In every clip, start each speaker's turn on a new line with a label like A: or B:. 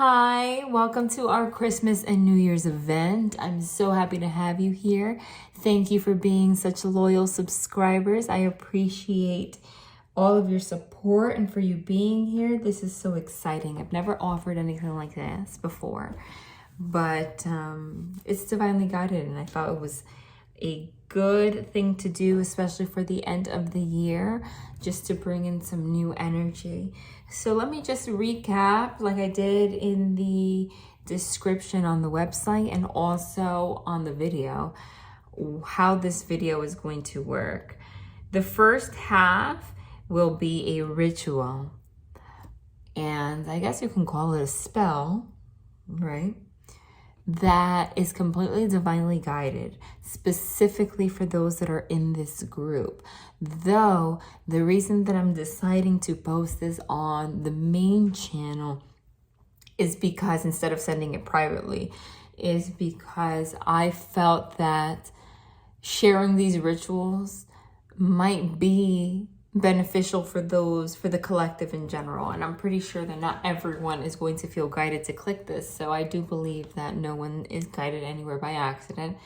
A: Hi, welcome to our Christmas and New Year's event. I'm so happy to have you here. Thank you for being such loyal subscribers. I appreciate all of your support and for you being here. This is so exciting. I've never offered anything like this before, but it's divinely guided, and I thought it was a good thing to do, especially for the end of the year, just to bring in some new energy. So let me just recap, like I did in the description on the website and also on the video, how this video is going to work. The first half will be a ritual, and I guess you can call it a spell, right? That is completely divinely guided, specifically for those that are in this group. Though the reason that I'm deciding to post this on the main channel is because, instead of sending it privately, is because I felt that sharing these rituals might be beneficial for the collective in general, and I'm pretty sure that not everyone is going to feel guided to click this. So I do believe that no one is guided anywhere by accident.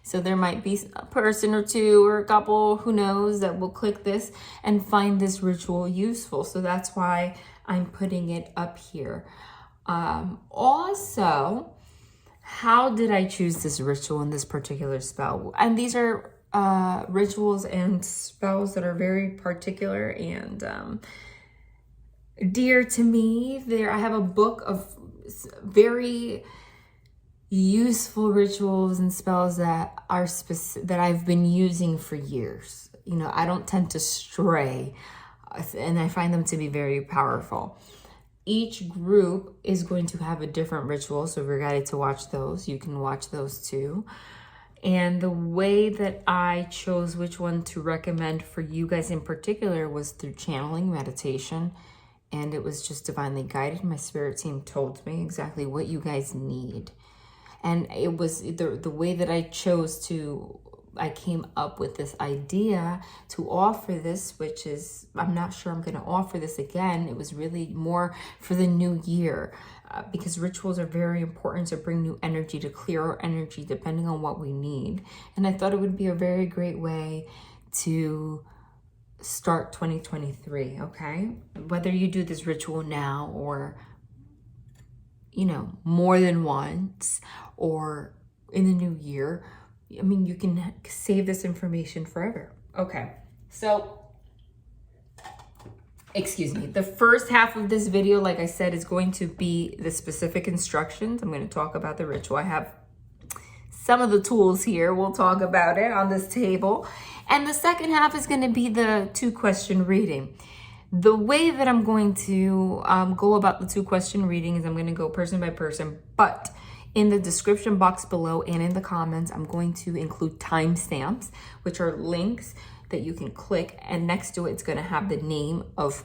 A: So there might be a person or two or a couple, who knows, that will click this and find this ritual useful. So that's why I'm putting it up here. Also, how did I choose this ritual and this particular spell? And these are rituals and spells that are very particular and dear to me. I have a book of very useful rituals and spells that are that I've been using for years. You know, I don't tend to stray, and I find them to be very powerful. Each group is going to have a different ritual, so if you're guided to watch those, you can watch those too. And the way that I chose which one to recommend for you guys in particular was through channeling meditation. And it was just divinely guided. My spirit team told me exactly what you guys need. And it was the way that I came up with this idea to offer this, which is, I'm not sure I'm going to offer this again. It was really more for the new year. Because rituals are very important to bring new energy, to clear our energy depending on what we need. And I thought it would be a very great way to start 2023, okay? Whether you do this ritual now or, you know, more than once or in the new year, I mean, you can save this information forever. Okay, so excuse me, the first half of this video, like I said, is going to be the specific instructions. I'm going to talk about the ritual. I have some of the tools here. We'll talk about it on this table. And the second half is going to be the 2-question reading. The way that I'm going to go about the 2-question reading is I'm going to go person by person, but in the description box below and in the comments, I'm going to include timestamps, which are links that you can click, and next to it, it's going to have the name of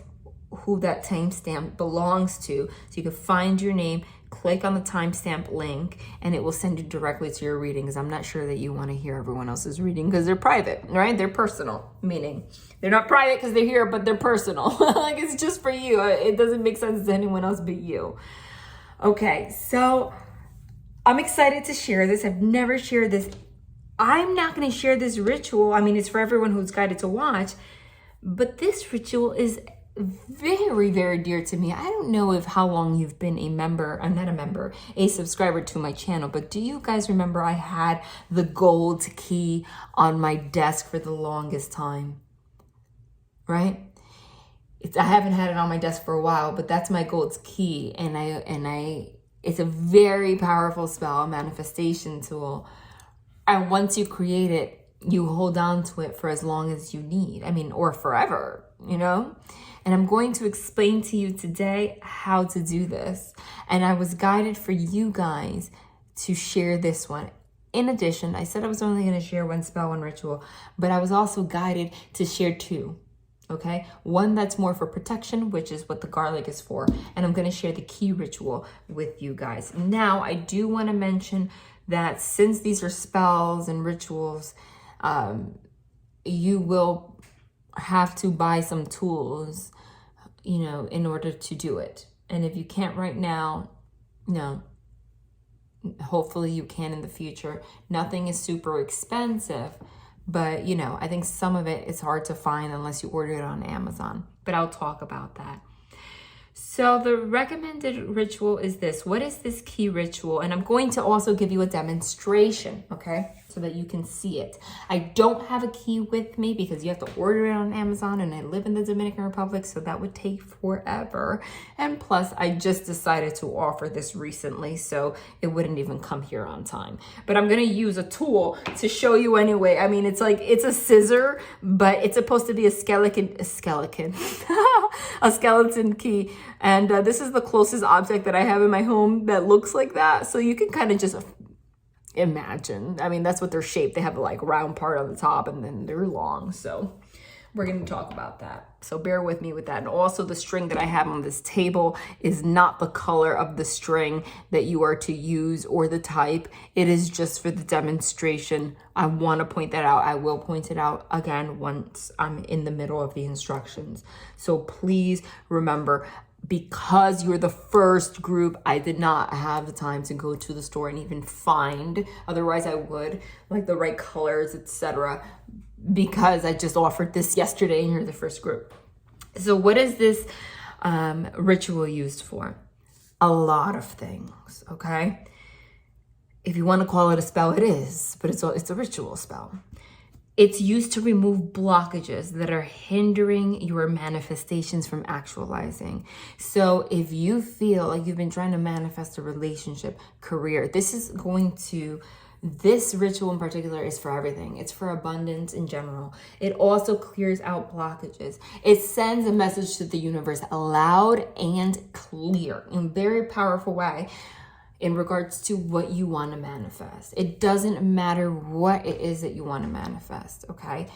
A: who that timestamp belongs to. So you can find your name, click on the timestamp link, and it will send you directly to your reading, because I'm not sure that you want to hear everyone else's reading because they're private, right? They're personal, meaning they're not private because they're here, but they're personal. Like, it's just for you. It doesn't make sense to anyone else but you. Okay, so I'm excited to share this. I've never shared this. I'm not going to share this ritual. I mean, it's for everyone who's guided to watch, but this ritual is very, very dear to me. I don't know how long you've been a member, I'm not a member, a subscriber to my channel, but do you guys remember I had the gold key on my desk for the longest time, right? I haven't had it on my desk for a while, but that's my gold key, and it's a very powerful spell, a manifestation tool. And once you create it, you hold on to it for as long as you need. I mean, or forever, you know? And I'm going to explain to you today how to do this. And I was guided for you guys to share this one. In addition, I said I was only going to share one spell, one ritual, but I was also guided to share 2. Okay, one that's more for protection, which is what the garlic is for. And I'm going to share the key ritual with you guys. Now, I do want to mention that since these are spells and rituals, you will have to buy some tools, you know, in order to do it. And if you can't right now, No. Hopefully you can in the future. Nothing is super expensive, but you know, I think some of it is hard to find unless you order it on Amazon, but I'll talk about that. So the recommended ritual is this. What is this key ritual? And I'm going to also give you a demonstration, okay? So that you can see it. I don't have a key with me because you have to order it on Amazon, and I live in the Dominican Republic, so that would take forever. And plus, I just decided to offer this recently, so it wouldn't even come here on time. But I'm gonna use a tool to show you anyway. I mean, it's like, it's a scissor, but it's supposed to be a skeleton key. And this is the closest object that I have in my home that looks like that. So you can kind of just imagine. I mean, that's what they're shaped. They have a like round part on the top and then they're long. So we're going to talk about that. So bear with me with that. And also the string that I have on this table is not the color of the string that you are to use or the type. It is just for the demonstration. I want to point that out. I will point it out again once I'm in the middle of the instructions. So please remember, because you're the first group, I did not have the time to go to the store and even find, otherwise I would, like the right colors, etc., because I just offered this yesterday and you're the first group. So what is this ritual used for? A lot of things, okay? If you want to call it a spell, it is, but it's a ritual spell. It's used to remove blockages that are hindering your manifestations from actualizing. So if you feel like you've been trying to manifest a relationship, career, this ritual in particular is for everything. It's for abundance in general. It also clears out blockages. It sends a message to the universe loud and clear in a very powerful way in regards to what you want to manifest. It doesn't matter what it is that you want to manifest, okay?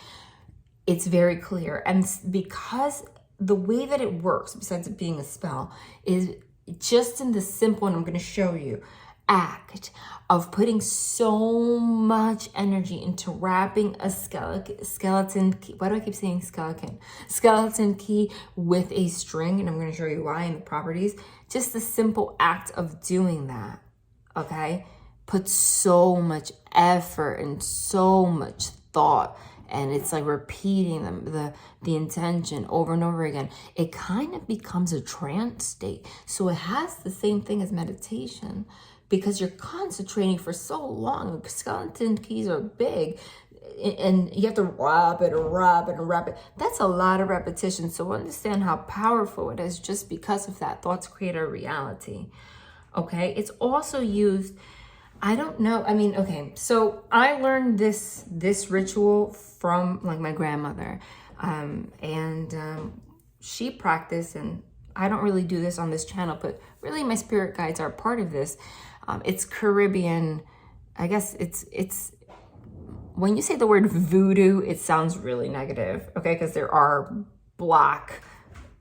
A: It's very clear. And because the way that it works, besides it being a spell, is just in the simple, and I'm going to show you, act of putting so much energy into wrapping a skeleton key. Why do I keep saying skeleton? Skeleton key with a string, and I'm going to show you why in the properties. Just the simple act of doing that, okay, puts so much effort and so much thought, and it's like repeating the intention over and over again. It kind of becomes a trance state. So it has the same thing as meditation, because you're concentrating for so long. Skeleton keys are big, and you have to wrap it and wrap it and wrap it. That's a lot of repetition. So understand how powerful it is just because of that. Thoughts create a reality. Okay. It's also used, I don't know. I mean, okay. So I learned this ritual from like my grandmother. She practiced, and I don't really do this on this channel, but really my spirit guides are part of this. It's Caribbean. I guess it's when you say the word voodoo, it sounds really negative, okay? Because there are black,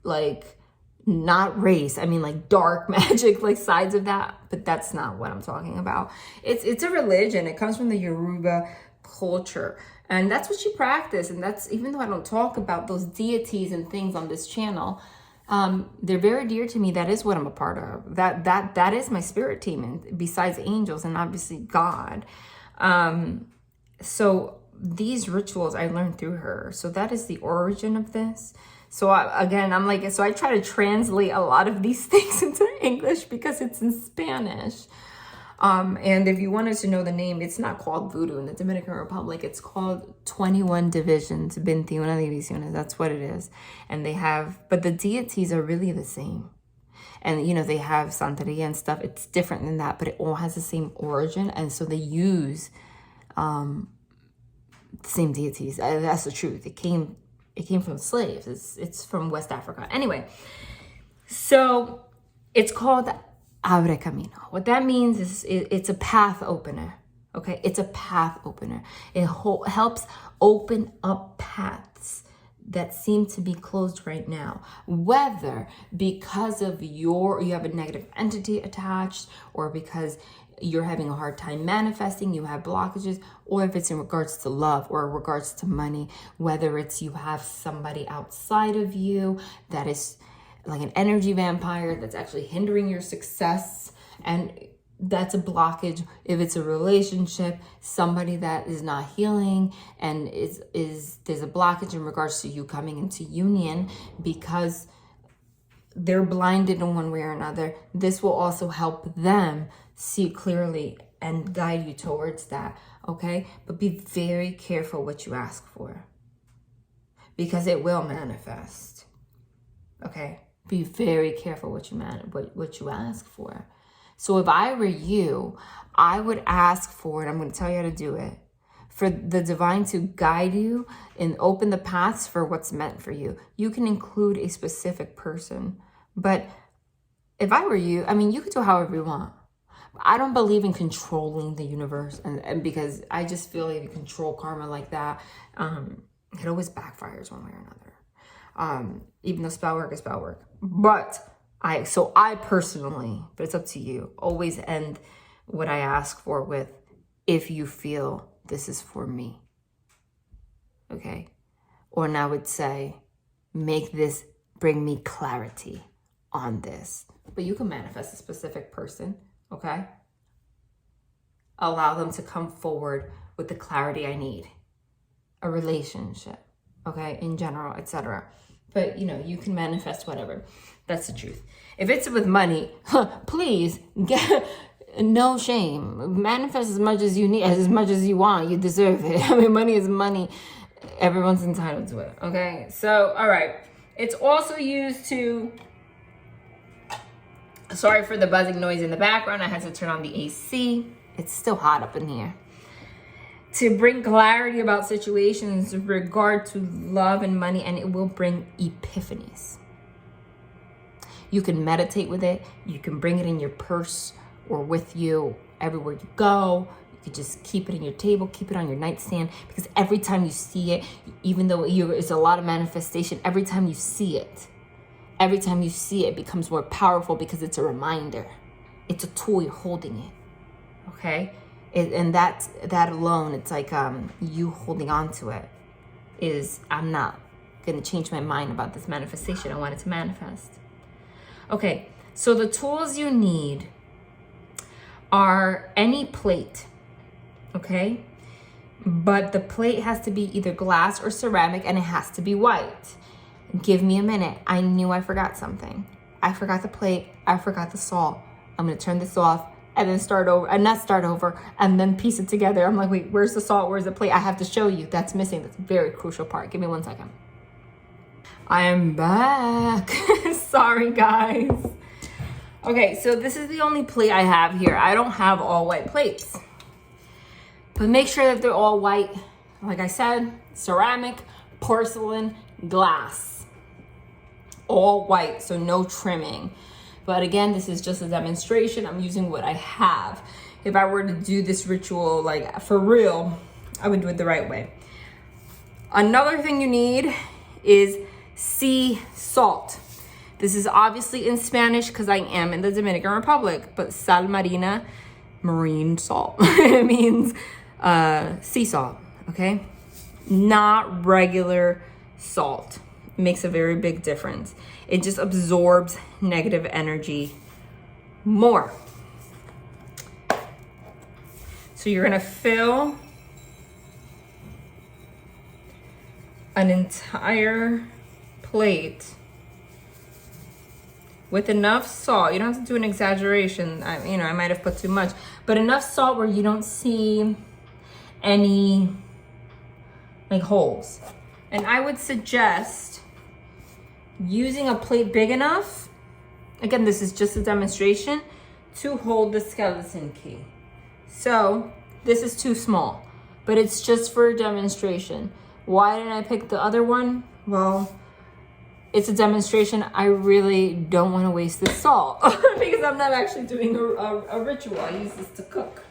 A: like, not race, I mean like dark magic, like sides of that, but that's not what I'm talking about. It's a religion. It comes from the Yoruba culture, and that's what she practiced. And that's, even though I don't talk about those deities and things on this channel, they're very dear to me. That is what I'm a part of. That is my spirit team, and besides angels and obviously God. So these rituals I learned through her. So that is the origin of this. So I try to translate a lot of these things into English because it's in Spanish. And if you wanted to know the name, it's not called voodoo in the Dominican Republic. It's called 21 divisions, 21 divisiones. That's what it is. And but the deities are really the same. And, you know, they have Santeria and stuff. It's different than that, but it all has the same origin. And so they use the same deities. That's the truth. It came from slaves. It's from West Africa. Anyway, so it's called Abre Camino. What that means is it's a path opener. Okay, it's a path opener. It helps open up paths that seem to be closed right now, whether because of you have a negative entity attached, or because you're having a hard time manifesting, you have blockages, or if it's in regards to love or regards to money, whether it's you have somebody outside of you that is like an energy vampire that's actually hindering your success, And that's a blockage. If it's a relationship, somebody that is not healing, and there's a blockage in regards to you coming into union because they're blinded in one way or another, this will also help them see clearly and guide you towards that, okay? But be very careful what you ask for, because it will manifest, okay? Be very careful what you ask for. So if I were you, I would ask for, and I'm going to tell you how to do it, for the divine to guide you and open the paths for what's meant for you. You can include a specific person, but if I were you, I mean, you could do however you want. I don't believe in controlling the universe, and because I just feel like you control karma like that, it always backfires one way or another. Even though spell work is spell work. But I personally, but it's up to you, always end what I ask for with, if you feel this is for me. Okay? Or now I would say, bring me clarity on this. But you can manifest a specific person, okay? Allow them to come forward with the clarity I need. A relationship, okay? In general, etc. But, you can manifest whatever. That's the truth. If it's with money, please, no shame. Manifest as much as you need, as much as you want. You deserve it. I mean, money is money. Everyone's entitled to it, okay? So, all right. It's also used to... Sorry for the buzzing noise in the background. I had to turn on the AC. It's still hot up in here. To bring clarity about situations in regard to love and money, and it will bring epiphanies. You can meditate with it. You can bring it in your purse or with you everywhere you go. You could just keep it in your table, keep it on your nightstand, because every time you see it, even though it's a lot of manifestation, every time you see it, it becomes more powerful because it's a reminder. It's a tool, you're holding it, okay? And that alone, it's like you holding on to it is, I'm not going to change my mind about this manifestation. I want it to manifest. Okay, so the tools you need are any plate, okay? But the plate has to be either glass or ceramic, and it has to be white. Give me a minute. I knew I forgot something. I forgot the plate. I forgot the salt. I'm going to turn this off and then start over, and then piece it together. I'm like, wait, where's the salt? Where's the plate? I have to show you. That's missing. That's a very crucial part. Give me 1 second. I am back. Sorry, guys. Okay, so this is the only plate I have here. I don't have all white plates. But make sure that they're all white. Like I said, ceramic, porcelain, glass. All white, so no trimming. But again, this is just a demonstration. I'm using what I have. If I were to do this ritual, like for real, I would do it the right way. Another thing you need is sea salt. This is obviously in Spanish because I am in the Dominican Republic, but sal marina, marine salt. It means sea salt, okay? Not regular salt. It makes a very big difference. It just absorbs negative energy more. So you're gonna fill an entire plate with enough salt. You don't have to do an exaggeration. I might have put too much, but enough salt where you don't see any like holes. And I would suggest using a plate big enough, again, this is just a demonstration, to hold the skeleton key. So this is too small, but it's just for a demonstration. Why didn't I pick the other one? Well, it's a demonstration. I really don't want to waste the salt because I'm not actually doing a ritual. I use this to cook.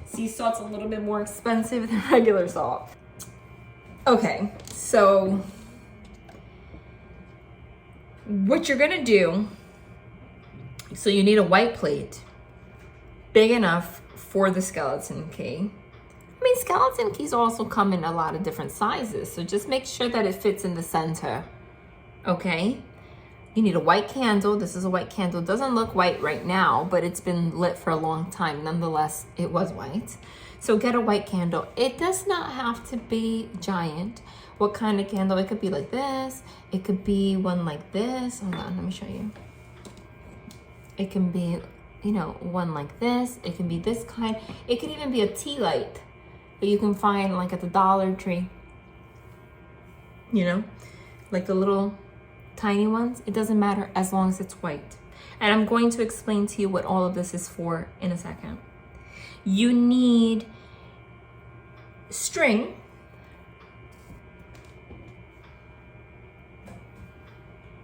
A: Sea salt's a little bit more expensive than regular salt. Okay, so what you're gonna do, so you need a white plate, big enough for the skeleton key. I mean, skeleton keys also come in a lot of different sizes, so just make sure that it fits in the center, okay? You need a white candle. This is a white candle. It doesn't look white right now, but it's been lit for a long time. Nonetheless, it was white. So get a white candle. It does not have to be giant. What kind of candle? It could be like this. It could be one like this. Hold on, let me show you. It can be, you know, one like this. It can be this kind. It could even be a tea light that you can find like at the Dollar Tree. You know, like the little tiny ones. It doesn't matter as long as it's white. And I'm going to explain to you what all of this is for in a second. You need string.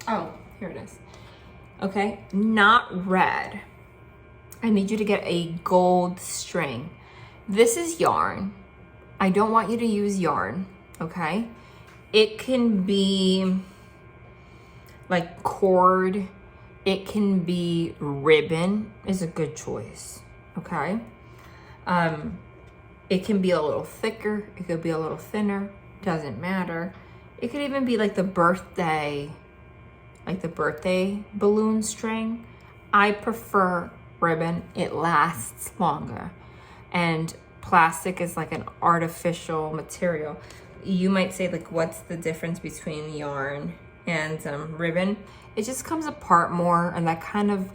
A: Oh, here it is. Okay, not red. I need you to get a gold string. This is yarn. I don't want you to use yarn, okay? It can be like cord. It can be ribbon is a good choice, okay? It can be a little thicker. It could be a little thinner. Doesn't matter. It could even be like the birthday balloon string. I prefer ribbon. It lasts longer. And plastic is like an artificial material. You might say, like, what's the difference between yarn and ribbon? It just comes apart more, and that kind of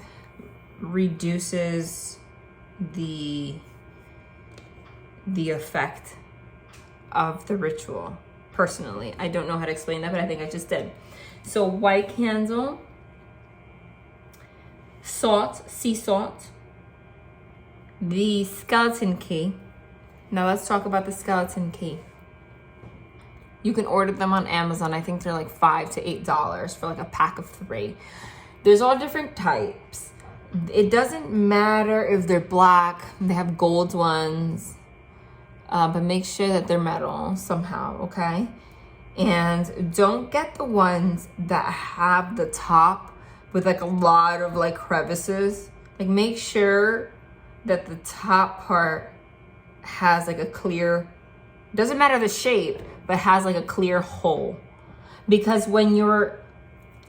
A: reduces the effect of the ritual. Personally, I don't know how to explain that, but I think I just did. So white candle, salt, sea salt, the skeleton key. Now let's talk about the skeleton key. You can order them on Amazon. I think they're like $5 to $8 for like a pack of 3. There's all different types. It doesn't matter if they're black. They have gold ones, but make sure that they're metal somehow, okay? And don't get the ones that have the top with like a lot of like crevices. Like make sure that the top part has like a clear, doesn't matter the shape, but has like a clear hole. Because when you're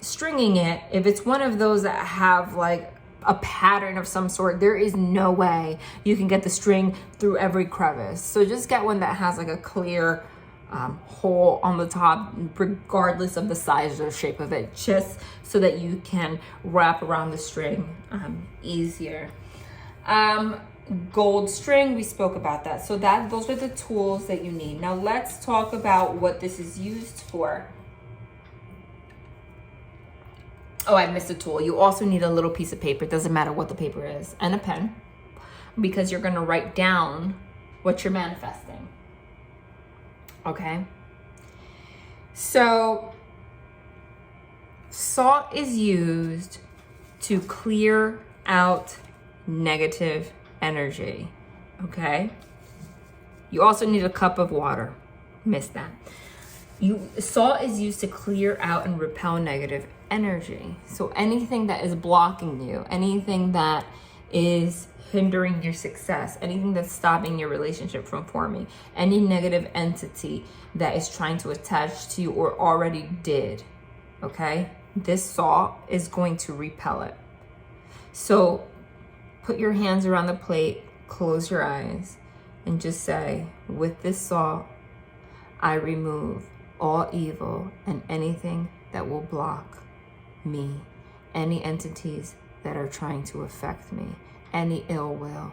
A: stringing it, if it's one of those that have like a pattern of some sort, there is no way you can get the string through every crevice. So just get one that has like a clear hole on the top, regardless of the size or shape of it, just so that you can wrap around the string easier. Gold string, we spoke about that. So those are the tools that you need. Now let's talk about what this is used for. Oh, I missed a tool. You also need a little piece of paper. It doesn't matter what the paper is, and a pen, because you're going to write down what you're manifesting. Okay? So salt is used to clear out negative energy. Okay? You also need a cup of water. Missed that. Salt is used to clear out and repel negative energy. So anything that is blocking you, anything that is hindering your success, anything that's stopping your relationship from forming, any negative entity that is trying to attach to you or already did, okay? This salt is going to repel it. So put your hands around the plate, close your eyes, and just say, with this salt, I remove all evil and anything that will block me, any entities that are trying to affect me, any ill will,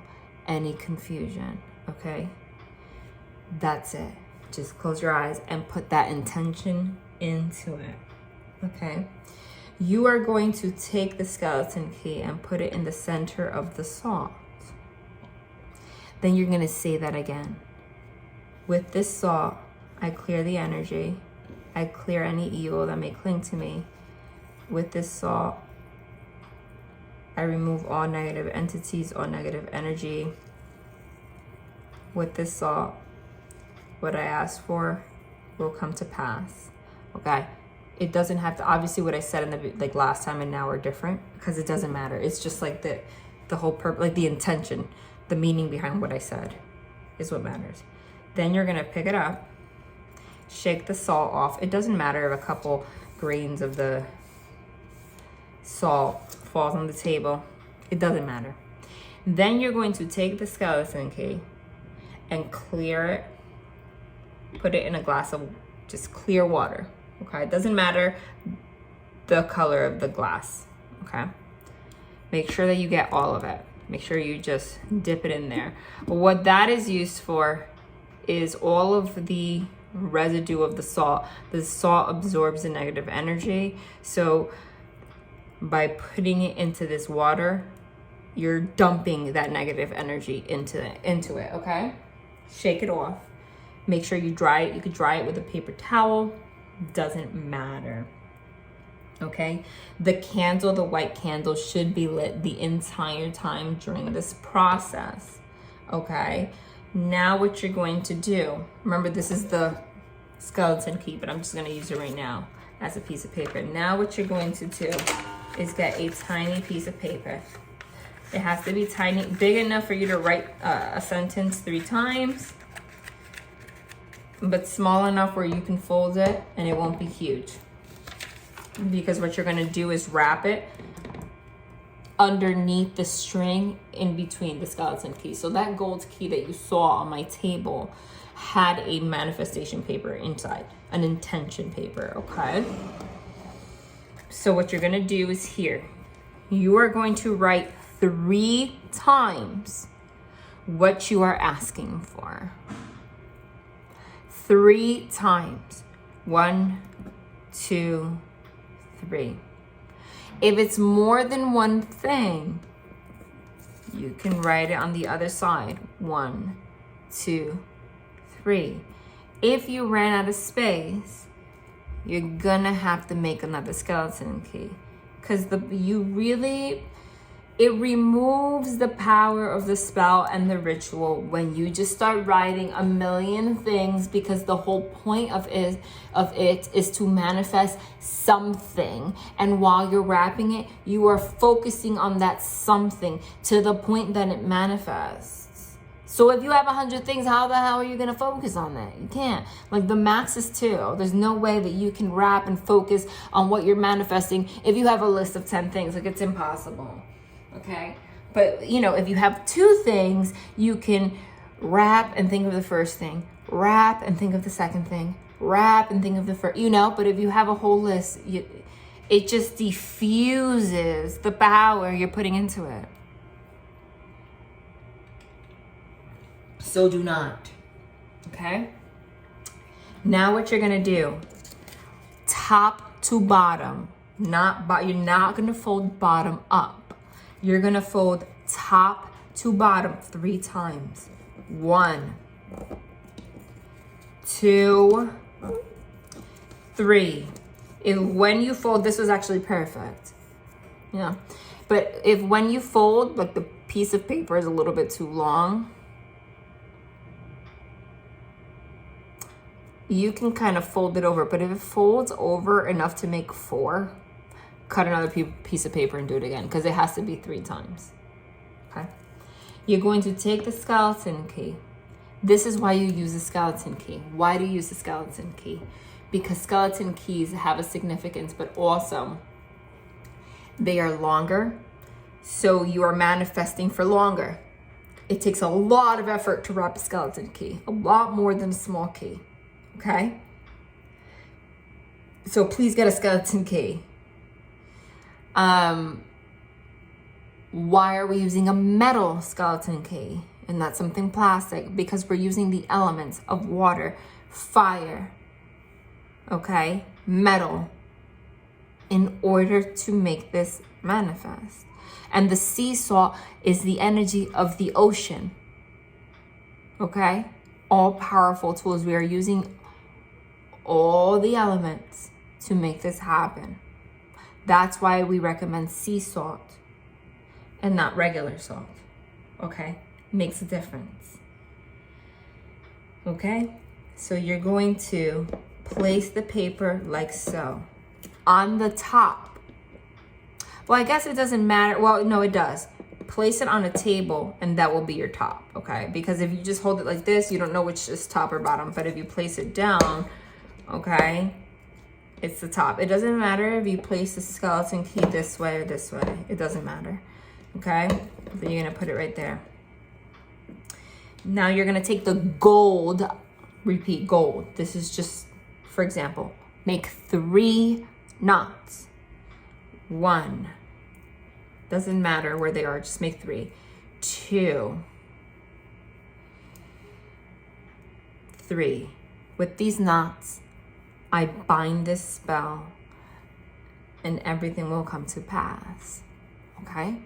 A: any confusion, okay? That's it. Just close your eyes and put that intention into it, okay? You are going to take the skeleton key and put it in the center of the salt. Then you're going to say that again. With this salt, I clear the energy. I clear any evil that may cling to me. With this salt, I remove all negative entities, all negative energy. With this salt, what I ask for will come to pass. Okay? It doesn't have to, obviously what I said in the like last time and now are different, because it doesn't matter. It's just like the whole purpose, like the intention, the meaning behind what I said is what matters. Then you're gonna pick it up, shake the salt off. It doesn't matter if a couple grains of the salt falls on the table. It doesn't matter. Then you're going to take the skeleton key and clear it. Put it in a glass of just clear water, okay? It doesn't matter the color of the glass, okay? Make sure that you get all of it. Make sure you just dip it in there. What that is used for is all of the residue of the salt. The salt absorbs the negative energy. So by putting it into this water, you're dumping that negative energy into it, okay? Shake it off. Make sure you dry it. You could dry it with a paper towel. Doesn't matter. Okay? The candle, the white candle, should be lit the entire time during this process. Okay? Now what you're going to do, remember this is the skeleton key, but I'm just going to use it right now as a piece of paper. Now what you're going to do is get a tiny piece of paper. It has to be tiny, big enough for you to write a sentence 3 times, but small enough where you can fold it and it won't be huge. Because what you're gonna do is wrap it underneath the string in between the skeleton key. So that gold key that you saw on my table had a manifestation paper inside, an intention paper, okay? So what you're gonna do is here, you are going to write 3 times what you are asking for. 3 times. 1, 2, 3. If it's more than one thing, you can write it on the other side. 1, 2, 3. If you ran out of space, you're gonna have to make another skeleton key, because it removes the power of the spell and the ritual when you just start writing a million things, because the whole point of it is to manifest something. And while you're wrapping it, you are focusing on that something to the point that it manifests. So if you have 100 things, how the hell are you gonna focus on that? You can't. Like the max is 2. There's no way that you can wrap and focus on what you're manifesting if you have a list of 10 things. Like it's impossible. Okay, but you know, if you have 2 things, you can wrap and think of the first thing, wrap and think of the second thing, wrap and think of the first, you know. But if you have a whole list, it just diffuses the power you're putting into it. So do not. Okay, now what you're gonna do, top to bottom, you're not gonna fold bottom up. You're gonna fold top to bottom 3 times. 1, 2, 3. When you fold, this was actually perfect. Yeah. But if when you fold, like the piece of paper is a little bit too long, you can kind of fold it over. But if it folds over enough to make 4, cut another piece of paper and do it again, because it has to be 3 times. Okay? You're going to take the skeleton key. This is why you use the skeleton key. Why do you use the skeleton key? Because skeleton keys have a significance, but also they are longer, so you are manifesting for longer. It takes a lot of effort to wrap a skeleton key, a lot more than a small key. Okay? So please get a skeleton key. Why are we using a metal skeleton key and not something plastic? Because we're using the elements of water, fire, okay, metal, in order to make this manifest. And the sea salt is the energy of the ocean, okay? All powerful tools. We are using all the elements to make this happen. That's why we recommend sea salt and not regular salt, okay? Makes a difference, okay? So you're going to place the paper like so on the top. Well, I guess it doesn't matter. Well, no, it does. Place it on a table and that will be your top, okay? Because if you just hold it like this, you don't know which is top or bottom. But if you place it down, okay, It's the top. It doesn't matter if you place the skeleton key this way or this way. It doesn't matter. Okay? So you're going to put it right there. Now you're going to take the gold, repeat gold. This is just, for example, make 3 knots. 1. Doesn't matter where they are, just make 3. 2. 3. With these knots, I bind this spell and everything will come to pass. Okay?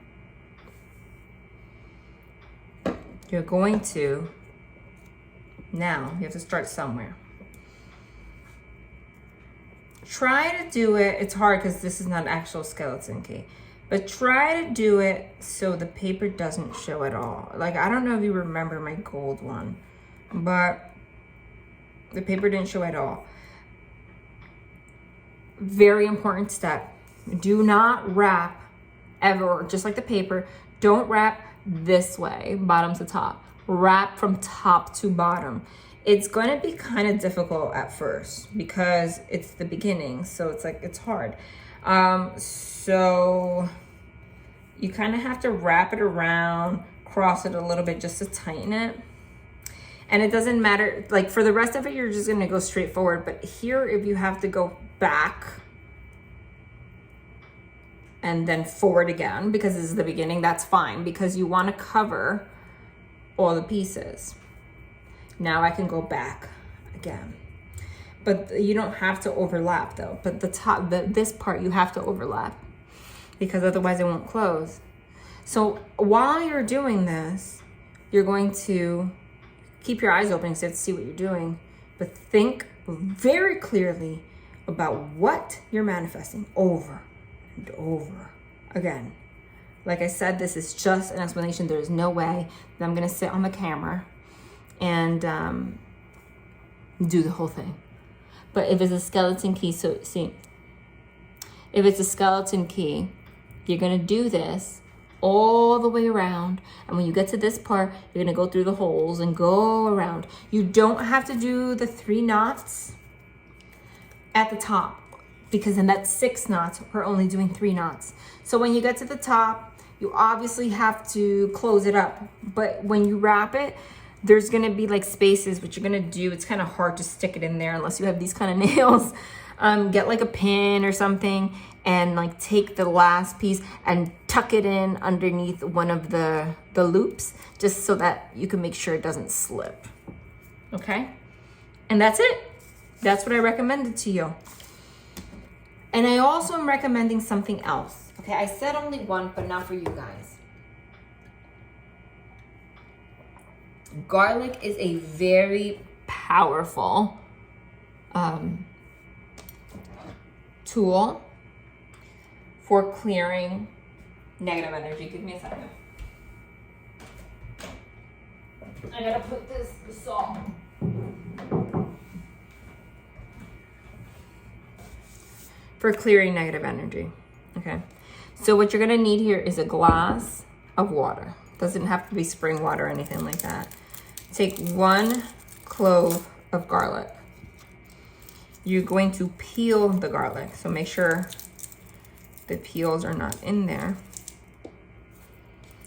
A: You're going to, now you have to start somewhere. Try to do it, it's hard because this is not an actual skeleton key, but try to do it so the paper doesn't show at all. Like, I don't know if you remember my gold one, but the paper didn't show at all. Very important step. Do not wrap ever, just like the paper, don't wrap this way, bottom to top. Wrap from top to bottom. It's going to be kind of difficult at first because it's the beginning, so it's like it's hard. So you kind of have to wrap it around, cross it a little bit just to tighten it. And it doesn't matter, like for the rest of it, you're just going to go straight forward. But here, if you have to go back and then forward again, because this is the beginning, that's fine, because you want to cover all the pieces. Now I can go back again, but you don't have to overlap though. But the top, this part you have to overlap because otherwise it won't close. So while you're doing this, you're going to keep your eyes open so you have to see what you're doing, but think very clearly about what you're manifesting over and over again. Like I said, this is just an explanation. There's no way that I'm gonna sit on the camera and do the whole thing. But if it's a skeleton key, so see, if it's a skeleton key, you're gonna do this all the way around, and when you get to this part, you're gonna go through the holes and go around. You don't have to do the 3 knots at the top, because then that's 6 knots. We're only doing 3 knots. So when you get to the top, you obviously have to close it up, but when you wrap it, there's gonna be like spaces, which you're gonna do. It's kind of hard to stick it in there unless you have these kind of nails. Get like a pin or something and like take the last piece and tuck it in underneath one of the loops, just so that you can make sure it doesn't slip. Okay? And that's it. That's what I recommended to you. And I also am recommending something else. Okay, I said only one, but not for you guys. Garlic is a very powerful tool for clearing negative energy. Give me a second. I gotta put the salt. For clearing negative energy. Okay. So what you're gonna need here is a glass of water. Doesn't have to be spring water or anything like that. Take 1 clove of garlic. You're going to peel the garlic, so make sure the peels are not in there.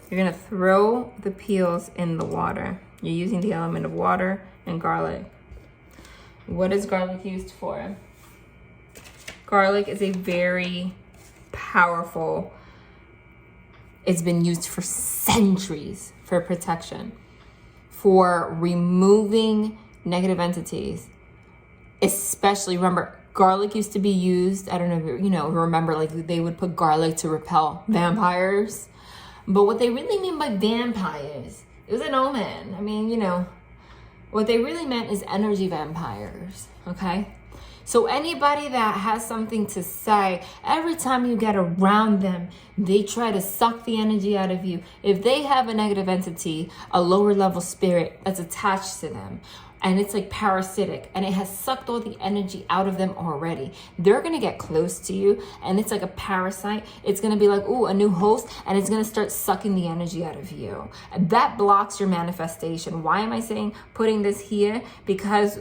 A: You're gonna throw the peels in the water. You're using the element of water and garlic. What is garlic used for? Garlic is a very powerful, it's been used for centuries for protection, for removing negative entities. Especially, remember, garlic used to be used, I don't know if you remember, like they would put garlic to repel vampires. But what they really mean by vampires, it was an omen. I mean, what they really meant is energy vampires, okay? So anybody that has something to say, every time you get around them, they try to suck the energy out of you. If they have a negative entity, a lower level spirit that's attached to them, and it's like parasitic, and it has sucked all the energy out of them already, they're gonna get close to you, and it's like a parasite. It's gonna be like, ooh, a new host, and it's gonna start sucking the energy out of you. That blocks your manifestation. Why am I saying putting this here? Because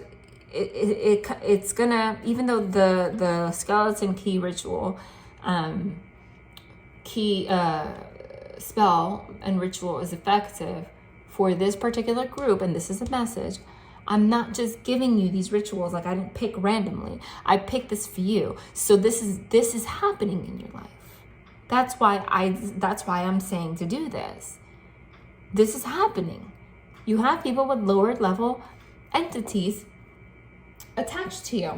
A: it's gonna, even though the skeleton key ritual, spell and ritual is effective for this particular group, and this is a message, I'm not just giving you these rituals like I didn't pick randomly. I picked this for you. So this is happening in your life. That's why I'm saying to do this. This is happening. You have people with lower level entities attached to you.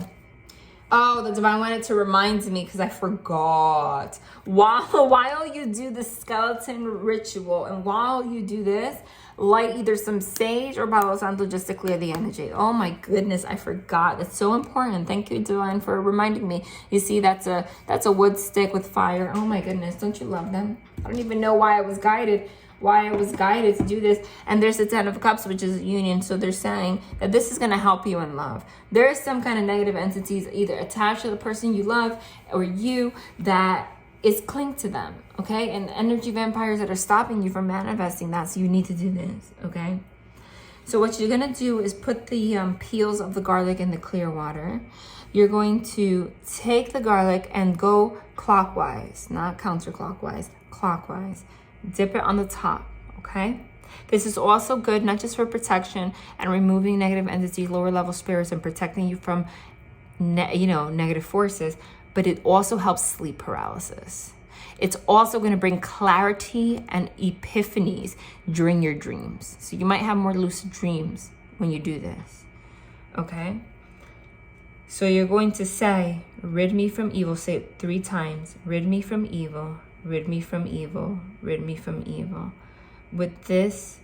A: Oh, the divine wanted to remind me because I forgot. While you do the skeleton ritual and while you do this, light either some sage or Palo Santo just to clear the energy. Oh my goodness, I forgot. It's so important. Thank you, divine, for reminding me. You see, that's a wood stick with fire. Oh my goodness, don't you love them? I don't even know why I was guided to do this. And there's the 10 of Cups, which is union. So they're saying that this is going to help you in love. There is some kind of negative entities either attached to the person you love or you that is cling to them, okay? And energy vampires that are stopping you from manifesting that. So you need to do this, okay? So what you're going to do is put the peels of the garlic in the clear water. You're going to take the garlic and go clockwise, not counterclockwise, clockwise. Dip it on the top, okay? This is also good, not just for protection and removing negative entities, lower level spirits, and protecting you from, negative forces, but it also helps sleep paralysis. It's also going to bring clarity and epiphanies during your dreams. So you might have more lucid dreams when you do this, okay? So you're going to say, rid me from evil. Say it 3 times. Rid me from evil. Rid me from evil, rid me from evil. With this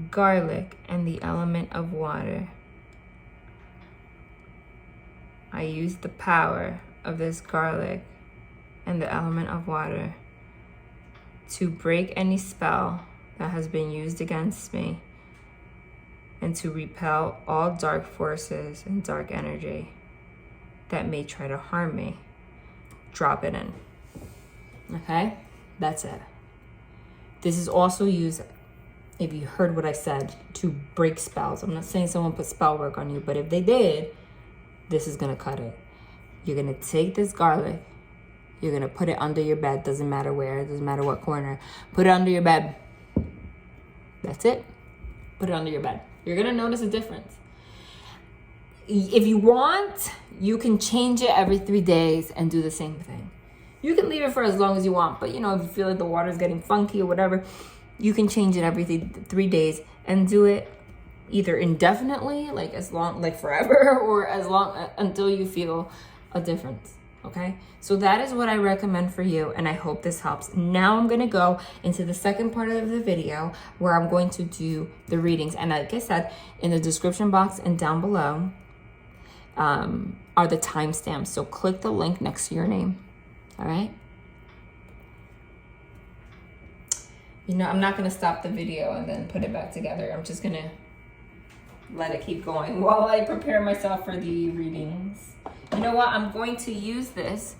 A: garlic and the element of water, I use the power of this garlic and the element of water to break any spell that has been used against me and to repel all dark forces and dark energy that may try to harm me. Drop it in. Okay, that's it. This is also used, if you heard what I said, to break spells. I'm not saying someone put spell work on you, but if they did, this is gonna cut it. You're gonna take this garlic, you're gonna put it under your bed, doesn't matter where, doesn't matter what corner, put it under your bed. That's it. Put it under your bed. You're gonna notice a difference. If you want, you can change it every 3 days and do the same thing. You can leave it for as long as you want, but if you feel like the water's getting funky or whatever, you can change it every 3 days and do it either indefinitely, like forever, or as long until you feel a difference. Okay, so that is what I recommend for you, and I hope this helps. Now I'm going to go into the second part of the video where I'm going to do the readings, and like I said, in the description box and down below are the timestamps. So click the link next to your name. All right. I'm not going to stop the video and then put it back together. I'm just going to let it keep going while I prepare myself for the readings. You know what? I'm going to use this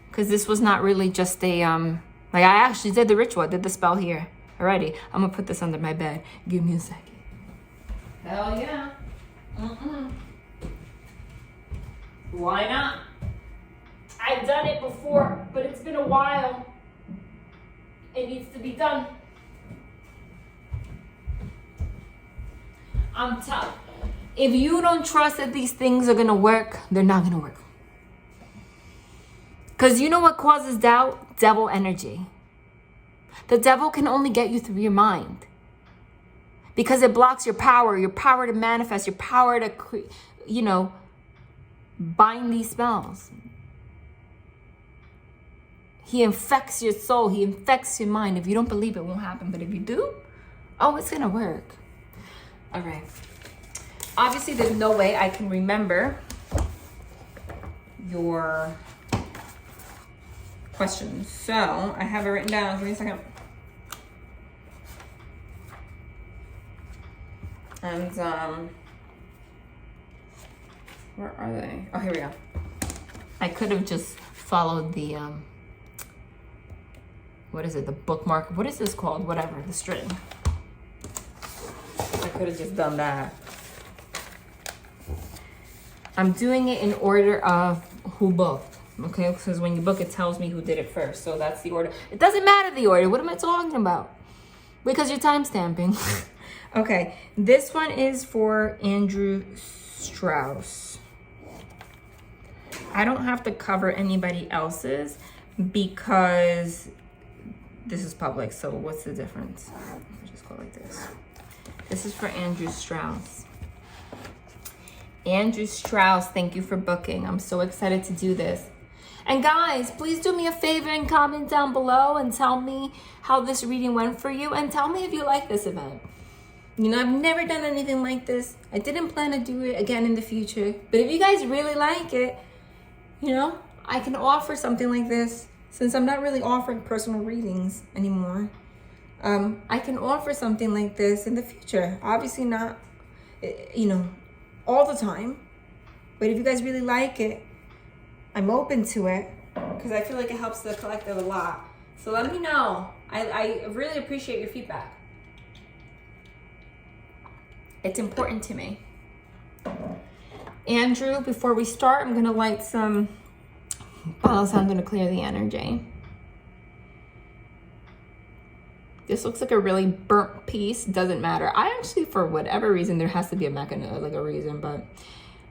A: because this was not really just a, I actually did the ritual. I did the spell here already. I'm going to put this under my bed. Give me a second. Hell yeah. Why not? I've done it before, but it's been a while. It needs to be done. I'm tough. If you don't trust that these things are going to work, they're not going to work. Because you know what causes doubt? Devil energy. The devil can only get you through your mind. Because it blocks your power to manifest, your power to, bind these spells. He infects your soul. He infects your mind. If you don't believe it won't happen. But if you do, it's going to work. All right. Obviously, there's no way I can remember your questions. So I have it written down. Give me a second. And where are they? Oh, here we go. I could have just followed the what is it? The bookmark. What is this called? Whatever. The string. I could have just done that. I'm doing it in order of who booked, okay? Because when you book, it tells me who did it first. So that's the order. It doesn't matter the order. What am I talking about? Because you're time stamping. Okay, this one is for Andrew Strauss. I don't have to cover anybody else's because this is public. So what's the difference? I'll just go like this. This is for Andrew Strauss. Andrew Strauss, thank you for booking. I'm so excited to do this. And guys, please do me a favor and comment down below and tell me how this reading went for you, and tell me if you like this event. You know, I've never done anything like this. I didn't plan to do it again in the future. But if you guys really like it, you know, I can offer something like this. Since I'm not really offering personal readings anymore, I can offer something like this in the future. Obviously not, you know, all the time. But if you guys really like it, I'm open to it because I feel like it helps the collective a lot. So let me know. I really appreciate your feedback. It's important to me. Andrew, before we start, I'm going to light some Palo Santo to clear the energy. This looks like a really burnt piece. Doesn't matter. I actually, for whatever reason, there has to be a mechanism, like a reason, but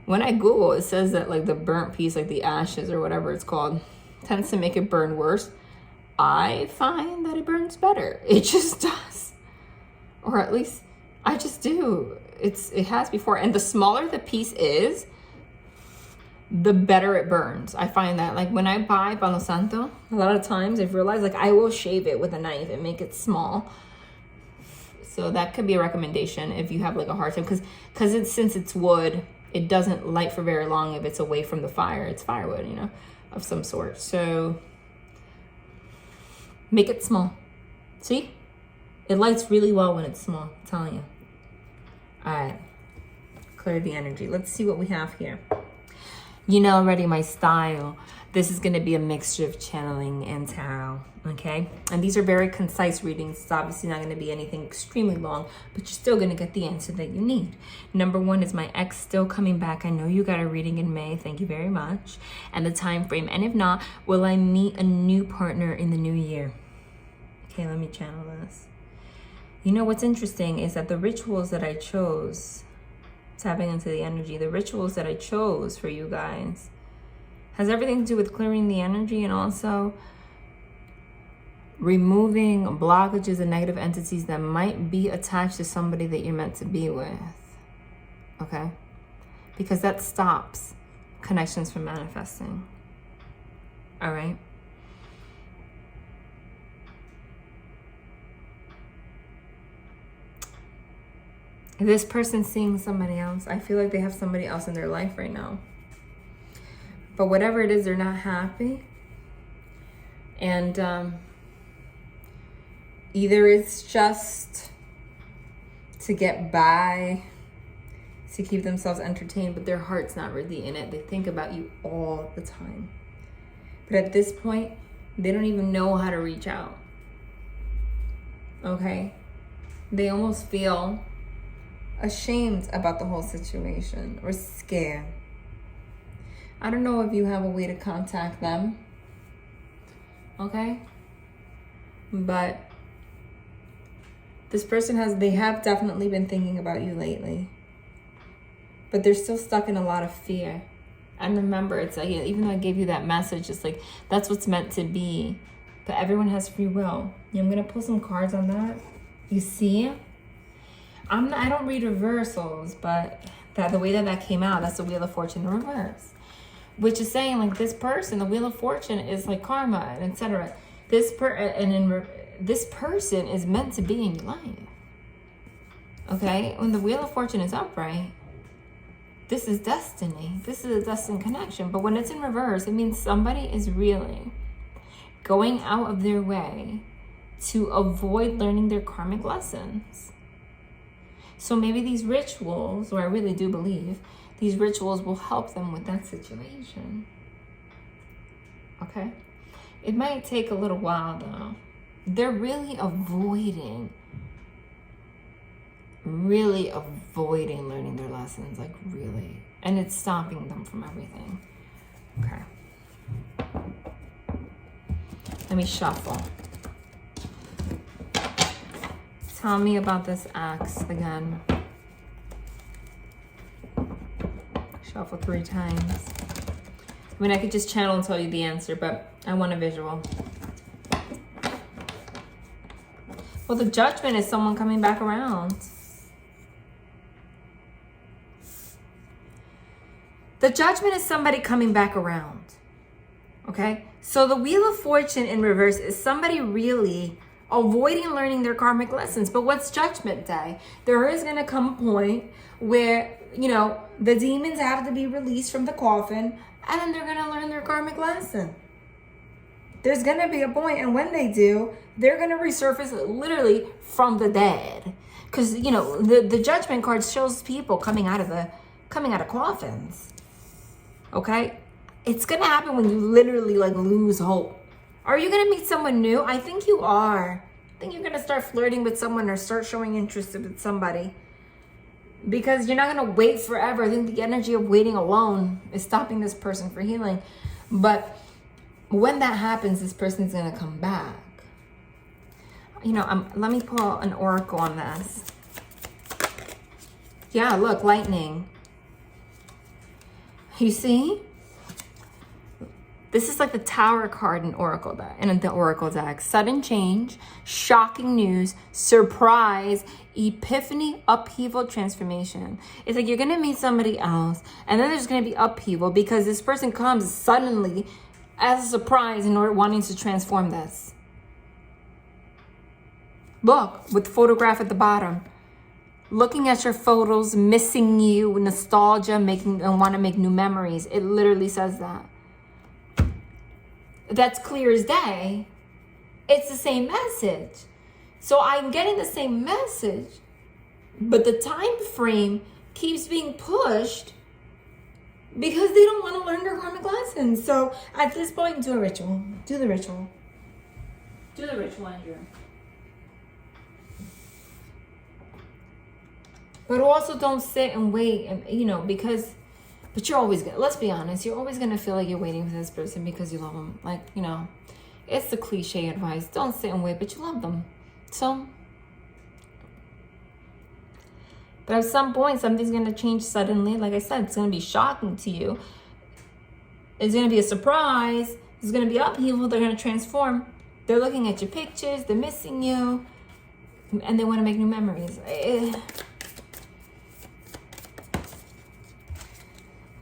A: when I Google, it says that like the burnt piece, like the ashes or whatever it's called, tends to make it burn worse. I find that it burns better. It just does. Or at least I just do. It has before. And the smaller the piece is, the better it burns. I find that like when I buy Palo Santo, a lot of times I've realized like I will shave it with a knife and make it small. So that could be a recommendation if you have like a hard time, because since it's wood, it doesn't light for very long if it's away from the fire. It's firewood, you know, of some sort. So make it small. See? It lights really well when it's small, I'm telling you. All right, clear the energy. Let's see what we have here. You know already my style. This is gonna be a mixture of channeling and tarot, okay? And these are very concise readings. It's obviously not gonna be anything extremely long, but you're still gonna get the answer that you need. Number one, is my ex still coming back? I know you got a reading in May, thank you very much. And the time frame, and if not, will I meet a new partner in the new year? Okay, let me channel this. You know what's interesting is that the rituals that I chose, tapping into the energy, the rituals that I chose for you guys has everything to do with clearing the energy and also removing blockages and negative entities that might be attached to somebody that you're meant to be with, okay? Because that stops connections from manifesting, all right? This person's seeing somebody else. I feel like they have somebody else in their life right now. But whatever it is, they're not happy. And either it's just to get by, to keep themselves entertained, but their heart's not really in it. They think about you all the time. But at this point, they don't even know how to reach out. Okay? They almost feel ashamed about the whole situation or scared. I don't know if you have a way to contact them, okay? But this person they have definitely been thinking about you lately, but they're still stuck in a lot of fear. And remember, it's like, even though I gave you that message, it's like that's what's meant to be, but everyone has free will. I'm gonna pull some cards on that. You see? I don't read reversals, but the way that came out, that's the Wheel of Fortune in reverse. Which is saying like this person, the Wheel of Fortune is like karma and etc. This person is meant to be in your life. Okay? When the Wheel of Fortune is upright, this is destiny. This is a destined connection. But when it's in reverse, it means somebody is really going out of their way to avoid learning their karmic lessons. So maybe these rituals, or I really do believe, these rituals will help them with that situation. Okay? It might take a little while though. They're really avoiding really avoiding learning their lessons, like really. And it's stopping them from everything. Okay. Let me shuffle. Tell me about this ex again. Shuffle 3 times. I mean, I could just channel and tell you the answer, but I want a visual. Well, the Judgment is someone coming back around. The Judgment is somebody coming back around. Okay? So the Wheel of Fortune in reverse is somebody really avoiding learning their karmic lessons. But what's Judgment Day? There is going to come a point where, you know, the demons have to be released from the coffin, and then they're going to learn their karmic lesson. There's going to be a point, and when they do, they're going to resurface literally from the dead. Because, you know, the Judgment card shows people coming out of coffins. Okay? It's going to happen when you literally like lose hope. Are you going to meet someone new? I think you are. I think you're going to start flirting with someone or start showing interest in somebody. Because you're not going to wait forever. I think the energy of waiting alone is stopping this person for healing. But when that happens, this person's going to come back. You know, let me pull an oracle on this. Yeah, look, lightning. You see? This is like the Tower card in Oracle deck, in the Oracle deck. Sudden change, shocking news, surprise, epiphany, upheaval, transformation. It's like you're going to meet somebody else, and then there's going to be upheaval because this person comes suddenly as a surprise in order wanting to transform this. Look, with the photograph at the bottom. Looking at your photos, missing you, nostalgia, and want to make new memories. It literally says that. That's clear as day. It's the same message. So I'm getting the same message, but the time frame keeps being pushed because they don't want to learn their karmic lessons. So at this point, do a ritual. Do the ritual. Do the ritual, Andrew. But also don't sit and wait, and you know, but you're always gonna, let's be honest, you're always gonna feel like you're waiting for this person because you love them. Like, you know, it's the cliche advice. Don't sit and wait, but you love them. So, but at some point, something's gonna change suddenly. Like I said, it's gonna be shocking to you. It's gonna be a surprise. It's gonna be upheaval. They're gonna transform. They're looking at your pictures. They're missing you, and they want to make new memories.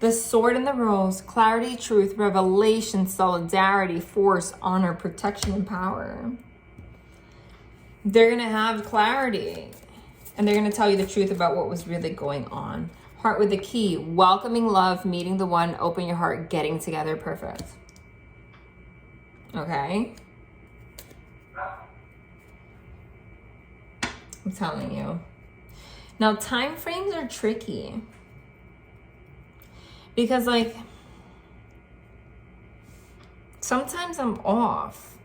A: The Sword and the Rose, clarity, truth, revelation, solidarity, force, honor, protection, and power. They're going to have clarity. And they're going to tell you the truth about what was really going on. Heart with the key, welcoming love, meeting the one, open your heart, getting together, perfect. Okay? I'm telling you. Now, time frames are tricky. Because, like, sometimes I'm off.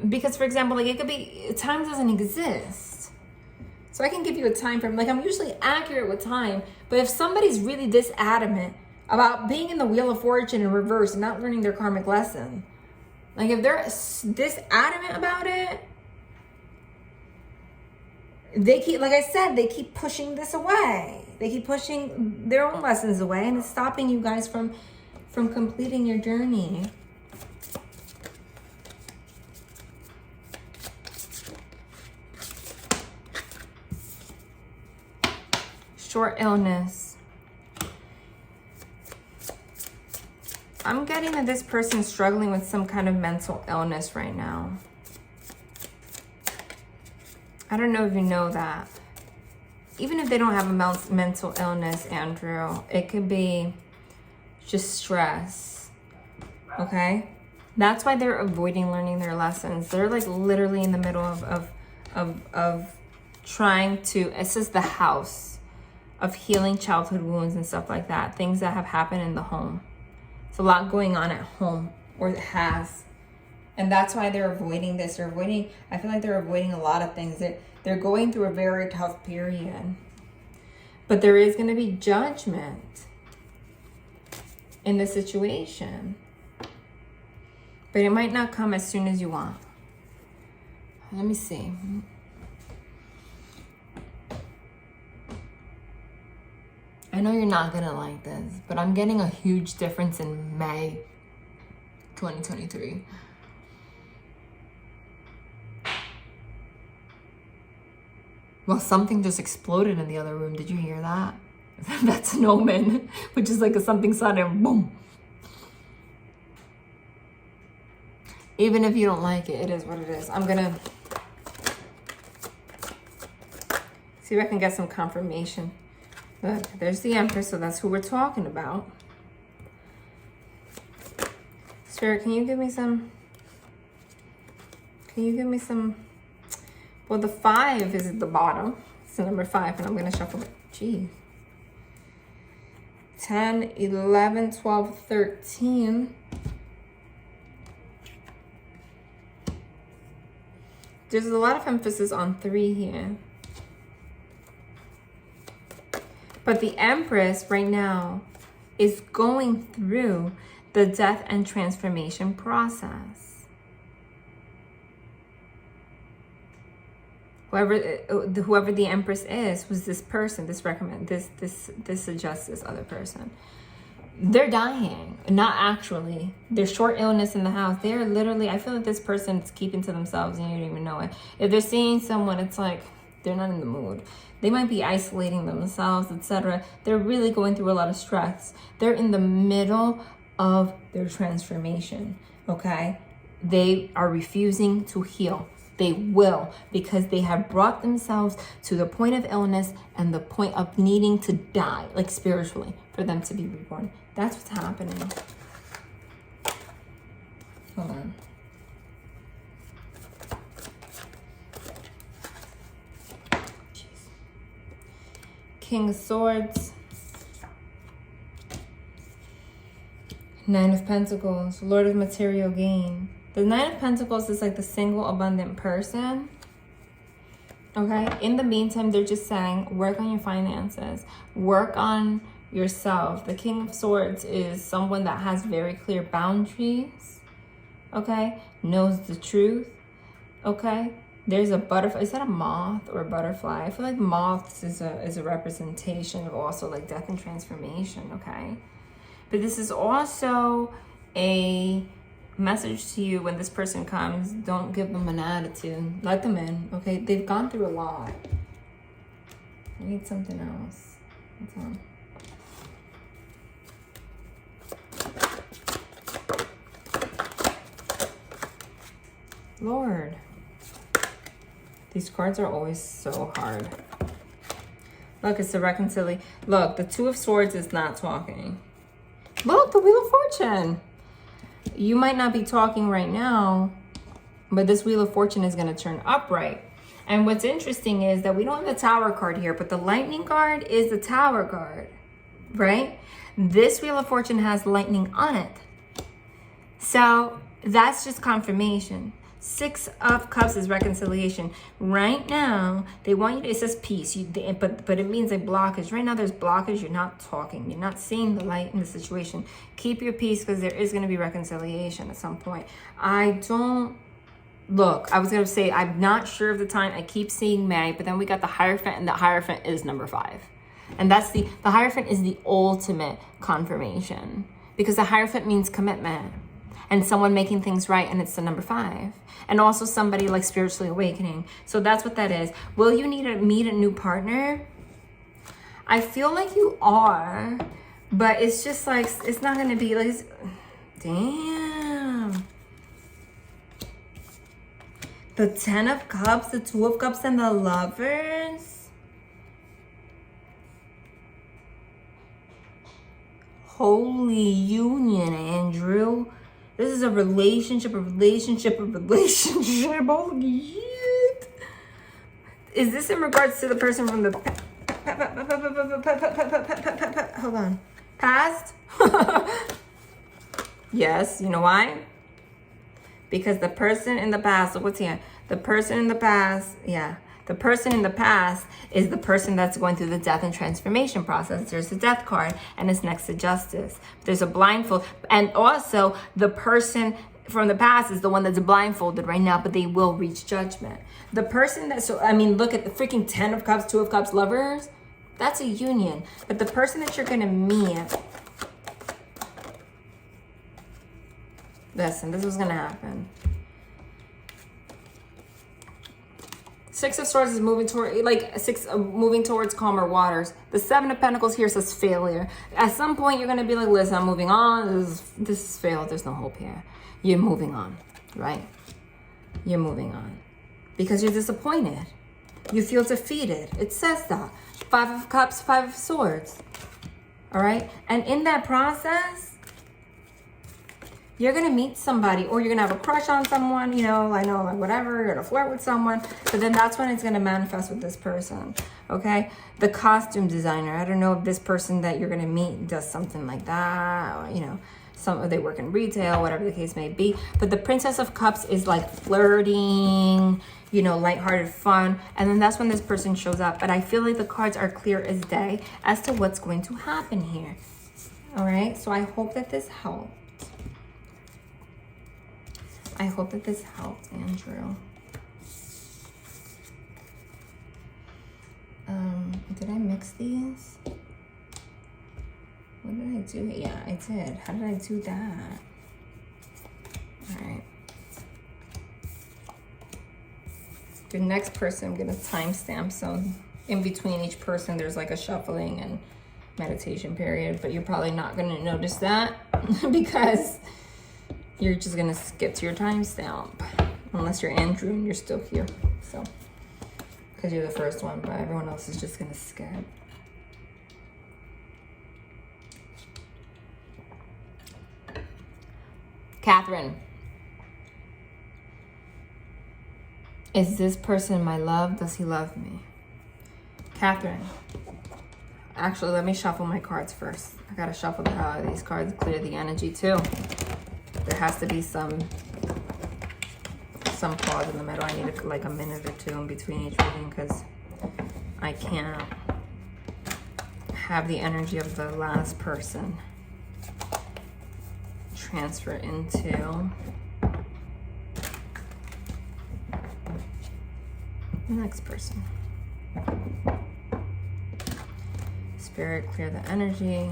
A: Because, for example, like, it could be, time doesn't exist. So I can give you a time frame. Like, I'm usually accurate with time. But if somebody's really this adamant about being in the Wheel of Fortune in reverse and not learning their karmic lesson, like, if they're this adamant about it, they keep, like I said, they keep pushing this away. They keep pushing their own lessons away, and it's stopping you guys from completing your journey. Short illness. I'm getting that this person's struggling with some kind of mental illness right now. I don't know if you know that. Even if they don't have a mental illness, Andrew, it could be just stress, okay? That's why they're avoiding learning their lessons. They're like literally in the middle of trying to, it says the house of healing childhood wounds and stuff like that. Things that have happened in the home. It's a lot going on at home, or it has. And that's why they're avoiding this. I feel like they're avoiding a lot of things. They're going through a very tough period. But there is going to be judgment in the situation. But it might not come as soon as you want. Let me see. I know you're not going to like this, but I'm getting a huge difference in May 2023. Well, something just exploded in the other room. Did you hear that? That's an omen, which is like a something sudden, boom. Even if you don't like it, it is what it is. I'm gonna see if I can get some confirmation. Look, there's the Empress, so that's who we're talking about. Spirit, can you give me some? Well, the 5 is at the bottom. It's the number 5, and I'm gonna shuffle it. Geez. 10, 11, 12, 13. There's a lot of emphasis on 3 here. But the Empress right now is going through the death and transformation process. Whoever the Empress is, who's this person, this suggests this other person. They're dying, not actually. There's short illness in the house. They're literally, I feel like this person's keeping to themselves and you don't even know it. If they're seeing someone, it's like they're not in the mood. They might be isolating themselves, etc. They're really going through a lot of stress. They're in the middle of their transformation, okay? They are refusing to heal. They will, because they have brought themselves to the point of illness and the point of needing to die, like spiritually, for them to be reborn. That's what's happening. Hold on. Jeez. King of Swords. 9 of Pentacles. Lord of Material Gain. The 9 of Pentacles is like the single abundant person. Okay? In the meantime, they're just saying, work on your finances. Work on yourself. The King of Swords is someone that has very clear boundaries. Okay? Knows the truth. Okay? There's a butterfly. Is that a moth or a butterfly? I feel like moths is a representation of also like death and transformation. Okay? But this is also a message to you when this person comes. Don't give them an attitude. Let them in, okay? They've gone through a lot. I need something else. That's all. Lord. These cards are always so hard. Look, it's the reconciliation. Look, the 2 of Swords is not talking. Look, the Wheel of Fortune. You might not be talking right now, but this Wheel of Fortune is going to turn upright. And what's interesting is that we don't have the Tower card here, but the Lightning card is the Tower card, right? This Wheel of Fortune has lightning on it. So that's just confirmation. 6 of Cups is reconciliation. Right now, they want you to, it says peace, but it means a blockage. Right now, there's blockage. You're not talking. You're not seeing the light in the situation. Keep your peace, because there is going to be reconciliation at some point. Look, I was going to say, I'm not sure of the time. I keep seeing May, but then we got the Hierophant, and the Hierophant is number 5. And that's the Hierophant is the ultimate confirmation, because the Hierophant means commitment. And someone making things right, and it's the number 5. And also somebody like spiritually awakening. So that's what that is. Will you need to meet a new partner? I feel like you are, but it's just like, it's not going to be like, damn. The 10 of Cups, the 2 of Cups, and the Lovers. Holy union, Andrew. This is a relationship. Holy shit. Is this in regards to the person from the... Hold on. Past? Yes, you know why? Because the person in the past, look what's here. The person in the past, yeah. The person in the past is the person that's going through the death and transformation process. There's the death card, and it's next to justice. There's a blindfold. And also, the person from the past is the one that's blindfolded right now, but they will reach judgment. The person that, so, I mean, look at the freaking 10 of Cups, 2 of Cups, Lovers. That's a union. But the person that you're going to meet, listen, this is going to happen. 6 of Swords is moving toward, moving towards calmer waters. The 7 of Pentacles here says failure. At some point, you're going to be like, listen, I'm moving on. This is failed. There's no hope here. You're moving on, right? You're moving on because you're disappointed. You feel defeated. It says that. 5 of Cups, 5 of Swords. All right? And in that process, you're going to meet somebody, or you're going to have a crush on someone, you know, like whatever, you're going to flirt with someone, but then that's when it's going to manifest with this person, okay? The costume designer, I don't know if this person that you're going to meet does something like that, or, you know, they work in retail, whatever the case may be, but the Princess of Cups is like flirting, you know, lighthearted fun, and then that's when this person shows up, but I feel like the cards are clear as day as to what's going to happen here, all right? So I hope that this helps. I hope that this helps, Andrew. Did I mix these? What did I do? Yeah, I did. How did I do that? All right. The next person, I'm gonna timestamp. So in between each person, there's like a shuffling and meditation period, but you're probably not gonna notice that because you're just gonna skip to your timestamp unless you're Andrew and you're still here. So, because you're the first one, but everyone else is just gonna skip. Katherine, is this person my love? Does he love me? Katherine, actually, let me shuffle my cards first. I gotta shuffle the hell out of these cards, clear the energy too. There has to be some pause in the middle. I need like a minute or two in between each reading because I can't have the energy of the last person transfer into the next person. Spirit, clear the energy.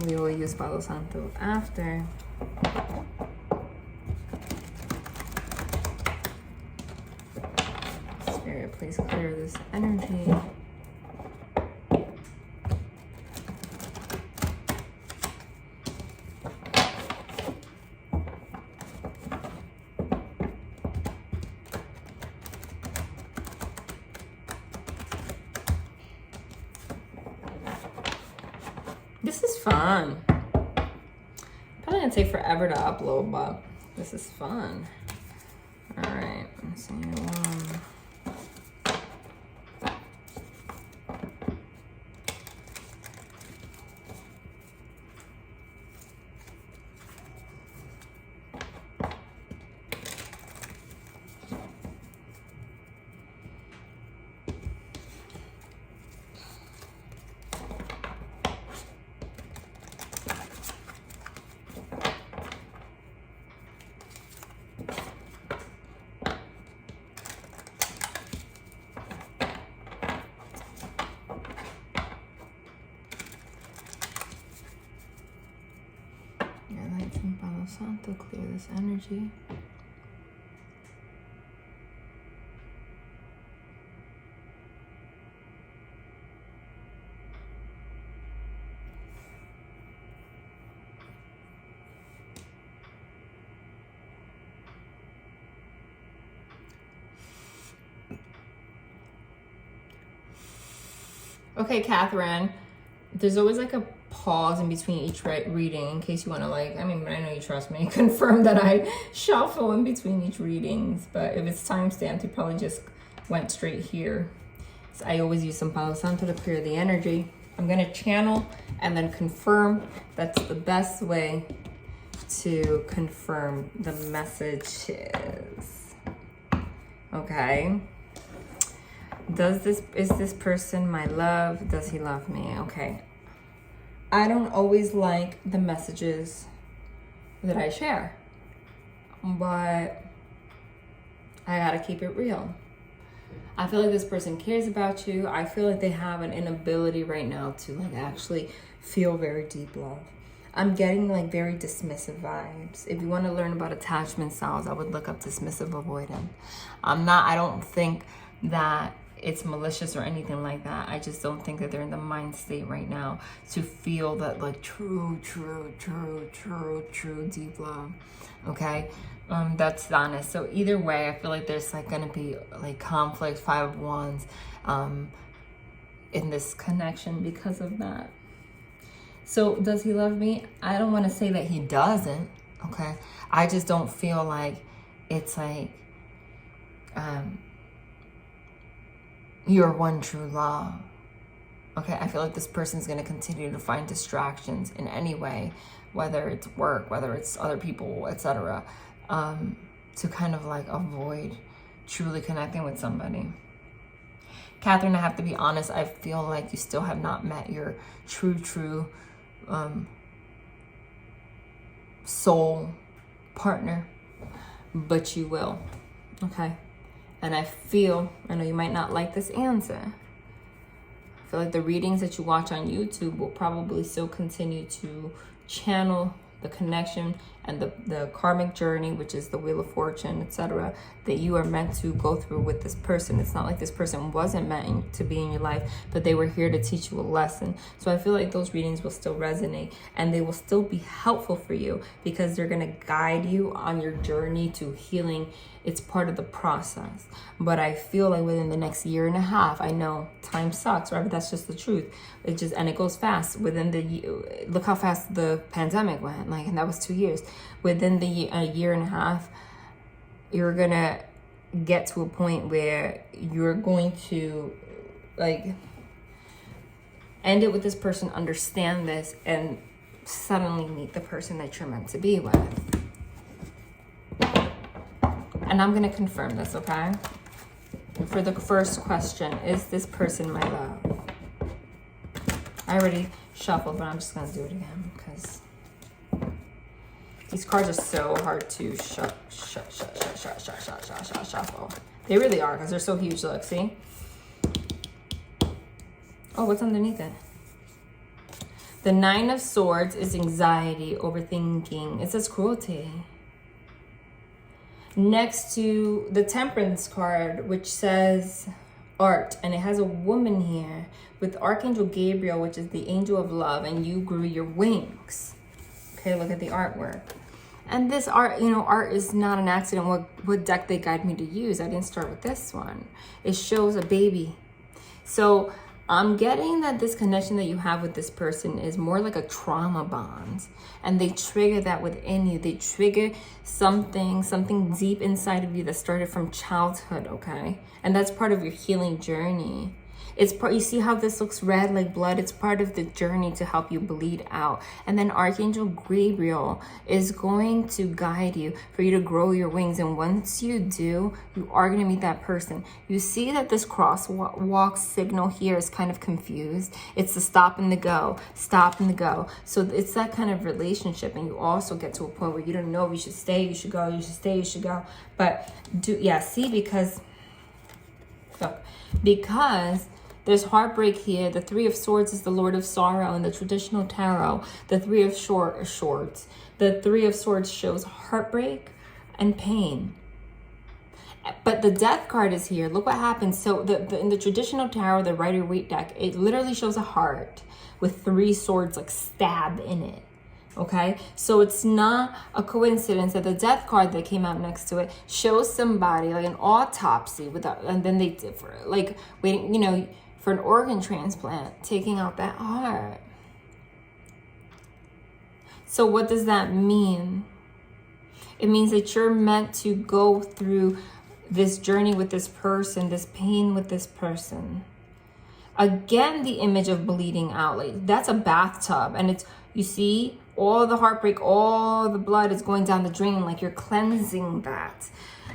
A: We will use Palo Santo after. Spirit, please clear this energy. This is fun. Probably gonna take forever to upload, but this is fun. All right, let's see. Palo Santo, clear this energy. Okay, Katherine, there's always like a pause in between each reading in case you want to I know you trust me, confirm that I shuffle in between each readings, but if it's timestamped, you probably just went straight here. So I always use some Palo Santo to clear the energy. I'm going to channel and then confirm. That's the best way to confirm the messages. Okay. Is this person my love? Does he love me? Okay. I don't always like the messages that I share, but I gotta keep it real. I feel like this person cares about you. I feel like they have an inability right now to like actually feel very deep love. I'm getting like very dismissive vibes. If you want to learn about attachment styles, I would look up dismissive avoidant. I don't think that it's malicious or anything like that. I just don't think that they're in the mind state right now to feel that like true deep love. Okay. That's honest. So either way, I feel like there's like gonna be like conflict, 5 of Wands, in this connection because of that. So does he love me? I don't want to say that he doesn't. Okay. I just don't feel like it's like, your one true love. Okay, I feel like this person's going to continue to find distractions in any way, whether it's work, whether it's other people, etc., to kind of like avoid truly connecting with somebody. Katherine, I have to be honest, I feel like you still have not met your true soul partner, but you will. Okay. And I know you might not like this answer. I feel like the readings that you watch on YouTube will probably still continue to channel the connection and the karmic journey, which is the Wheel of Fortune, etc., that you are meant to go through with this person. It's not like this person wasn't meant to be in your life, but they were here to teach you a lesson. So I feel like those readings will still resonate and they will still be helpful for you because they're going to guide you on your journey to healing. It's part of the process. But I feel like within the next 1.5 years, I know time sucks, right? But that's just the truth. And it goes fast. Within look how fast the pandemic went, and that was 2 years. Within a 1.5 years, you're gonna get to a point where you're going to like end it with this person, understand this, and suddenly meet the person that you're meant to be with. And I'm gonna confirm this, okay? For the first question, is this person my love? I already shuffled, but I'm just gonna do it again because these cards are so hard to shuffle. They really are because they're so huge. Look, see? Oh, what's underneath it? The 9 of Swords is anxiety, overthinking. It says cruelty. Next to the Temperance card, which says art, and it has a woman here with Archangel Gabriel, which is the angel of love, and you grew your wings. Okay, look at the artwork. And this art, art is not an accident. What deck they guide me to use. I didn't start with this one. It shows a baby. So I'm getting that this connection that you have with this person is more like a trauma bond. And they trigger that within you. They trigger something deep inside of you that started from childhood, okay? And that's part of your healing journey. You see how this looks red like blood? It's part of the journey to help you bleed out. And then Archangel Gabriel is going to guide you for you to grow your wings. And once you do, you are going to meet that person. You see that this crosswalk signal here is kind of confused. It's the stop and the go, stop and the go. So it's that kind of relationship. And you also get to a point where you don't know if you should stay, you should go, you should stay, you should go. But because there's heartbreak here. The 3 of Swords is the Lord of Sorrow in the traditional tarot. The 3 of Swords. The 3 of Swords shows heartbreak and pain. But the Death card is here. Look what happens. So in the traditional tarot, the Rider-Waite deck, it literally shows a heart with 3 swords like stabbed in it. Okay, so it's not a coincidence that the Death card that came out next to it shows somebody like an autopsy and then they did for like waiting, for an organ transplant, taking out that heart. So what does that mean? It means that you're meant to go through this journey with this person, this pain with this person. Again, the image of bleeding out, like that's a bathtub, and you see all the heartbreak, all the blood is going down the drain, like you're cleansing that.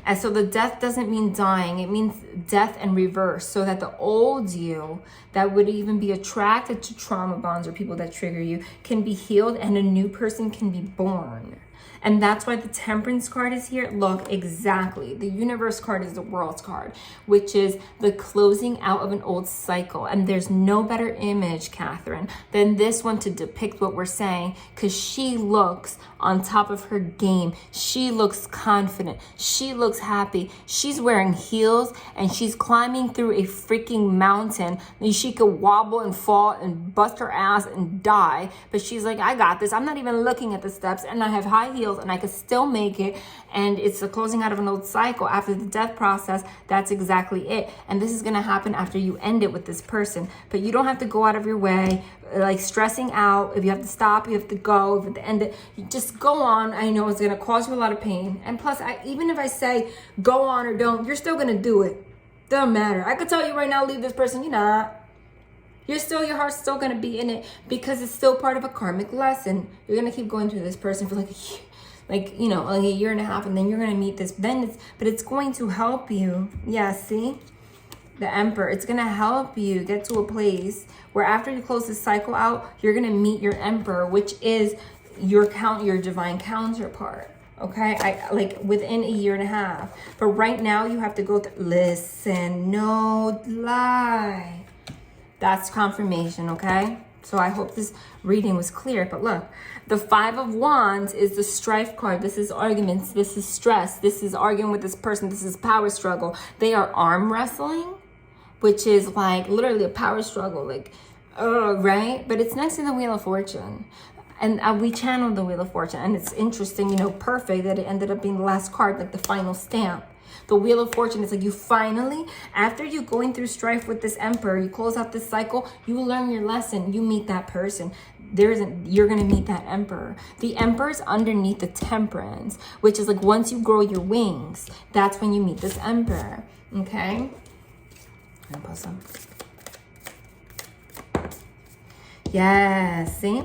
A: And so the death doesn't mean dying. It means death and reverse, so that the old you that would even be attracted to trauma bonds or people that trigger you can be healed and a new person can be born. And that's why the Temperance card is here. Look, exactly. The Universe card is the World's card, which is the closing out of an old cycle. And there's no better image, Katherine, than this one to depict what we're saying, because she looks on top of her game. She looks confident. She looks happy. She's wearing heels and she's climbing through a freaking mountain. And she could wobble and fall and bust her ass and die. But she's like, I got this. I'm not even looking at the steps and I have high heels and I could still make it. And it's the closing out of an old cycle after the death process. That's exactly it. And this is going to happen after you end it with this person. But you don't have to go out of your way, like stressing out. If you have to stop, you have to go. If you have to end it, you just go on. I know it's going to cause you a lot of pain. And plus, even if I say go on or don't, you're still going to do it. Doesn't matter. I could tell you right now, leave this person. You're not. Your heart's still going to be in it because it's still part of a karmic lesson. You're going to keep going through this person for like a year and a half, and then you're going to meet this. But it's going to help you. Yeah, see? The Emperor. It's going to help you get to a place where after you close this cycle out, you're going to meet your Emperor, which is your divine counterpart. Okay, like within a year and a half. But right now you have to go through. Listen, no lie. That's confirmation, okay? So I hope this reading was clear. But look, the Five of Wands is the strife card. This is arguments. This is stress. This is arguing with this person. This is power struggle. They are arm wrestling, which is like literally a power struggle, like, right? But it's next to the Wheel of Fortune. And we channeled the Wheel of Fortune. And it's interesting, perfect that it ended up being the last card, like the final stamp. The Wheel of Fortune is like you finally, after you going through strife with this Emperor, you close out this cycle, you learn your lesson, you meet that person. You're going to meet that Emperor. The Emperor's underneath the Temperance, which is like once you grow your wings, that's when you meet this Emperor. Okay? I'm gonna put some. Yeah, see?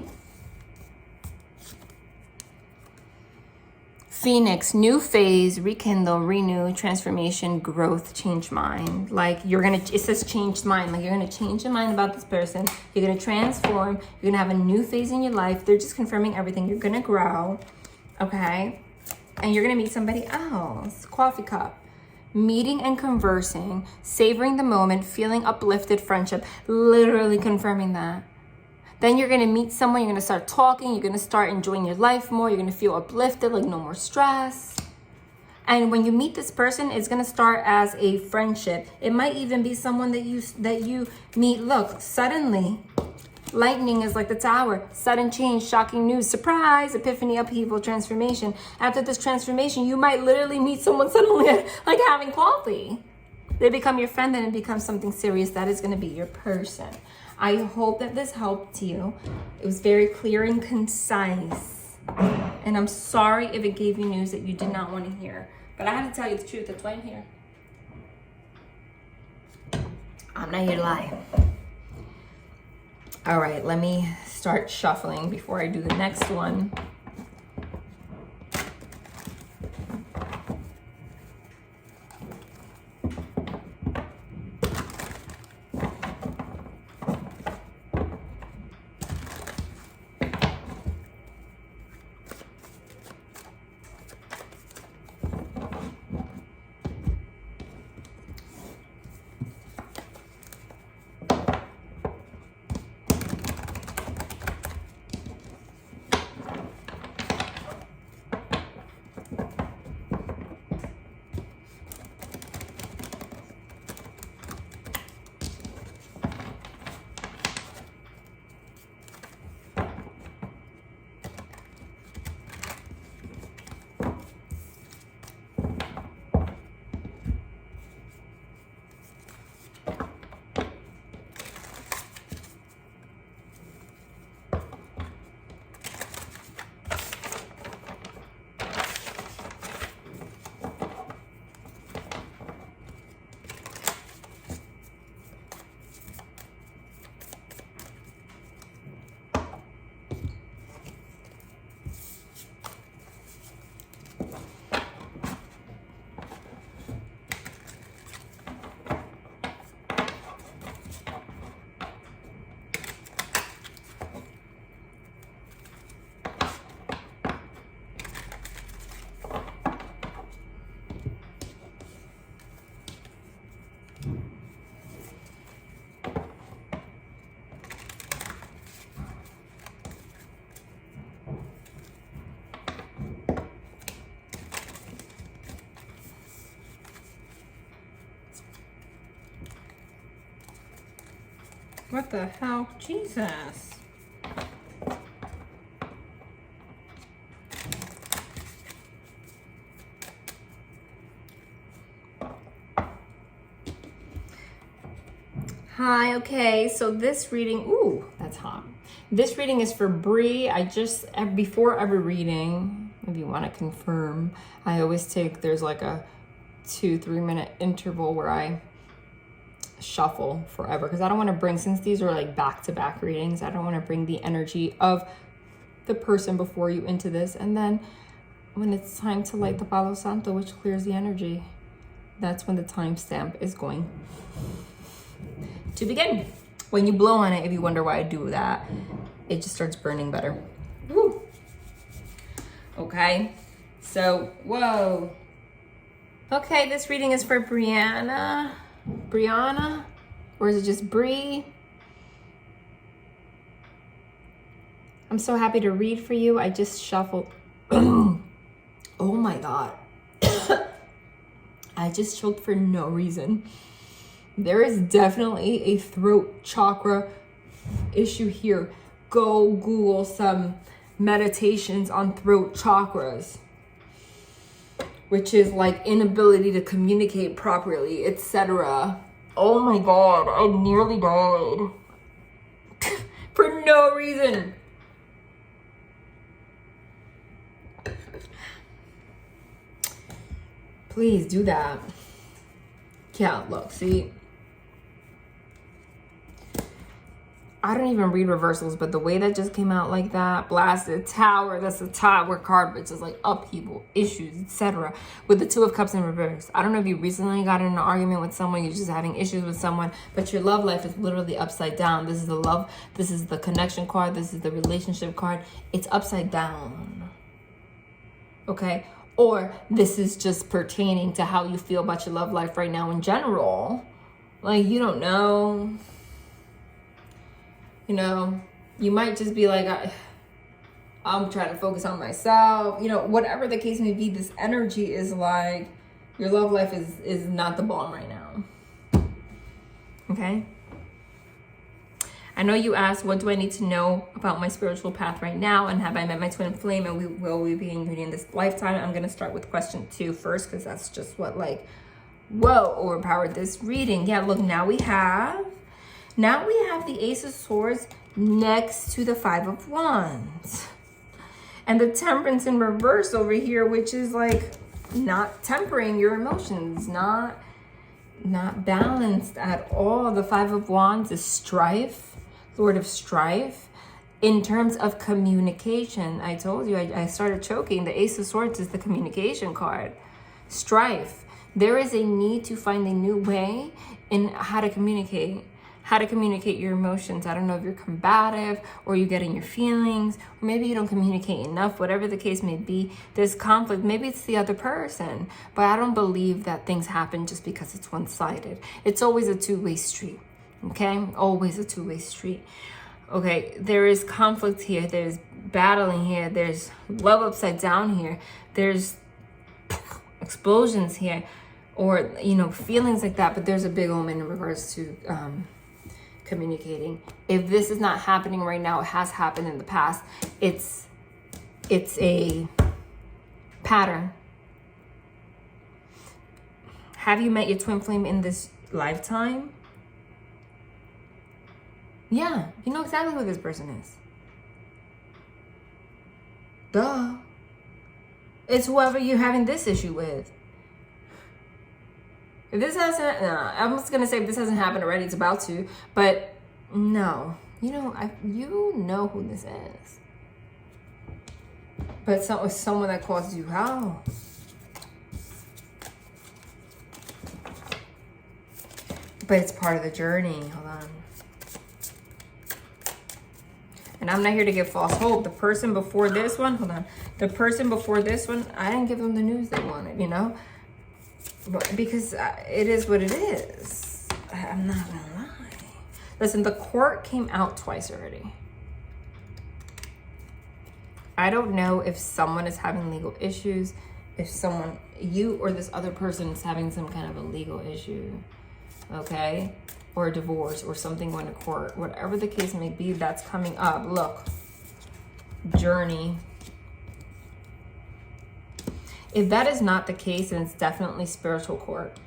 A: Phoenix, new phase, rekindle, renew, transformation, growth, change mind. Like it says change mind. Like you're gonna change your mind about this person. You're gonna transform. You're gonna have a new phase in your life. They're just confirming everything. You're gonna grow, okay? And you're gonna meet somebody else. Coffee cup. Meeting and conversing, savoring the moment, feeling uplifted, friendship. Literally confirming that. Then you're going to meet someone, you're going to start talking, you're going to start enjoying your life more, you're going to feel uplifted, like no more stress. And when you meet this person, it's going to start as a friendship. It might even be someone that you meet. Look, suddenly, lightning is like the Tower. Sudden change, shocking news, surprise, epiphany, upheaval, transformation. After this transformation, you might literally meet someone suddenly like having coffee. They become your friend and it becomes something serious. That is going to be your person. I hope that this helped you. It was very clear and concise. And I'm sorry if it gave you news that you did not want to hear. But I have to tell you the truth. That's why I'm here. I'm not here to lie. All right, let me start shuffling before I do the next one.
B: What the hell? Jesus.
A: Hi, okay, so this reading, ooh, that's hot. This reading is for Bree. I just, before every reading, if you want to confirm, I always take, there's like a 2-3 minute interval where I shuffle forever, because I don't want to bring, since these are like back-to-back readings, I don't want to bring the energy of the person before you into this. And then when it's time to light the Palo Santo, which clears the energy, that's when the timestamp is going to begin. When you blow on it, if you wonder why I do that, it just starts burning better. Woo. Okay, so, whoa. Okay, this reading is for Brianna, or is it just Bree? I'm so happy to read for you. I just shuffled. Oh my God. I just choked for no reason. There is definitely a throat chakra issue here. Go Google some meditations on throat chakras, which is like inability to communicate properly, etc. Oh my God, I nearly died for no reason. Please do that. Yeah, look, see, I don't even read reversals, but the way that just came out like that, blasted tower, that's a tower card, but just like upheaval, issues, etc. With the Two of Cups in reverse. I don't know if you recently got in an argument with someone, you're just having issues with someone, but your love life is literally upside down. This is the love, this is the connection card, this is the relationship card. It's upside down. Okay? Or this is just pertaining to how you feel about your love life right now in general. Like, you don't know. You know, you might just be like, I'm trying to focus on myself. You know, whatever the case may be, this energy is like, your love life is not the bomb right now. Okay? I know you asked, what do I need to know about my spiritual path right now? And have I met my twin flame? And will we be in union this lifetime? I'm going to start with question 2 first, because that's just what, like, whoa, overpowered this reading. Yeah, look, now we have the Ace of Swords next to the Five of Wands. And the Temperance in reverse over here, which is like not tempering your emotions, not balanced at all. The Five of Wands is strife, Lord of Strife. In terms of communication, I told you, I started choking. The Ace of Swords is the communication card. Strife. There is a need to find a new way in how to communicate your emotions. I don't know if you're combative or you get in your feelings, or maybe you don't communicate enough, whatever the case may be. There's conflict. Maybe it's the other person, but I don't believe that things happen just because it's one-sided. It's always a two-way street, okay? Always a two-way street. Okay, there is conflict here. There's battling here. There's love upside down here. There's explosions here, or, you know, feelings like that, but there's a big omen in regards to communicating. If this is not happening right now, it has happened in the past. It's a pattern. Have you met your twin flame in this lifetime? Yeah, you know exactly who this person is. Duh. It's whoever you're having this issue with. If this hasn't, I'm just gonna say if this hasn't happened already, it's about to. But no, you know who this is. But someone that causes you hell. But it's part of the journey. Hold on. And I'm not here to give false hope. The person before this one, hold on. The person before this one, I didn't give them the news they wanted, you know? But because it is what it is. I'm not gonna lie. Listen, the court came out twice already. I don't know if someone is having legal issues, if you or this other person is having some kind of a legal issue, okay? or a divorce or something going to court, whatever the case may be, that's coming up. Look, journey. If that is not the case, then it's definitely spiritual court,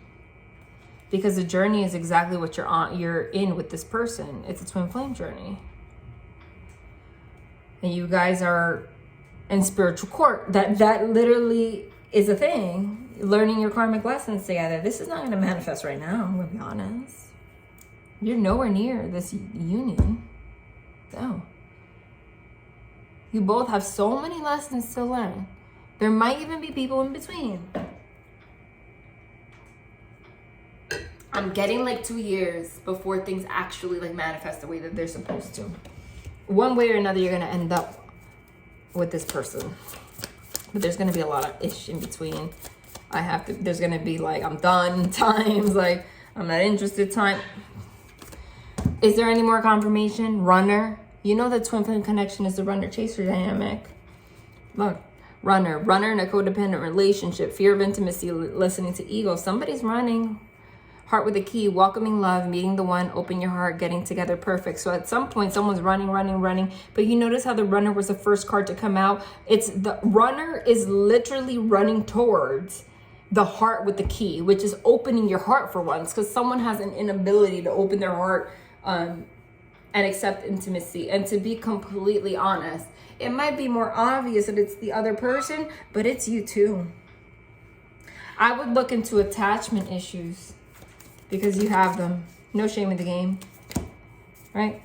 A: because the journey is exactly what you're in with this person. It's a twin flame journey, and you guys are in spiritual court. That literally is a thing. Learning your karmic lessons together. This is not going to manifest right now, I'm going to be honest. You're nowhere near this union. No. You both have so many lessons to learn. There might even be people in between. I'm getting like 2 years before things actually like manifest the way that they're supposed to. One way or another, you're going to end up with this person. But there's going to be a lot of ish in between. There's going to be like, I'm done times, like, I'm not interested time. Is there any more confirmation? Runner. You know the twin flame connection is the runner-chaser dynamic. Look, runner in a codependent relationship, fear of intimacy, listening to ego. Somebody's running. Heart with a key, welcoming love, meeting the one, open your heart, getting together, perfect. So at some point, someone's running. But you notice how the runner was the first card to come out? It's the runner is literally running towards the heart with the key, which is opening your heart for once, because someone has an inability to open their heart and accept intimacy. And to be completely honest, it might be more obvious that it's the other person, but it's you too. I would look into attachment issues, because you have them. No shame in the game, right?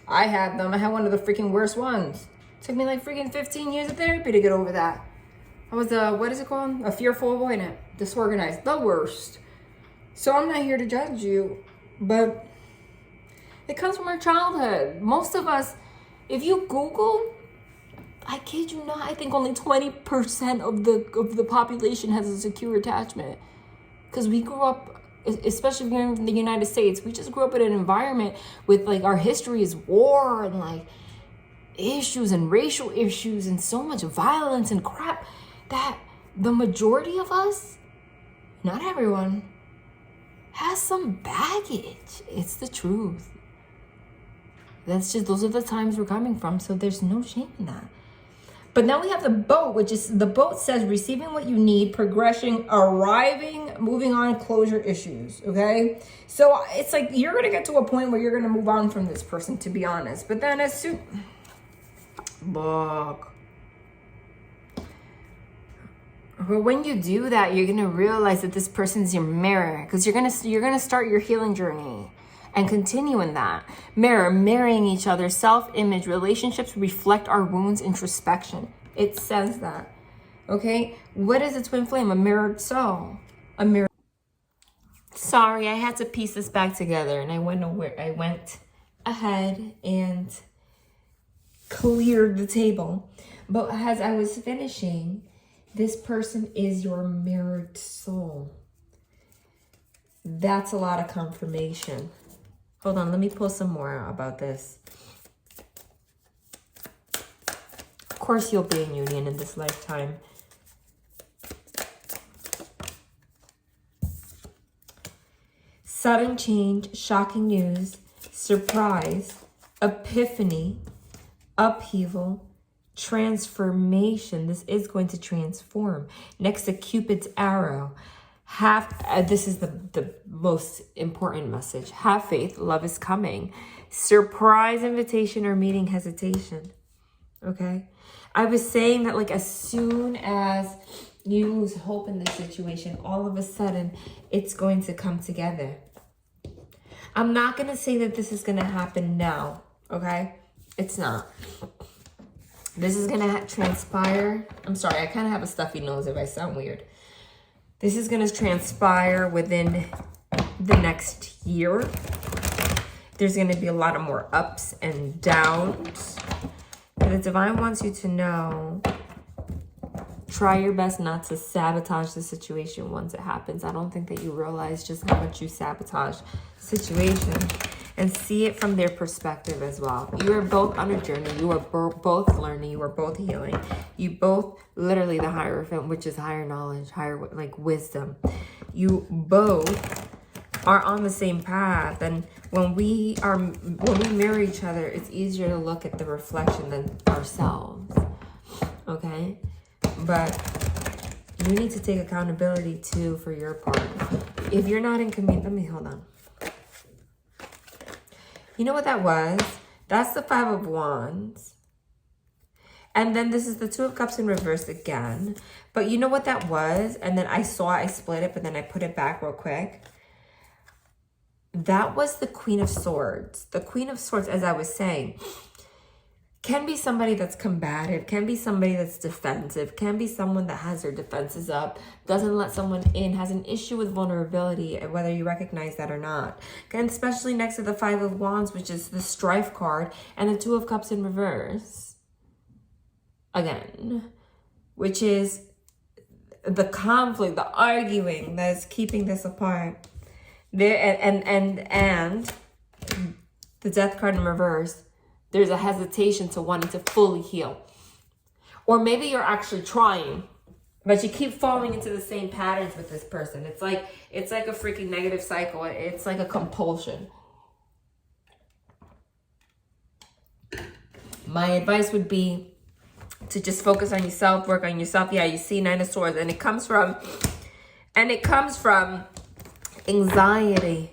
A: I had them. I had one of the freaking worst ones. It took me like freaking 15 years of therapy to get over that. I was what is it called? A fearful avoidant, disorganized, the worst. So I'm not here to judge you, but it comes from our childhood. Most of us, if you Google, I kid you not, I think only 20% of the population has a secure attachment. Because we grew up, especially here in the United States, we just grew up in an environment with like our history is war and like issues and racial issues and so much violence and crap that the majority of us, not everyone, has some baggage. It's the truth. Those are the times we're coming from. So there's no shame in that. But now we have the boat, which is, the boat says receiving what you need, progression, arriving, moving on, closure issues, okay? So it's like you're going to get to a point where you're going to move on from this person, to be honest. But then as soon... Look. But when you do that, you're going to realize that this person's your mirror, because you're going to start your healing journey. And continue in that. Mirroring each other, self-image, relationships reflect our wounds, introspection. It says that. Okay? What is a twin flame? A mirrored soul. A mirror. Sorry, I had to piece this back together, and I went ahead and cleared the table. But as I was finishing, this person is your mirrored soul. That's a lot of confirmation. Hold on, let me pull some more about this. Of course, you'll be in union in this lifetime. Sudden change, shocking news, surprise, epiphany, upheaval, transformation. This is going to transform. Next to Cupid's arrow. This is the most important message. Have faith, love is coming. Surprise invitation or meeting hesitation. Okay? I was saying that like as soon as you lose hope in this situation, all of a sudden it's going to come together. I'm not going to say that this is going to happen now. Okay? It's not. This is going to transpire. I'm sorry, I kind of have a stuffy nose if I sound weird. This is going to transpire within the next year. There's going to be a lot of more ups and downs. And the divine wants you to know, try your best not to sabotage the situation once it happens. I don't think that you realize just how much you sabotage situations. And see it from their perspective as well. You are both on a journey. You are both learning. You are both healing. You both, literally the Hierophant, which is higher knowledge, higher like wisdom. You both are on the same path. And when we mirror each other, it's easier to look at the reflection than ourselves. Okay? But you need to take accountability too for your part. If you're not in community, hold on. You know what that was? That's the 5 of Wands. And then this is the 2 of Cups in reverse again. But you know what that was? And then I split it, but then I put it back real quick. That was the Queen of Swords. The Queen of Swords, as I was saying, can be somebody that's combative, can be somebody that's defensive, can be someone that has their defenses up, doesn't let someone in, has an issue with vulnerability, whether you recognize that or not. And especially next to the 5 of Wands, which is the strife card, and the 2 of Cups in reverse. Again, which is the conflict, the arguing that's keeping this apart. There and the Death card in reverse. There's a hesitation to wanting to fully heal. Or maybe you're actually trying, but you keep falling into the same patterns with this person. It's like a freaking negative cycle. It's like a compulsion. My advice would be to just focus on yourself, work on yourself. Yeah, you see 9 of Swords, and it comes from anxiety.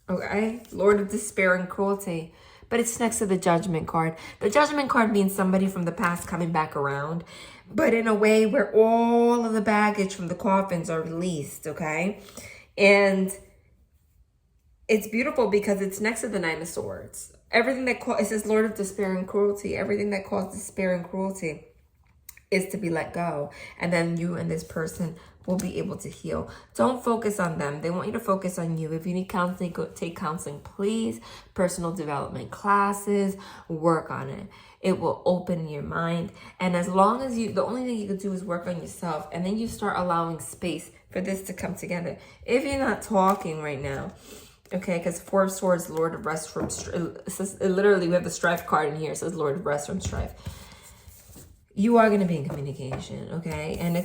A: Okay? Lord of Despair and Cruelty. But it's next to the Judgment card. The Judgment card means somebody from the past coming back around, but in a way where all of the baggage from the coffins are released, okay? And it's beautiful because it's next to the 9 of Swords. Everything that it says Lord of Despair and Cruelty. Everything that causes despair and cruelty is to be let go. And then you and this person will be able to heal. Don't focus on them. They want you to focus on you. If you need counseling, go take counseling, please. Personal development classes, work on it. It will open your mind. And as long as the only thing you can do is work on yourself, and then you start allowing space for this to come together. If you're not talking right now, okay, because 4 of Swords, Lord of Rest from literally we have the strife card in here. It says Lord of Rest from strife. You are going to be in communication, okay? And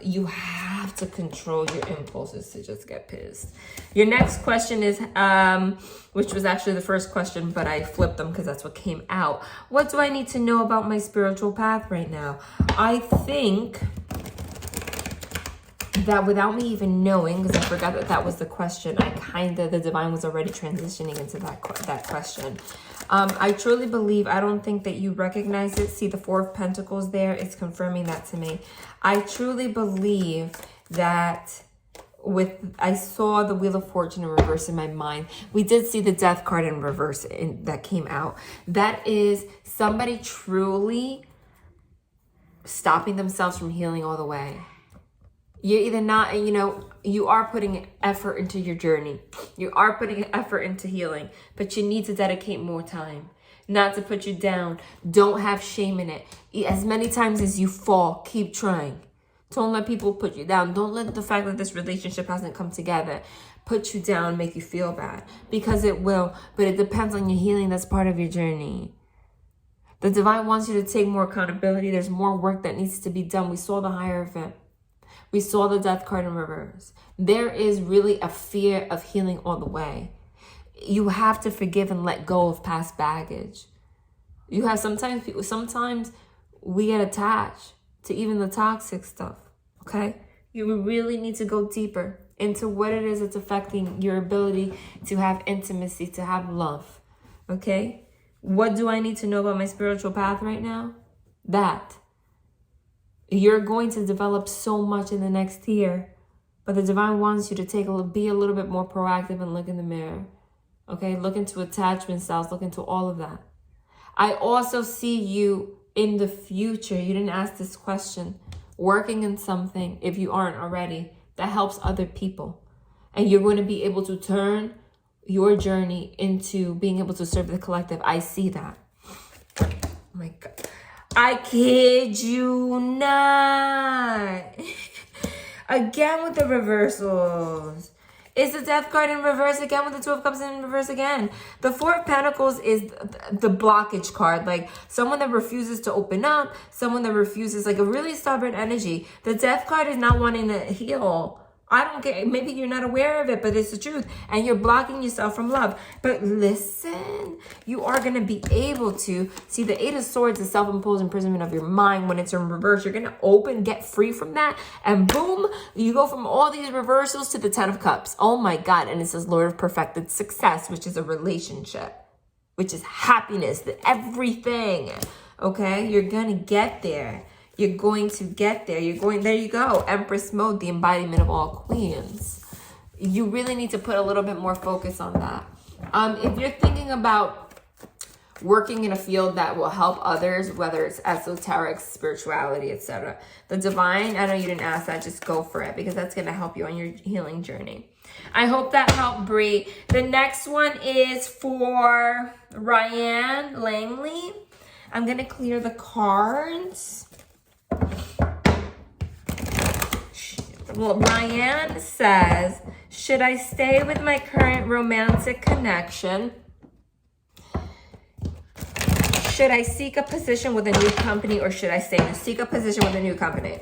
A: you have to control your impulses to just get pissed. Your next question is, which was actually the first question, but I flipped them because that's what came out. What do I need to know about my spiritual path right now? I think that without me even knowing, because I forgot that was the question, the divine was already transitioning into that question. I truly believe, I don't think that you recognize it. See the 4 of Pentacles there? It's confirming that to me. I truly believe that I saw the Wheel of Fortune in reverse in my mind. We did see the Death card in reverse that came out. That is somebody truly stopping themselves from healing all the way. You're either not, you are putting effort into your journey. You are putting effort into healing, but you need to dedicate more time. Not to put you down. Don't have shame in it. As many times as you fall, keep trying. Don't let people put you down. Don't let the fact that this relationship hasn't come together put you down, make you feel bad. Because it will, but it depends on your healing. That's part of your journey. The divine wants you to take more accountability. There's more work that needs to be done. We saw the Hierophant. We saw the Death card in reverse. There is really a fear of healing all the way. You have to forgive and let go of past baggage. You have sometimes we get attached to even the toxic stuff, okay? You really need to go deeper into what it is that's affecting your ability to have intimacy, to have love, okay? What do I need to know about my spiritual path right now? That. You're going to develop so much in the next year, but the divine wants you to be a little bit more proactive and look in the mirror. Okay, look into attachment styles, look into all of that. I also see you in the future. You didn't ask this question. Working in something, if you aren't already, that helps other people. And you're going to be able to turn your journey into being able to serve the collective. I see that. Oh my God. I kid you not. Again with the reversals. Is the Death card in reverse again with the 2 of Cups in reverse again? The 4 of Pentacles is the blockage card. Like someone that refuses to open up. Someone that refuses, like a really stubborn energy. The Death card is not wanting to heal. I don't care. Maybe you're not aware of it, but it's the truth. And you're blocking yourself from love. But listen, you are going to be able to see the Eight of Swords, the self-imposed imprisonment of your mind. When it's in reverse, you're going to get free from that. And boom, you go from all these reversals to the Ten of Cups. Oh my God. And it says Lord of perfected success, which is a relationship, which is happiness, everything. Okay. You're going to get there. You're going to get there. There you go. Empress mode, the embodiment of all queens. You really need to put a little bit more focus on that. If you're thinking about working in a field that will help others, whether it's esoteric, spirituality, etc., the divine, I know you didn't ask that, just go for it, because that's going to help you on your healing journey. I hope that helped, Bree. The next one is for Ryanne Langley. I'm going to clear the cards. Well, Ryanne says, should I stay with my current romantic connection? Should I seek a position with a new company, or should I stay to seek a position with a new company?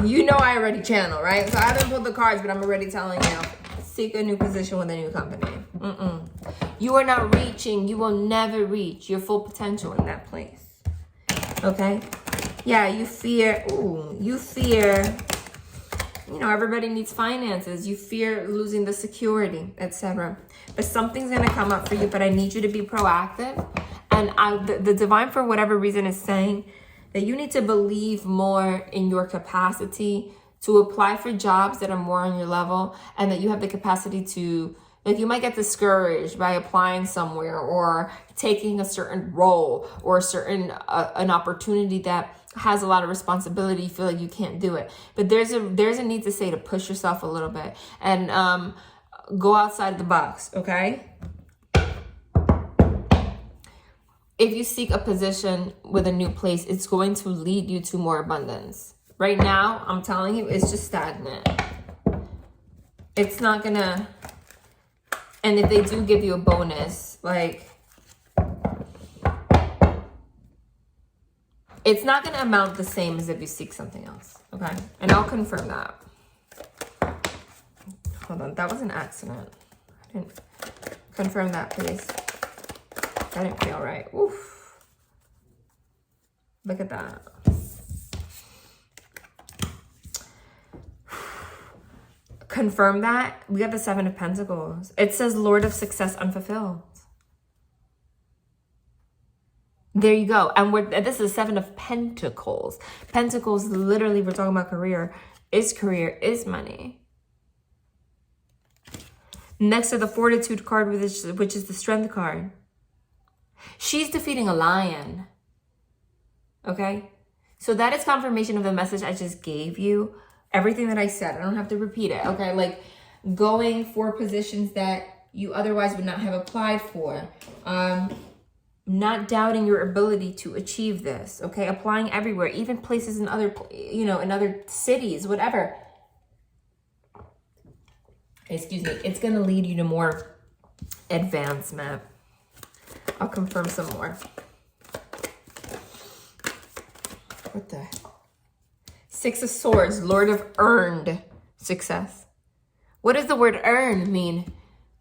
A: You know I already channel, right? So I haven't pulled the cards, but I'm already telling you, seek a new position with a new company. You are not reaching, you will never reach your full potential in that place. Okay? Yeah, you fear, you know, everybody needs finances. You fear losing the security, etc. But something's going to come up for you, but I need you to be proactive. And the divine, for whatever reason, is saying that you need to believe more in your capacity to apply for jobs that are more on your level, and that you have the capacity to, like, you might get discouraged by applying somewhere or taking a certain role or an opportunity that has a lot of responsibility. You feel like you can't do it, but there's a need to say to push yourself a little bit and go outside the box. Okay. If you seek a position with a new place, it's going to lead you to more abundance. Right now, I'm telling you, it's just stagnant. It's not gonna, and if they do give you a bonus, like, it's not going to amount the same as if you seek something else, okay? And I'll confirm that. Hold on, that was an accident. I didn't confirm that, please. That didn't feel right. Oof. Look at that. Confirm that. We got the Seven of Pentacles. It says Lord of Success Unfulfilled. There you go. And this is Seven of Pentacles. Pentacles, literally, we're talking about career, is money. Next to the Fortitude card, which is the Strength card. She's defeating a lion. Okay? So that is confirmation of the message I just gave you. Everything that I said. I don't have to repeat it. Okay? Like, going for positions that you otherwise would not have applied for. Not doubting your ability to achieve this, okay? Applying everywhere, even places in other, in other cities, whatever. Excuse me. It's going to lead you to more advancement. I'll confirm some more. What the? Six of Swords, Lord of earned success. What does the word earn mean?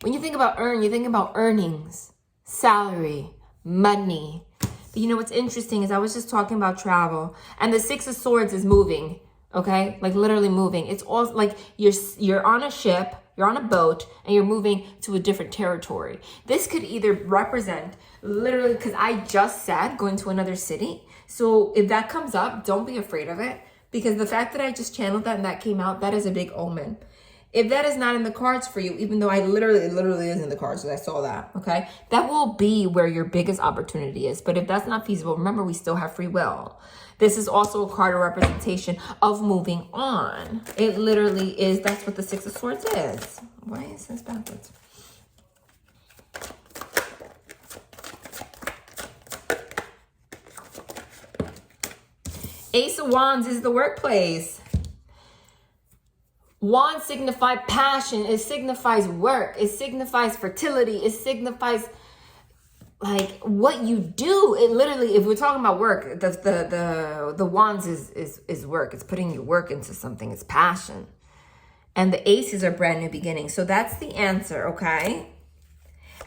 A: When you think about earn, you think about earnings, salary, money. But you know what's interesting is I was just talking about travel, and the Six of Swords is moving, okay? Like literally moving. It's all like you're on a ship, you're on a boat, and you're moving to a different territory. This could either represent literally, because I just said going to another city. So if that comes up, don't be afraid of it, because the fact that I just channeled that and that came out, that is a big omen. If that is not in the cards for you, even though I literally is in the cards, because I saw that, okay? That will be where your biggest opportunity is. But if that's not feasible, remember, we still have free will. This is also a card of representation of moving on. It literally is, that's what the Six of Swords is. Why is this backwards? Ace of Wands is the workplace. Wands signify passion. It signifies work. It signifies fertility. It signifies like what you do. It literally, if we're talking about work, the wands is work. It's putting your work into something. It's passion. And the aces are brand new beginnings. So that's the answer, okay?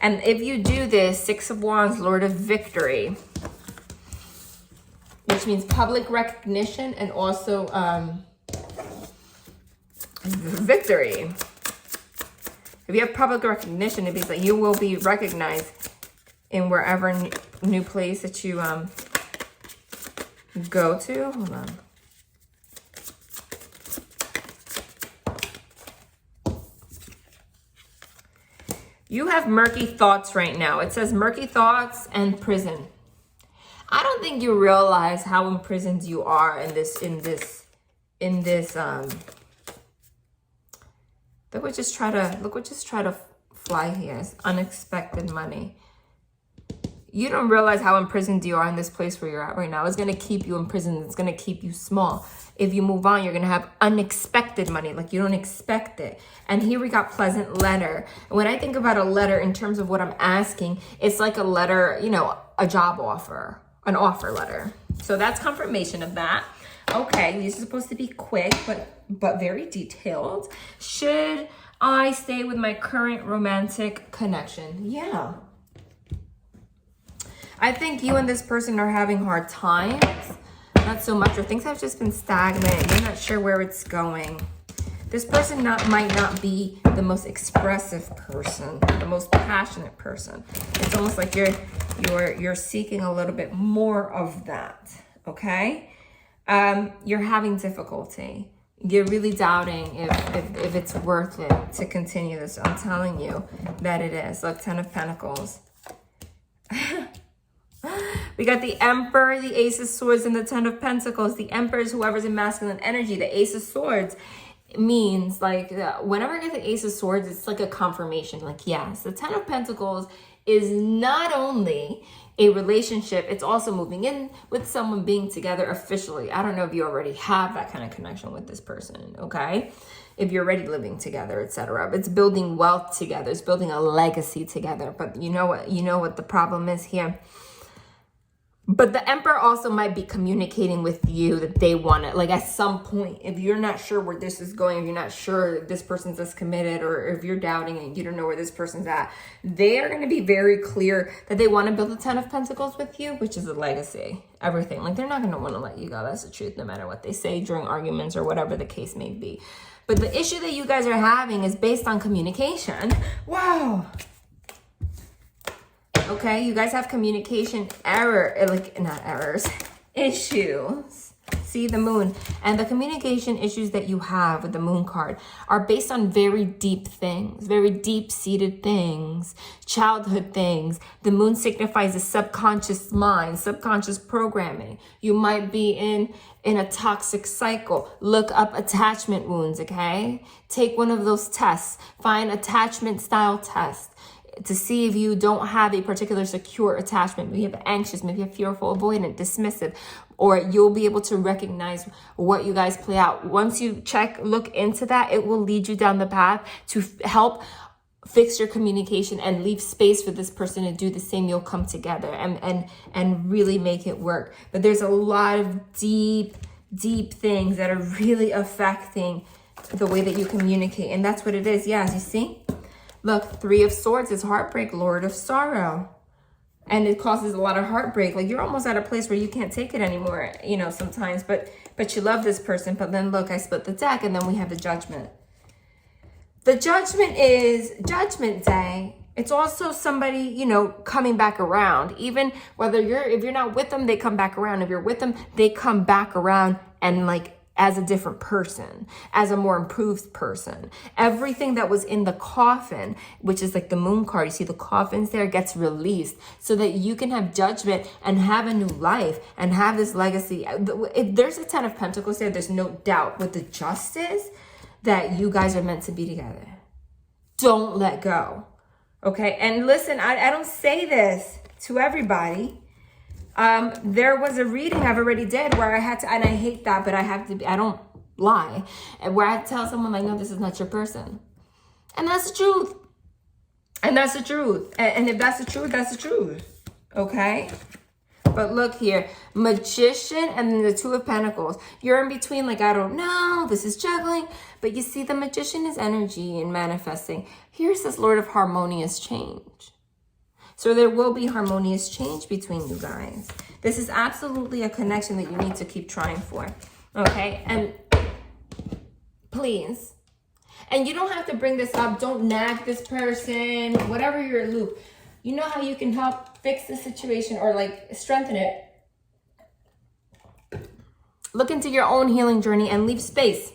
A: And if you do this, 6 of Wands, Lord of Victory, which means public recognition and also victory. If you have public recognition, it means that you will be recognized in wherever new place that you go to. Hold on. You have murky thoughts right now. It says murky thoughts and prison. I don't think you realize how imprisoned you are in this look what just try to fly here. It's unexpected money. You don't realize how imprisoned you are in this place where you're at right now. It's going to keep you imprisoned. It's going to keep you small. If you move on, you're going to have unexpected money. Like you don't expect it. And here we got pleasant letter. And when I think about a letter in terms of what I'm asking, it's like a letter, you know, a job offer, an offer letter. So that's confirmation of that. Okay, these are supposed to be quick, but very detailed. Should I stay with my current romantic connection? Yeah. I think you and this person are having hard times. Not so much, or things have just been stagnant. You're not sure where it's going. This person might not be the most expressive person, the most passionate person. It's almost like you're seeking a little bit more of that, okay? You're having difficulty. You're really doubting if it's worth it to continue this. I'm telling you that it is. Look, 10 of Pentacles. We got the Emperor, the Ace of Swords, and the 10 of Pentacles. The Emperor is whoever's in masculine energy. The Ace of Swords means like whenever I get the Ace of Swords, it's like a confirmation. Like, yes, the 10 of Pentacles is not only a relationship, it's also moving in with someone, being together officially. I don't know if you already have that kind of connection with this person, okay? If you're already living together, etc. It's building wealth together. It's building a legacy together. But you know what the problem is here? But the Emperor also might be communicating with you that they want it. Like at some point, if you're not sure where this is going, if you're not sure if this person's as committed, or if you're doubting and you don't know where this person's at, they are going to be very clear that they want to build the 10 of Pentacles with you, which is a legacy, everything. Like they're not going to want to let you go. That's the truth, no matter what they say during arguments or whatever the case may be. But the issue that you guys are having is based on communication. Wow. Okay, you guys have communication issues. See the moon. And the communication issues that you have with the moon card are based on very deep things, very deep-seated things, childhood things. The moon signifies the subconscious mind, subconscious programming. You might be in a toxic cycle. Look up attachment wounds, okay? Take one of those tests. Find attachment style test to see if you don't have a particular secure attachment. Maybe you have anxious, maybe you have fearful, avoidant, dismissive, or you'll be able to recognize what you guys play out. Once you look into that, it will lead you down the path to help fix your communication and leave space for this person to do the same. You'll come together and really make it work. But there's a lot of deep things that are really affecting the way that you communicate. And that's what it is. Yeah, you see? Look, 3 of Swords is heartbreak, Lord of Sorrow. And it causes a lot of heartbreak. Like you're almost at a place where you can't take it anymore, you know, sometimes. But you love this person. But then look, I split the deck and then we have the Judgment. The Judgment is Judgment Day. It's also somebody, you know, coming back around. Even if you're not with them, they come back around. If you're with them, they come back around and like as a different person, as a more improved person. Everything that was in the coffin, which is like the moon card, you see the coffins there, gets released so that you can have judgment and have a new life and have this legacy. If there's a 10 of Pentacles there, there's no doubt with the Justice that you guys are meant to be together. Don't let go, okay? And listen, I don't say this to everybody. There was a reading I've already did where I had to, and I hate that, but I don't lie, and where I had to tell someone like, no, this is not your person. And that's the truth. And that's the truth. And if that's the truth, that's the truth. Okay? But look here, Magician and then the Two of Pentacles. You're in between, like, I don't know, this is juggling. But you see, the Magician is energy and manifesting. Here's this Lord of harmonious change. So there will be harmonious change between you guys. This is absolutely a connection that you need to keep trying for. Okay, and please. And you don't have to bring this up. Don't nag this person, whatever your loop. You know how you can help fix the situation or like strengthen it. Look into your own healing journey and leave space.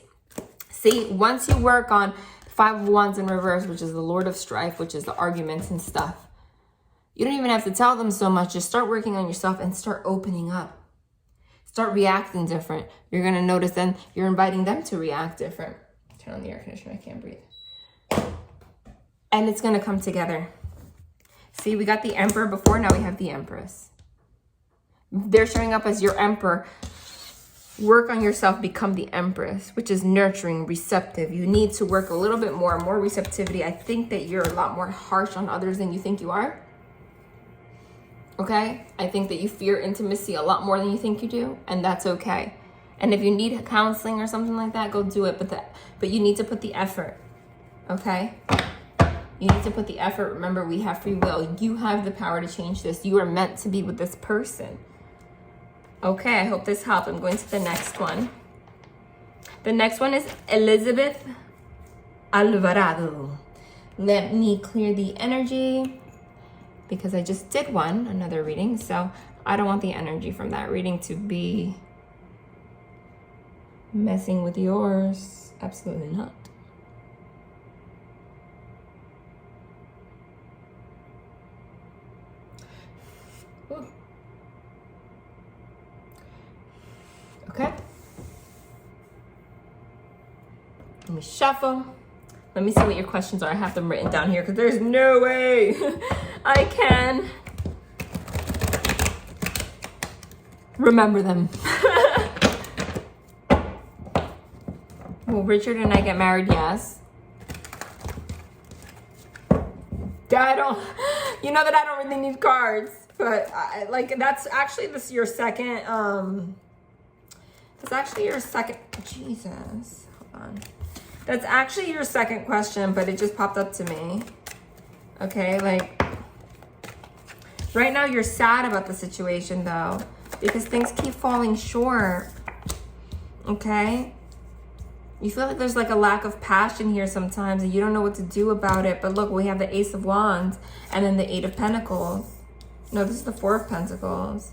A: See, once you work on Five of Wands in reverse, which is the Lord of Strife, which is the arguments and stuff, you don't even have to tell them so much. Just start working on yourself and start opening up. Start reacting different. You're going to notice then you're inviting them to react different. Turn on the air conditioner. I can't breathe. And it's going to come together. See, we got the Emperor before. Now we have the Empress. They're showing up as your Emperor. Work on yourself. Become the Empress, which is nurturing, receptive. You need to work a little bit more receptivity. I think that you're a lot more harsh on others than you think you are. Okay? I think that you fear intimacy a lot more than you think you do. And that's okay. And if you need counseling or something like that, go do it. But you need to put the effort. Okay? You need to put the effort. Remember, we have free will. You have the power to change this. You are meant to be with this person. Okay, I hope this helped. I'm going to the next one. The next one is Elizabeth Alvarado. Let me clear the energy because I just did another reading. So I don't want the energy from that reading to be messing with yours. Absolutely not. Ooh. Okay. Let me shuffle. Let me see what your questions are. I have them written down here because there's no way I can remember them. Will Richard and I get married? Yes. You know that I don't really need cards, but that's actually your second, Jesus, hold on. That's actually your second question, but it just popped up to me. Okay, like, right now you're sad about the situation though, because things keep falling short, okay? You feel like there's like a lack of passion here sometimes and you don't know what to do about it. But look, we have the Ace of Wands and then the Eight of Pentacles. No, this is the Four of Pentacles.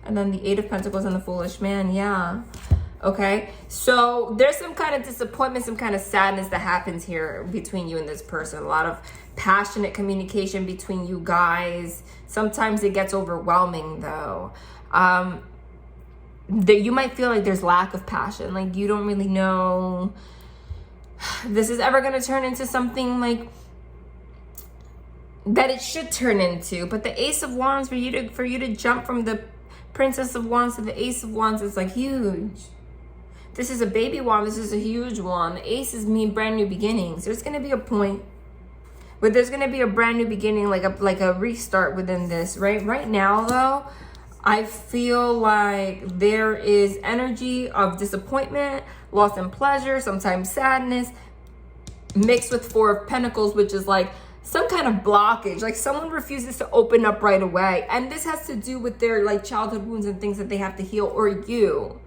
A: And then the Eight of Pentacles and the Foolish Man, yeah. Okay, so there's some kind of disappointment, some kind of sadness that happens here between you and this person. A lot of passionate communication between you guys. Sometimes it gets overwhelming though. That you might feel like there's lack of passion, like you don't really know this is ever going to turn into something like that it should turn into. But the Ace of Wands, for you to jump from the Princess of Wands to the Ace of Wands is like huge. This is a baby wand. This is a huge wand. The aces mean brand new beginnings. There's going to be a point, but there's going to be a brand new beginning, like a restart within this. Right now though, I feel like there is energy of disappointment, loss and pleasure, sometimes sadness, mixed with Four of Pentacles, which is like some kind of blockage. Like someone refuses to open up right away. And this has to do with their like childhood wounds and things that they have to heal, or you.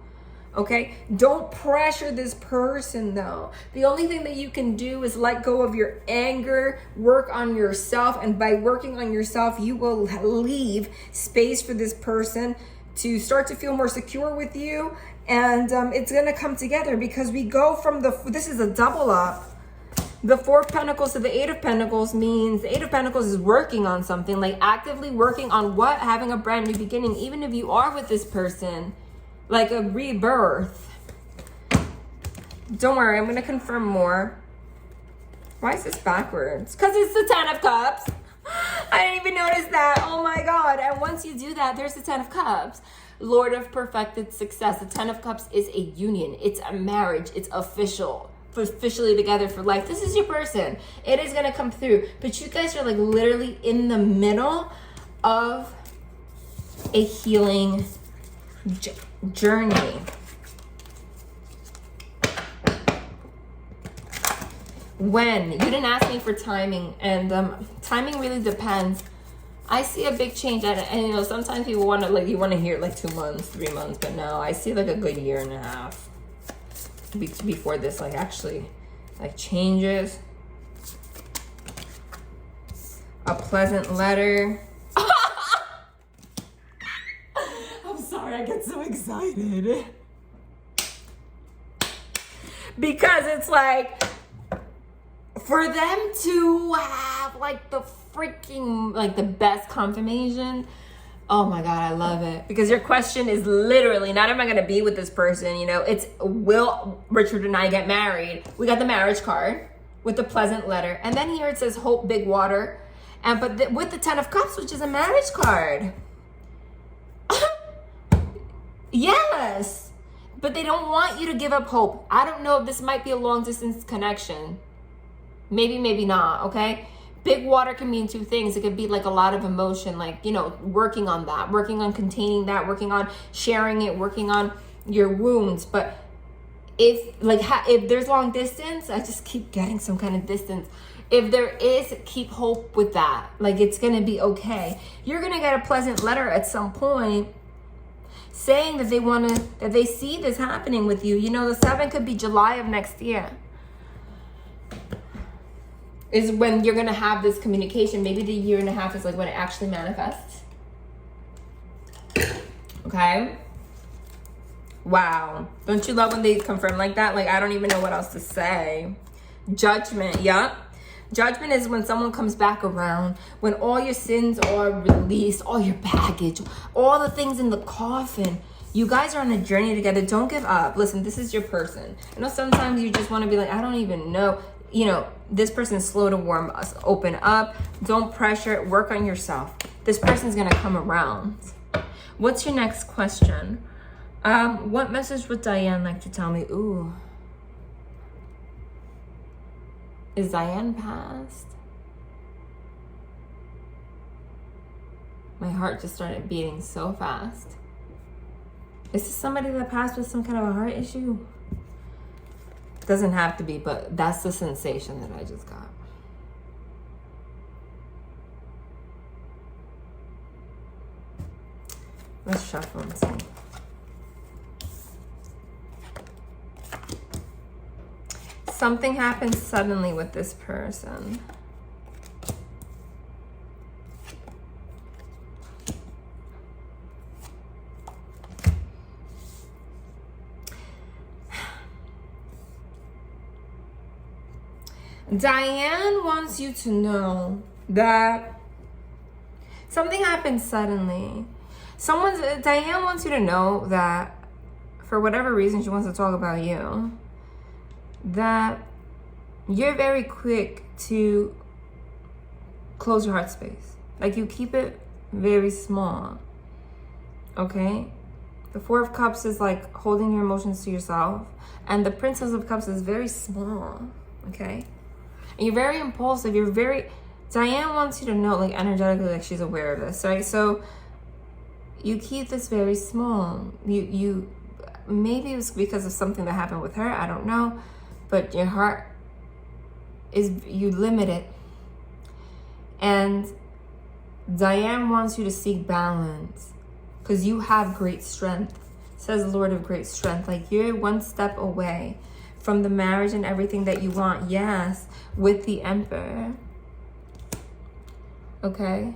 A: Okay, don't pressure this person though. The only thing that you can do is let go of your anger, work on yourself, and by working on yourself, you will leave space for this person to start to feel more secure with you, and it's gonna come together because we go from this is a double up. The Four of Pentacles to the Eight of Pentacles means the Eight of Pentacles is working on something, like actively working on what? Having a brand new beginning, even if you are with this person. Like a rebirth. Don't worry, I'm going to confirm more. Why is this backwards? Because it's the Ten of Cups. I didn't even notice that. Oh my God. And once you do that, there's the Ten of Cups. Lord of perfected success. The Ten of Cups is a union. It's a marriage. It's official. Officially together for life. This is your person. It is going to come through. But you guys are like literally in the middle of a healing journey. When? You didn't ask me for timing, and timing really depends. I see a big change, and you know, sometimes people want to, like, you want to hear like 2 months, 3 months, but no, I see like a good year and a half before this like actually like changes. A pleasant letter. I'm sorry, I get so excited because it's like for them to have like the freaking like the best confirmation. Oh my God, I love it. Because your question is literally not am I gonna be with this person, you know, it's will Richard and I get married? We got the marriage card with the pleasant letter, and then here it says hope, big water, and with the 10 of Cups, which is a marriage card. Yes, but they don't want you to give up hope. I don't know if this might be a long distance connection. Maybe, maybe not, okay? Big water can mean two things. It could be like a lot of emotion, like, you know, working on that, working on containing that, working on sharing it, working on your wounds. But if there's long distance, I just keep getting some kind of distance. If there is, keep hope with that. Like, it's going to be okay. You're going to get a pleasant letter at some point saying that that they see this happening with you. You know, the 7 could be July of next year. Is when you're going to have this communication. Maybe the year and a half is like when it actually manifests. Okay? Wow. Don't you love when they confirm like that? Like, I don't even know what else to say. Judgment. Yep. Judgment is when someone comes back around, when all your sins are released, all your baggage, all the things in the coffin. You guys are on a journey together. Don't give up. Listen, this is your person. I know sometimes you just want to be like, I don't even know. You know, this person's slow to warm us. Open up. Don't pressure it. Work on yourself. This person's going to come around. What's your next question? What message would Diane like to tell me? Ooh. Is Diane past? My heart just started beating so fast. Is this somebody that passed with some kind of a heart issue? Doesn't have to be, but that's the sensation that I just got. Let's shuffle and see. Something happened suddenly with this person. Diane wants you to know that something happened suddenly. Diane wants you to know that for whatever reason she wants to talk about you, that you're very quick to close your heart space. Like, you keep it very small. Okay? The 4 of Cups is like holding your emotions to yourself, and the Princess of Cups is very small. Okay? And you're very impulsive. Diane wants you to know, like, energetically, like, she's aware of this, right? So you keep this very small. You maybe it was because of something that happened with her, I don't know, but your heart you limit it. And Diane wants you to seek balance because you have great strength. It says Lord of great strength. Like, you're one step away from the marriage and everything that you want. Yes, with the Emperor. Okay?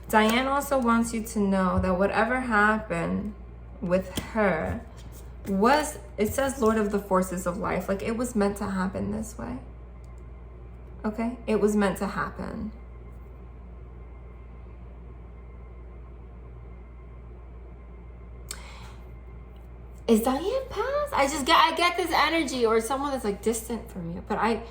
A: Diane also wants you to know that whatever happened with her it says Lord of the forces of life. Like, it was meant to happen this way. Okay? It was meant to happen. Is Diane past? I get this energy, or someone that's like distant from you. But I'm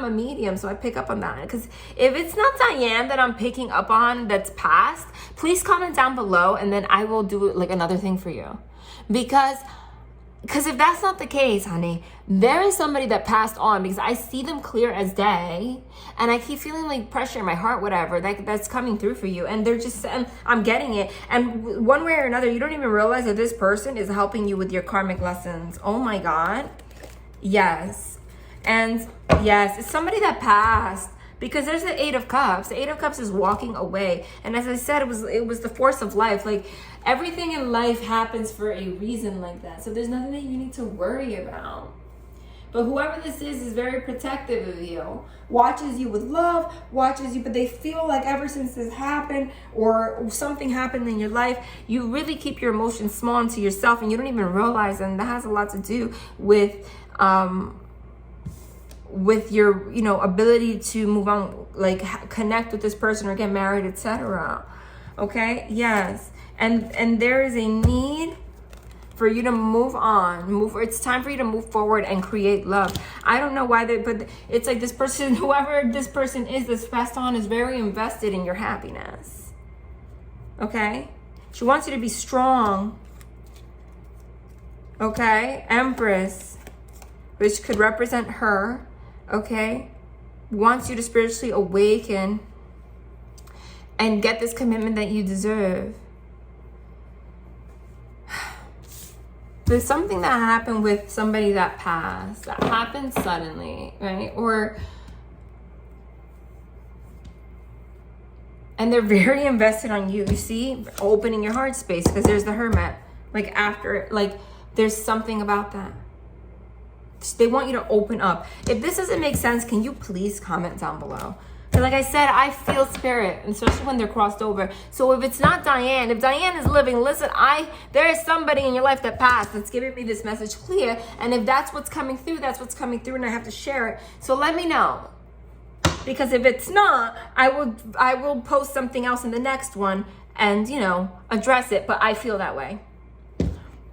A: a medium, so I pick up on that. Because if it's not Diane that I'm picking up on that's past, please comment down below, and then I will do like another thing for you. Because Because if that's not the case, honey, there is somebody that passed on, because I see them clear as day, and I keep feeling like pressure in my heart, whatever, that's coming through for you. And they're just, and I'm getting it. And one way or another, you don't even realize that this person is helping you with your karmic lessons. Oh my God. Yes. And yes, it's somebody that passed. Because there's the Eight of Cups. The Eight of Cups is walking away. And as I said, it was the force of life. Like, everything in life happens for a reason like that. So there's nothing that you need to worry about. But whoever this is very protective of you. Watches you with love, watches you, but they feel like ever since this happened or something happened in your life, you really keep your emotions small into yourself and you don't even realize, and that has a lot to do with your, you know, ability to move on, like connect with this person or get married, etc. Okay? Yes. And there is a need for you to move on. It's time for you to move forward and create love. I don't know why but it's like this person, whoever this person is that's passed on, is very invested in your happiness. Okay? She wants you to be strong. Okay? Empress, which could represent her. Okay, wants you to spiritually awaken and get this commitment that you deserve. There's something that happened with somebody that passed, that happened suddenly, right? And they're very invested on you. You see, opening your heart space, because there's the Hermit. Like, after, like, there's something about that. They want you to open up. If this doesn't make sense, can you please comment down below? Because like I said, I feel spirit, especially when they're crossed over. So if it's not Diane, if Diane is living, listen, there is somebody in your life that passed that's giving me this message clear. And if that's what's coming through, that's what's coming through, and I have to share it. So let me know. Because if it's not, I will post something else in the next one and, you know, address it. But I feel that way.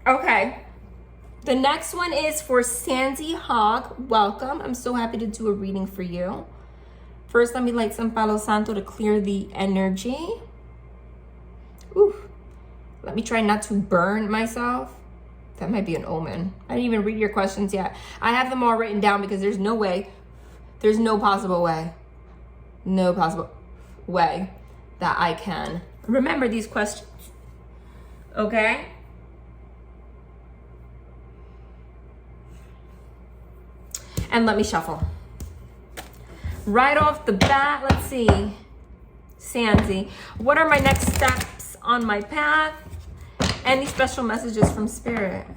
A: Okay. The next one is for Sandy Hogg. Welcome. I'm so happy to do a reading for you. First, let me light some Palo Santo to clear the energy. Ooh. Let me try not to burn myself. That might be an omen. I didn't even read your questions yet. I have them all written down because there's no possible way that I can remember these questions. Okay? And let me shuffle. Right off the bat, let's see. Sandy, what are my next steps on my path? Any special messages from Spirit?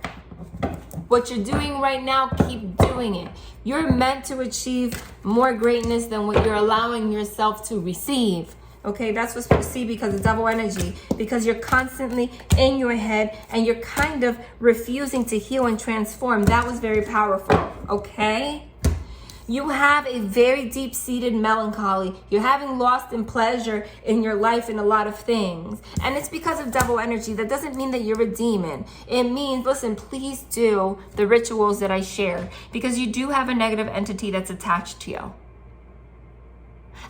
A: What you're doing right now, keep doing it. You're meant to achieve more greatness than what you're allowing yourself to receive. Okay, that's what's supposed to see, because of double energy. Because you're constantly in your head and you're kind of refusing to heal and transform. That was very powerful. Okay? You have a very deep-seated melancholy. You're having lost in pleasure in your life in a lot of things. And it's because of double energy. That doesn't mean that you're a demon. It means, listen, please do the rituals that I share, because you do have a negative entity that's attached to you.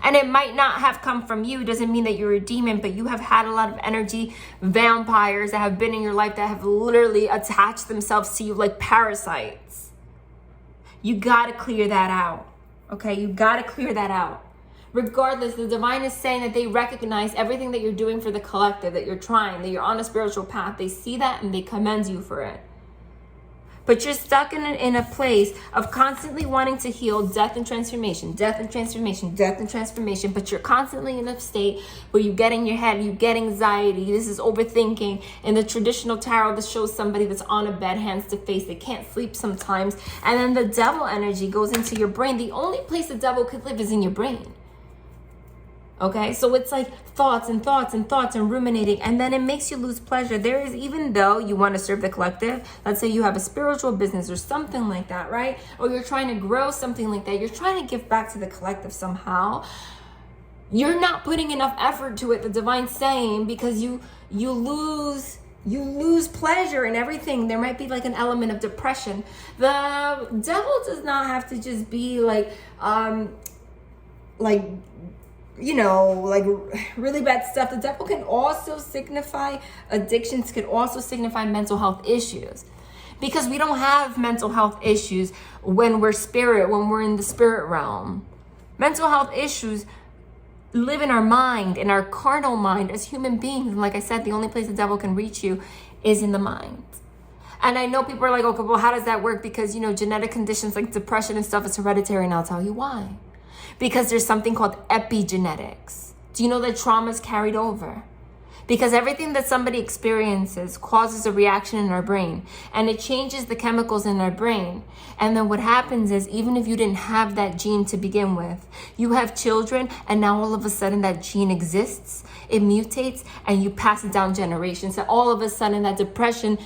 A: And it might not have come from you. It doesn't mean that you're a demon, but you have had a lot of energy vampires that have been in your life that have literally attached themselves to you like parasites. You got to clear that out. Okay? You got to clear that out. Regardless, the divine is saying that they recognize everything that you're doing for the collective, that you're trying, that you're on a spiritual path. They see that and they commend you for it. But you're stuck in a place of constantly wanting to heal death and transformation, death and transformation, death and transformation. But you're constantly in a state where you get in your head, you get anxiety. This is overthinking. In the traditional tarot, this shows somebody that's on a bed, hands to face. They can't sleep sometimes. And then the devil energy goes into your brain. The only place the devil could live is in your brain. Okay, so it's like thoughts and thoughts and thoughts and ruminating, and then it makes you lose pleasure. There is, even though you want to serve the collective, let's say you have a spiritual business or something like that, right? Or you're trying to grow something like that. You're trying to give back to the collective somehow. You're not putting enough effort to it, the divine's saying, because you lose pleasure in everything. There might be like an element of depression. The devil does not have to just be like you know, like really bad stuff. The devil can also signify addictions, can also signify mental health issues. Because we don't have mental health issues when we're spirit, when we're in the spirit realm. Mental health issues live in our mind, in our carnal mind as human beings. And like I said, the only place the devil can reach you is in the mind. And I know people are like, okay, well, how does that work? Because, genetic conditions like depression and stuff is hereditary, and I'll tell you why. Because there's something called epigenetics. Do you know that trauma is carried over? Because everything that somebody experiences causes a reaction in our brain, and it changes the chemicals in our brain. And then what happens is, even if you didn't have that gene to begin with, you have children, and now all of a sudden that gene exists, it mutates, and you pass it down generations. So all of a sudden that depression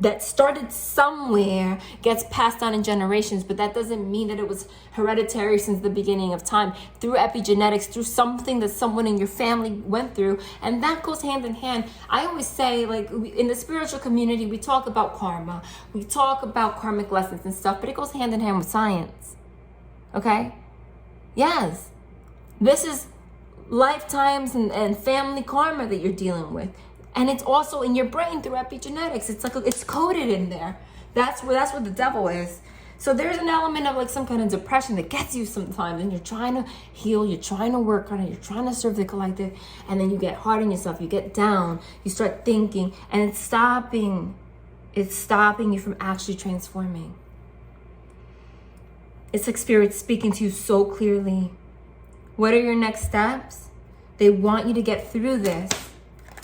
A: that started somewhere gets passed on in generations, but that doesn't mean that it was hereditary since the beginning of time, through epigenetics, through something that someone in your family went through. And that goes hand in hand. I always say, like, in the spiritual community, we talk about karma, we talk about karmic lessons and stuff, but it goes hand in hand with science. Okay? Yes. This is lifetimes and family karma that you're dealing with. And it's also in your brain through epigenetics. It's like it's coded in there. That's what the devil is. So there's an element of like some kind of depression that gets you sometimes, and you're trying to heal, you're trying to work on it, you're trying to serve the collective, and then you get hard on yourself, you get down, you start thinking, and it's stopping you from actually transforming. It's like Spirit speaking to you so clearly. What are your next steps? They want you to get through this.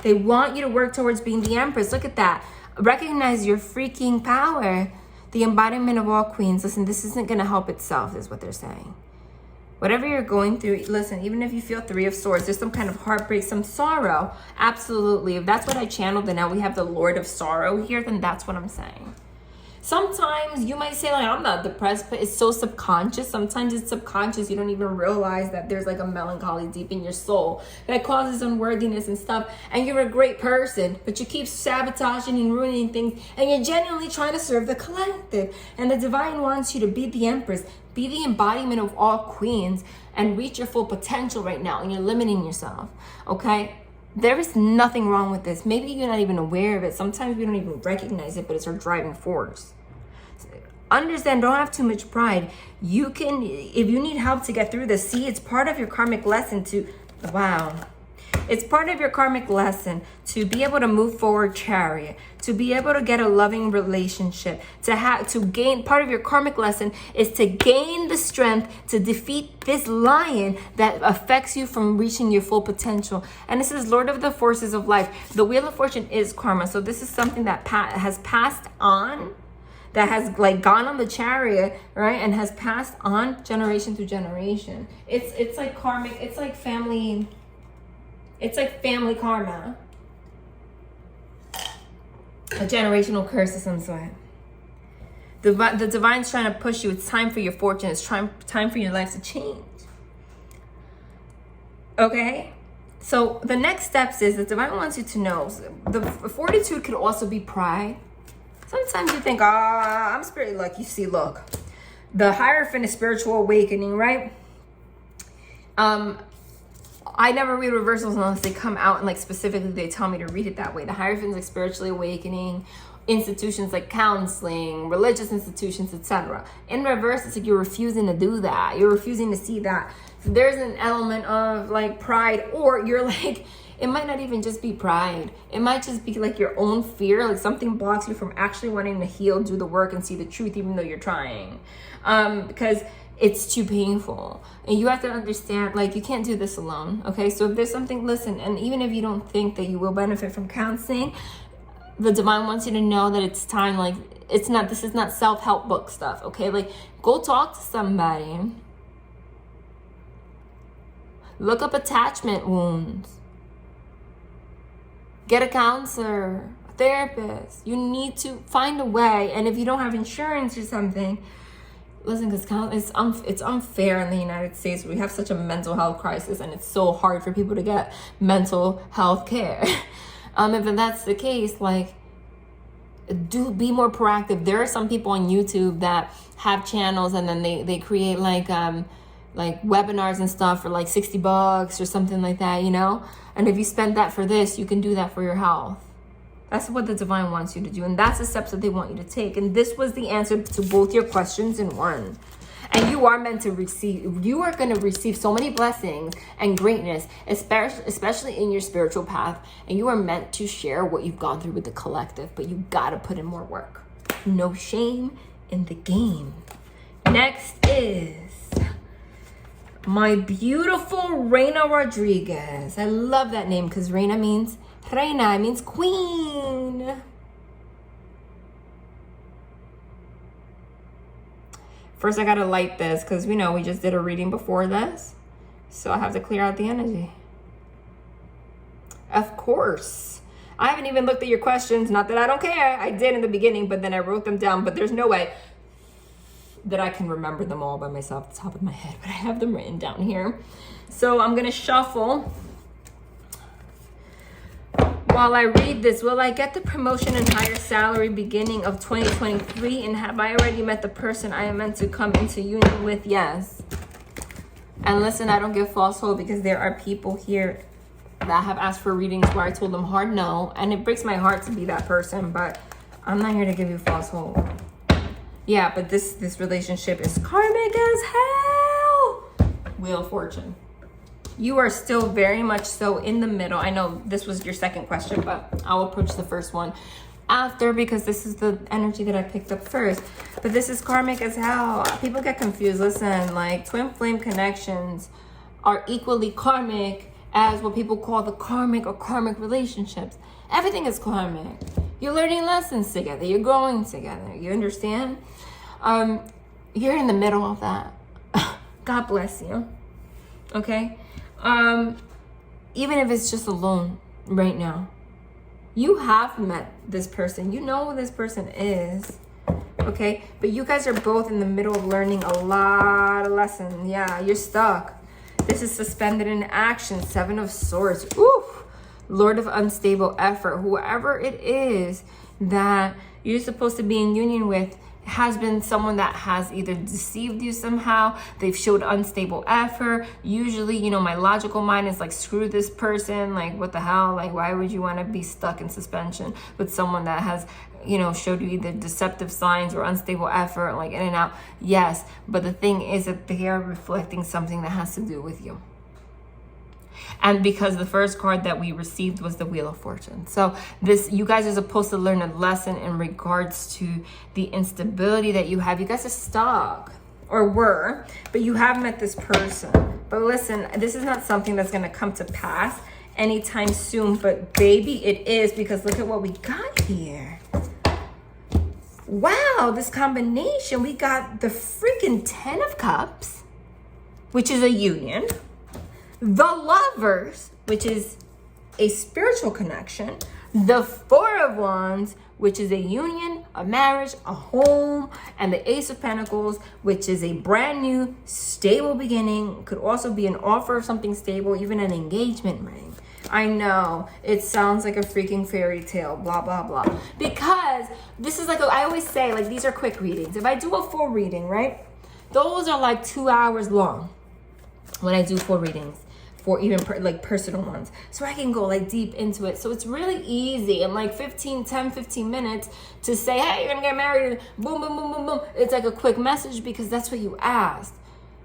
A: They want you to work towards being the Empress. Look at that. Recognize your freaking power. The embodiment of all queens. Listen, this isn't going to help itself, is what they're saying. Whatever you're going through, listen, even if you feel 3 of Swords, there's some kind of heartbreak, some sorrow. Absolutely. If that's what I channeled, and now we have the Lord of Sorrow here, then that's what I'm saying. Sometimes you might say, like, I'm not depressed, but it's so subconscious. Sometimes it's subconscious. You don't even realize that there's like a melancholy deep in your soul that causes unworthiness and stuff. And you're a great person, but you keep sabotaging and ruining things. And you're genuinely trying to serve the collective. And the divine wants you to be the Empress, be the embodiment of all queens, and reach your full potential right now. And you're limiting yourself, okay? There is nothing wrong with this. Maybe you're not even aware of it. Sometimes we don't even recognize it, but it's our driving force. Understand, don't have too much pride. You can, if you need help to get through this, see, it's part of your karmic lesson to, it's part of your karmic lesson to be able to move forward, Chariot, to be able to get a loving relationship, to gain, part of your karmic lesson is to gain the strength to defeat this lion that affects you from reaching your full potential. And this is Lord of the Forces of Life. The Wheel of Fortune is karma. So this is something that has passed on, that has like gone on the Chariot, right? And has passed on generation through generation. It's like karmic, it's like family karma. A generational curse of some sort. The divine's trying to push you. It's time for your fortune. It's time for your life to change. Okay? So the next steps is the divine wants you to know the fortitude could also be pride. Sometimes you think, I'm spiritually lucky. See, look, the Hierophant is spiritual awakening, right? I never read reversals unless they come out and like specifically they tell me to read it that way. The Hierophant is like spiritually awakening, institutions like counseling, religious institutions, etc. In reverse, it's like you're refusing to do that. You're refusing to see that. So there's an element of like pride, or you're like, it might not even just be pride. It might just be like your own fear, like something blocks you from actually wanting to heal, do the work, and see the truth, even though you're trying. Because it's too painful. And you have to understand, like, you can't do this alone, okay? So if there's something, listen, and even if you don't think that you will benefit from counseling, the divine wants you to know that it's time, like, this is not self-help book stuff, okay? Like, go talk to somebody. Look up attachment wounds. Get a counselor, a therapist. You need to find a way. And if you don't have insurance or something, listen, because it's unfair in the United States. We have such a mental health crisis, and it's so hard for people to get mental health care. If that's the case, like, be more proactive. There are some people on YouTube that have channels, and then they create like webinars and stuff for like $60 or something like that, you know? And if you spend that for this, you can do that for your health. That's what the divine wants you to do. And that's the steps that they want you to take. And this was the answer to both your questions in one. And you are meant to receive, you are going to receive so many blessings and greatness, especially in your spiritual path. And you are meant to share what you've gone through with the collective, but you got to put in more work. No shame in the game. Next is my beautiful Reyna Rodriguez. I love that name because Reyna means Reyna, it means queen. First, I gotta light this because we know we just did a reading before this. So I have to clear out the energy. Of course. I haven't even looked at your questions. Not that I don't care. I did in the beginning, but then I wrote them down. But there's no way that I can remember them all by myself at the top of my head. But I have them written down here. So I'm gonna shuffle. While I read this, will I get the promotion and higher salary beginning of 2023? And have I already met the person I am meant to come into union with? Yes. And listen, I don't give false hope because there are people here that have asked for readings where I told them hard no. And it breaks my heart to be that person, but I'm not here to give you false hope. Yeah, but this relationship is karmic as hell. Wheel of Fortune. You are still very much so in the middle. I know this was your second question, but I'll approach the first one after because this is the energy that I picked up first. But this is karmic as hell. People get confused. Listen, like twin flame connections are equally karmic as what people call the karmic or karmic relationships. Everything is karmic. You're learning lessons together. You're growing together. You understand? You're in the middle of that. God bless you. Okay? Even if it's just alone right now, you have met this person. You know who this person is. Okay? But you guys are both in the middle of learning a lot of lessons. Yeah, you're stuck. This is suspended in action. 7 of Swords. Oof. Lord of unstable effort. Whoever it is that you're supposed to be in union with has been someone that has either deceived you somehow. They've showed unstable effort. Usually, you know, my logical mind is like, screw this person. Like, what the hell? Like, why would you want to be stuck in suspension with someone that has, you know, showed you either deceptive signs or unstable effort, like in and out? Yes, but the thing is that they are reflecting something that has to do with you. And because the first card that we received was the Wheel of Fortune. So this, you guys are supposed to learn a lesson in regards to the instability that you have. You guys are stuck, or were, but you have met this person. But listen, this is not something that's going to come to pass anytime soon. But baby, it is, because look at what we got here. Wow, this combination. We got the freaking 10 of Cups, which is a union. The Lovers, which is a spiritual connection. The 4 of Wands, which is a union, a marriage, a home. And the Ace of Pentacles, which is a brand new, stable beginning. Could also be an offer of something stable, even an engagement ring. I know, it sounds like a freaking fairy tale, blah, blah, blah. Because this is like, I always say, like, these are quick readings. If I do a full reading, right? Those are like 2 hours long when I do full readings. For even like personal ones, so I can go like deep into it. So it's really easy in like 15 minutes to say, hey, you're gonna get married, boom, boom, boom, boom, boom. It's like a quick message because that's what you asked.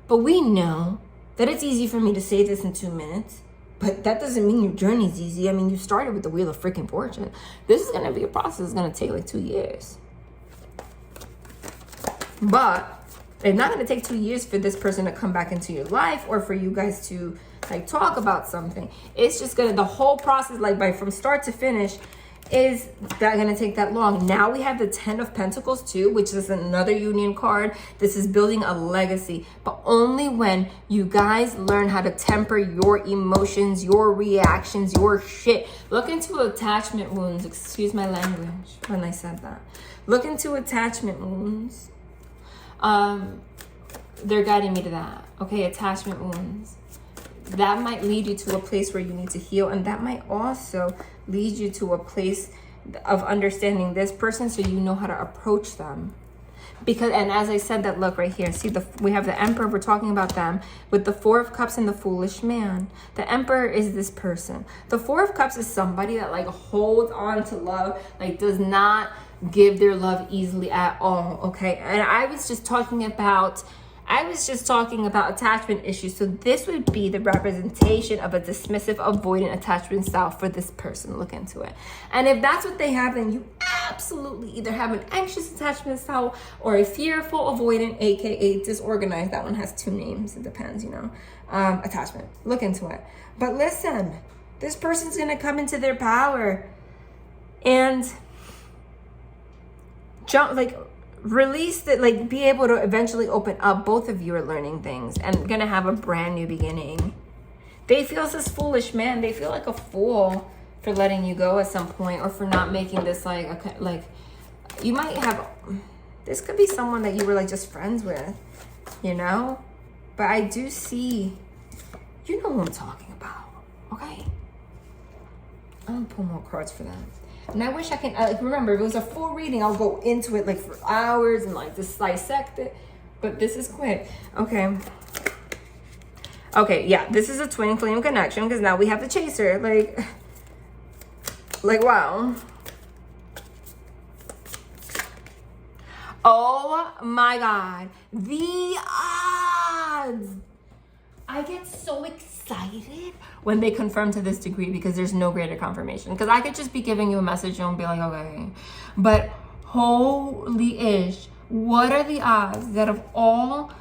A: But we know that it's easy for me to say this in 2 minutes, but that doesn't mean your journey's easy. I mean, you started with the Wheel of freaking Fortune. This is gonna be a process. It's gonna take like 2 years, but it's not going to take 2 years for this person to come back into your life or for you guys to like talk about something. It's just going to, the whole process, like from start to finish, is that going to take that long. Now we have the 10 of Pentacles too, which is another union card. This is building a legacy, but only when you guys learn how to temper your emotions, your reactions, your shit. Look into attachment wounds. Excuse my language when I said that. Look into attachment wounds. They're guiding me to that. Okay, attachment wounds. That might lead you to a place where you need to heal, and that might also lead you to a place of understanding this person so you know how to approach them. Because, and as I said, that look right here, see, we have the Emperor, we're talking about them, with the Four of Cups and the Foolish Man. The Emperor is this person. The Four of Cups is somebody that like holds on to love, like does not give their love easily at all, okay? And I was just talking about attachment issues. So this would be the representation of a dismissive, avoidant attachment style for this person. Look into it. And if that's what they have, then you absolutely either have an anxious attachment style or a fearful, avoidant, aka disorganized. That one has two names. It depends, you know. Attachment. Look into it. But listen, this person's going to come into their power and jump, like, release that, like, be able to eventually open up. Both of you are learning things and gonna have a brand new beginning. They feel this foolish man. They feel like a fool for letting you go at some point, or for not making this like you might have, this could be someone that you were like just friends with, you know. But I do see, you know what I'm talking about, okay? I'm gonna pull more cards for that. And I wish I can, remember, if it was a full reading, I'll go into it like for hours and like just dissect it. But this is quick. Okay. Okay, yeah, this is a twin flame connection because now we have the chaser. Like, wow. Oh my God. The odds. I get so excited when they confirm to this degree because there's no greater confirmation. Because I could just be giving you a message and be like, okay. But holy ish, what are the odds that of all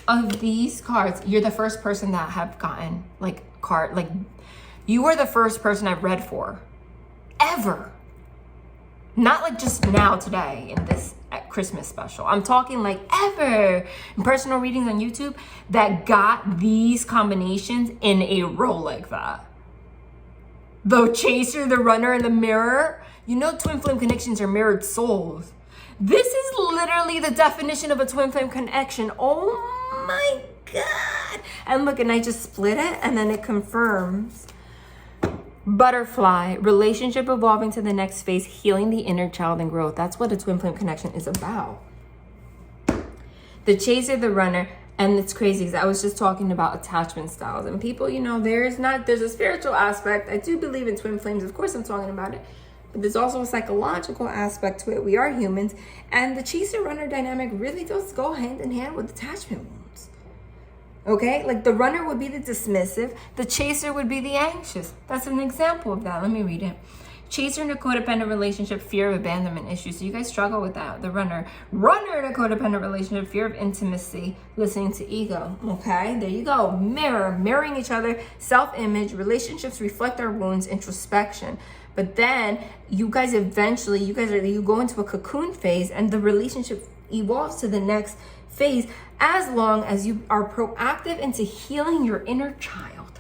A: of these cards, you're the first person that have gotten like you are the first person I've read for ever. Not like just now today in this Christmas special. I'm talking like ever in personal readings on YouTube that got these combinations in a row like that. The chaser, the runner, and the mirror. You know twin flame connections are mirrored souls. This is literally the definition of a twin flame connection. Oh my God. And look, and I just split it and then it confirms. Butterfly, relationship evolving to the next phase, healing the inner child and growth. That's what a twin flame connection is about. The chaser, the runner, and it's crazy because I was just talking about attachment styles and people, you know, there's a spiritual aspect. I do believe in twin flames. Of course I'm talking about it, but there's also a psychological aspect to it. We are humans, and the chaser runner dynamic really does go hand in hand with attachment wounds. Okay, like the runner would be the dismissive, the chaser would be the anxious. That's an example of that. Let me read it. Chaser in a codependent relationship, fear of abandonment issues. So you guys struggle with that. The runner in a codependent relationship, fear of intimacy, listening to ego. Okay, there you go. Mirroring each other, self-image, relationships reflect our wounds, introspection. But then you guys eventually, you go into a cocoon phase and the relationship evolves to the next phase as long as you are proactive into healing your inner child.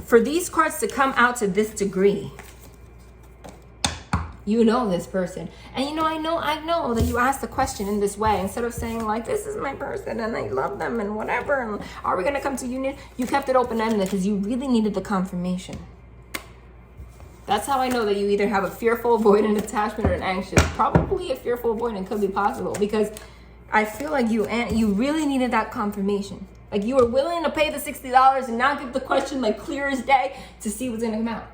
A: For these cards to come out to this degree, you know this person. And you know, I know that you asked the question in this way. Instead of saying like, this is my person and I love them and whatever, and are we gonna come to union? You kept it open-ended because you really needed the confirmation. That's how I know that you either have a fearful, avoidant attachment or an anxious. Probably a fearful, avoidant could be possible because I feel like you really needed that confirmation. Like you were willing to pay the $60 and now give the question like clear as day to see what's gonna come out.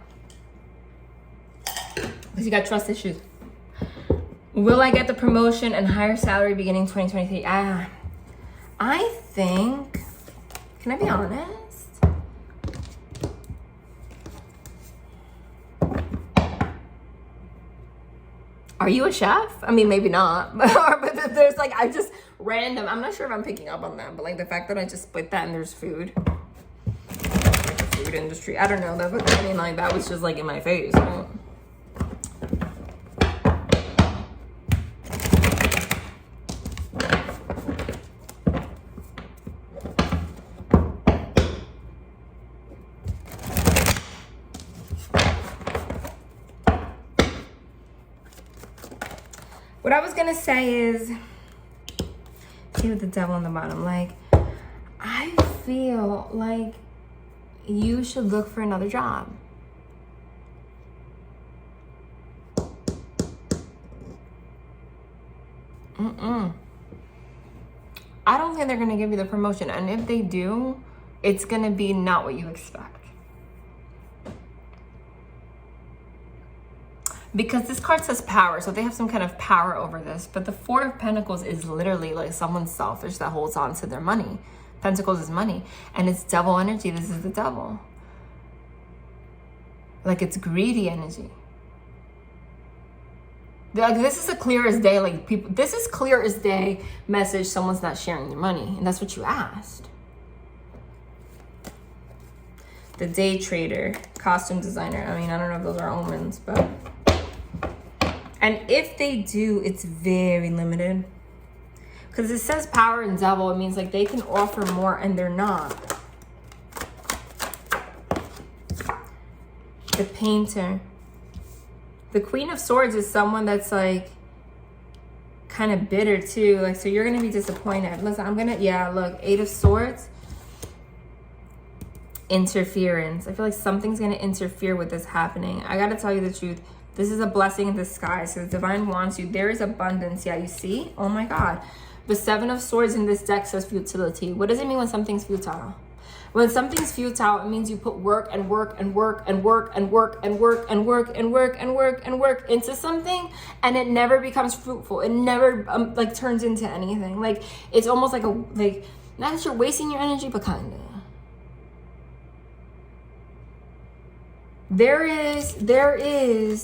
A: Because you got trust issues. Will I get the promotion and higher salary beginning 2023? I think, can I be honest? Are you a chef? I mean, maybe not. But there's like, I just random. I'm not sure if I'm picking up on that, but like the fact that I just split that and there's food. Like the food industry. I don't know. That was just like in my face. Right? What I was gonna say is, see with the devil on the bottom, like, I feel like you should look for another job. I don't think they're going to give you the promotion. And if they do, it's going to be not what you expect. Because this card says power, so they have some kind of power over this. But the Four of Pentacles is literally like someone selfish that holds on to their money. Pentacles is money. And it's devil energy. This is the devil. Like it's greedy energy. Like this is a clear as day, like people, this is clear as day message. Someone's not sharing your money. And that's what you asked. The day trader, costume designer. I mean, I don't know if those are omens, but. And if they do, it's very limited. Because it says power and devil. It means like they can offer more and they're not. The painter. The Queen of Swords is someone that's like kind of bitter too. Like, so you're going to be disappointed. Listen, yeah, look, Eight of Swords. Interference. I feel like something's going to interfere with this happening. I got to tell you the truth. This is a blessing in disguise. So the divine wants you. There is abundance. Yeah, you see? Oh my God. The Seven of Swords in this deck says futility. What does it mean when something's futile? When something's futile, it means you put work and work and work and work and work and work and work and work and work and work into something, and it never becomes fruitful. It never like turns into anything. Like it's almost like not that you're wasting your energy, but kind of. There is,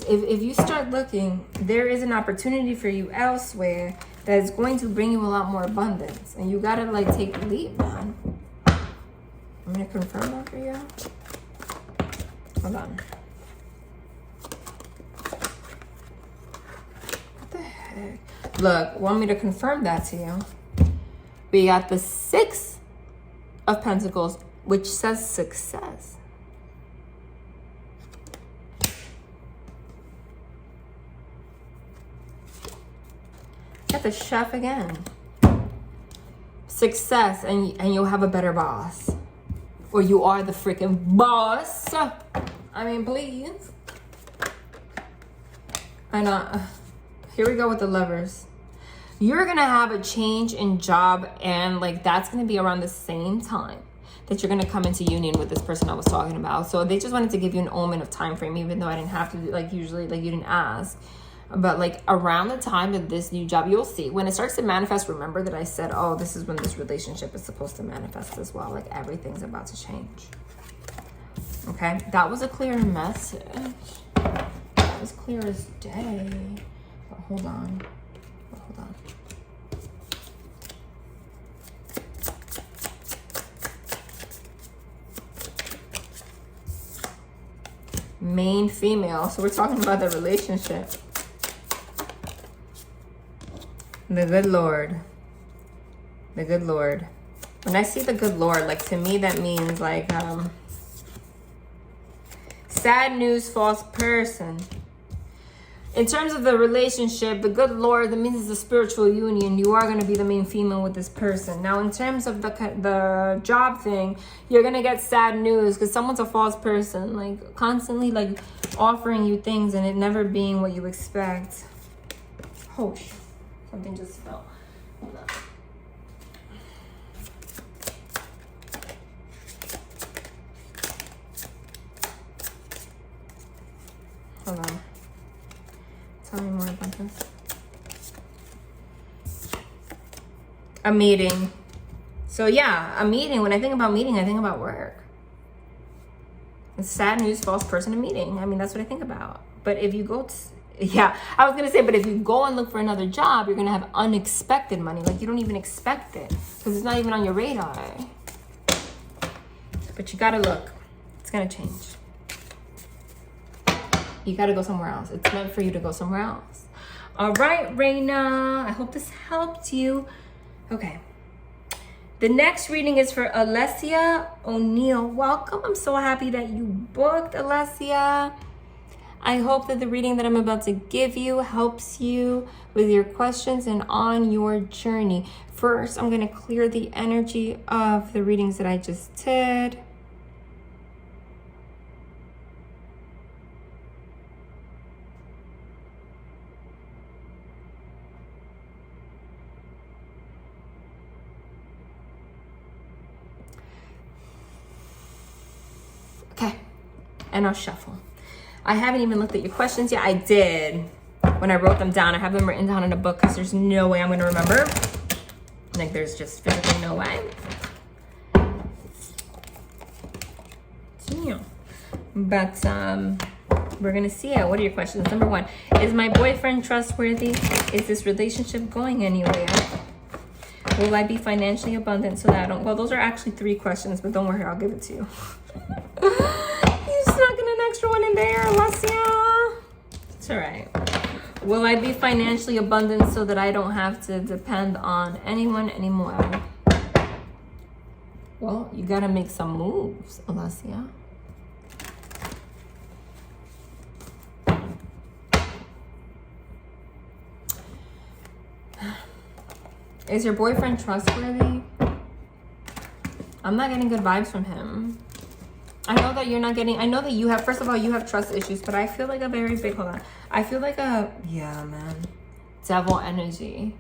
A: if you start looking, there is an opportunity for you elsewhere that is going to bring you a lot more abundance. And you gotta like take the leap, man. I'm gonna confirm that for you. Hold on. What the heck? Look, want me to confirm that to you? We got the Six of Pentacles, which says success. Got the Chef again. Success, and you'll have a better boss. Or you are the freaking boss. I mean, please. And here we go with the Lovers. You're gonna have a change in job, and like that's gonna be around the same time that you're gonna come into union with this person I was talking about. So they just wanted to give you an omen of time frame, even though I didn't have to, like usually, like you didn't ask. But like around the time of this new job, you'll see when it starts to manifest. Remember that I said, oh, this is when this relationship is supposed to manifest as well. Like everything's about to change. Okay, that was a clear message. That was clear as day. But hold on. Main female. So we're talking about the relationship. The good Lord. The good Lord. When I see the good Lord, like to me that means like sad news, false person. In terms of the relationship, the good Lord, that means it's a spiritual union. You are going to be the main female with this person. Now, in terms of the job thing, you're going to get sad news because someone's a false person, like constantly like offering you things and it never being what you expect. Oh, something just fell. Hold on. Hold on. Tell me more about this. A meeting. So yeah, a meeting. When I think about meeting, I think about work. It's sad news, false person, a meeting. I mean, that's what I think about. But if you go to... Yeah, I was going to say, but if you go and look for another job, you're going to have unexpected money. Like, you don't even expect it because it's not even on your radar. But you got to look. It's going to change. You got to go somewhere else. It's meant for you to go somewhere else. All right, Reyna. I hope this helped you. Okay. The next reading is for Alesia O'Neill. Welcome. I'm so happy that you booked, Alesia. I hope that the reading that I'm about to give you helps you with your questions and on your journey. First, I'm going to clear the energy of the readings that I just did. and I'll shuffle. I haven't even looked at your questions yet. I did when I wrote them down. I have them written down in a book because there's no way I'm going to remember. Like, there's just physically no way. Yeah. But we're going to see it. What are your questions? Number 1, is my boyfriend trustworthy? Is this relationship going anywhere? Will I be financially abundant so that I don't... Well, those are actually 3 questions, but don't worry, I'll give it to you. You snuck in an extra one in there, Alesia. It's all right. Will I be financially abundant so that I don't have to depend on anyone anymore? Well, you got to make some moves, Alesia. Is your boyfriend trustworthy? I'm not getting good vibes from him. I know that you're not getting, I know that you have, first of all, you have trust issues, but I feel like a very big, hold on. I feel like a, yeah, man, devil energy.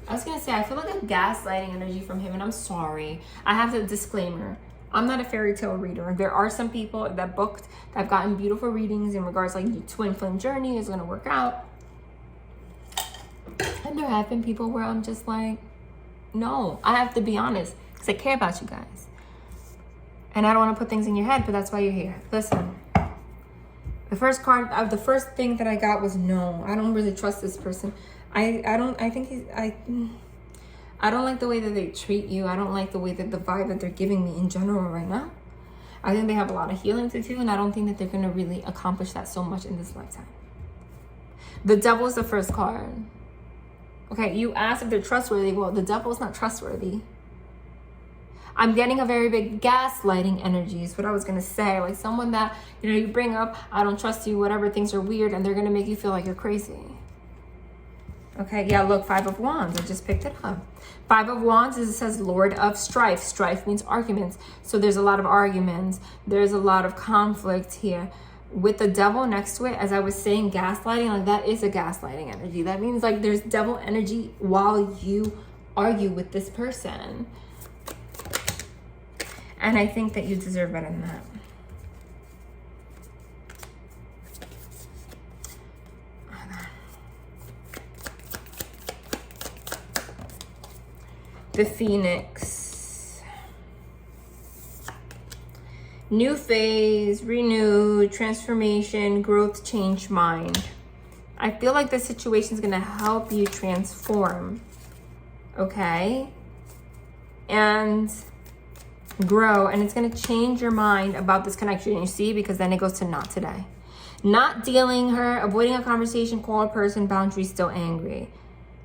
A: I was going to say, I feel like a gaslighting energy from him, and I'm sorry. I have the disclaimer. I'm not a fairy tale reader. There are some people that booked, that have gotten beautiful readings in regards like your twin flame journey is going to work out. And there have been people where I'm just like, no, I have to be honest because I care about you guys. And I don't want to put things in your head, but that's why you're here. Listen, the first card, the first thing that I got was no. I don't really trust this person. I don't like the way that they treat you. I don't like the way that the vibe that they're giving me in general right now. I think they have a lot of healing to do, and I don't think that they're going to really accomplish that so much in this lifetime. The devil is the first card. Okay, you asked if they're trustworthy. Well, the devil is not trustworthy. I'm getting a very big gaslighting energy is what I was going to say. Like someone that, you know, you bring up, I don't trust you, whatever, things are weird, and they're going to make you feel like you're crazy. Okay, yeah, look, 5 of Wands. I just picked it up. 5 of Wands is, it says Lord of Strife. Strife means arguments. So there's a lot of arguments. There's a lot of conflict here. With the devil next to it, as I was saying, gaslighting, like that is a gaslighting energy. That means like there's devil energy while you argue with this person. And I think that you deserve better than that. The Phoenix. New phase, renewed, transformation, growth, change mind. I feel like this situation is going to help you transform. Okay? And grow, and it's going to change your mind about this connection. You see, because then it goes to not today. Not dealing her, avoiding a conversation, call a person, boundaries, still angry.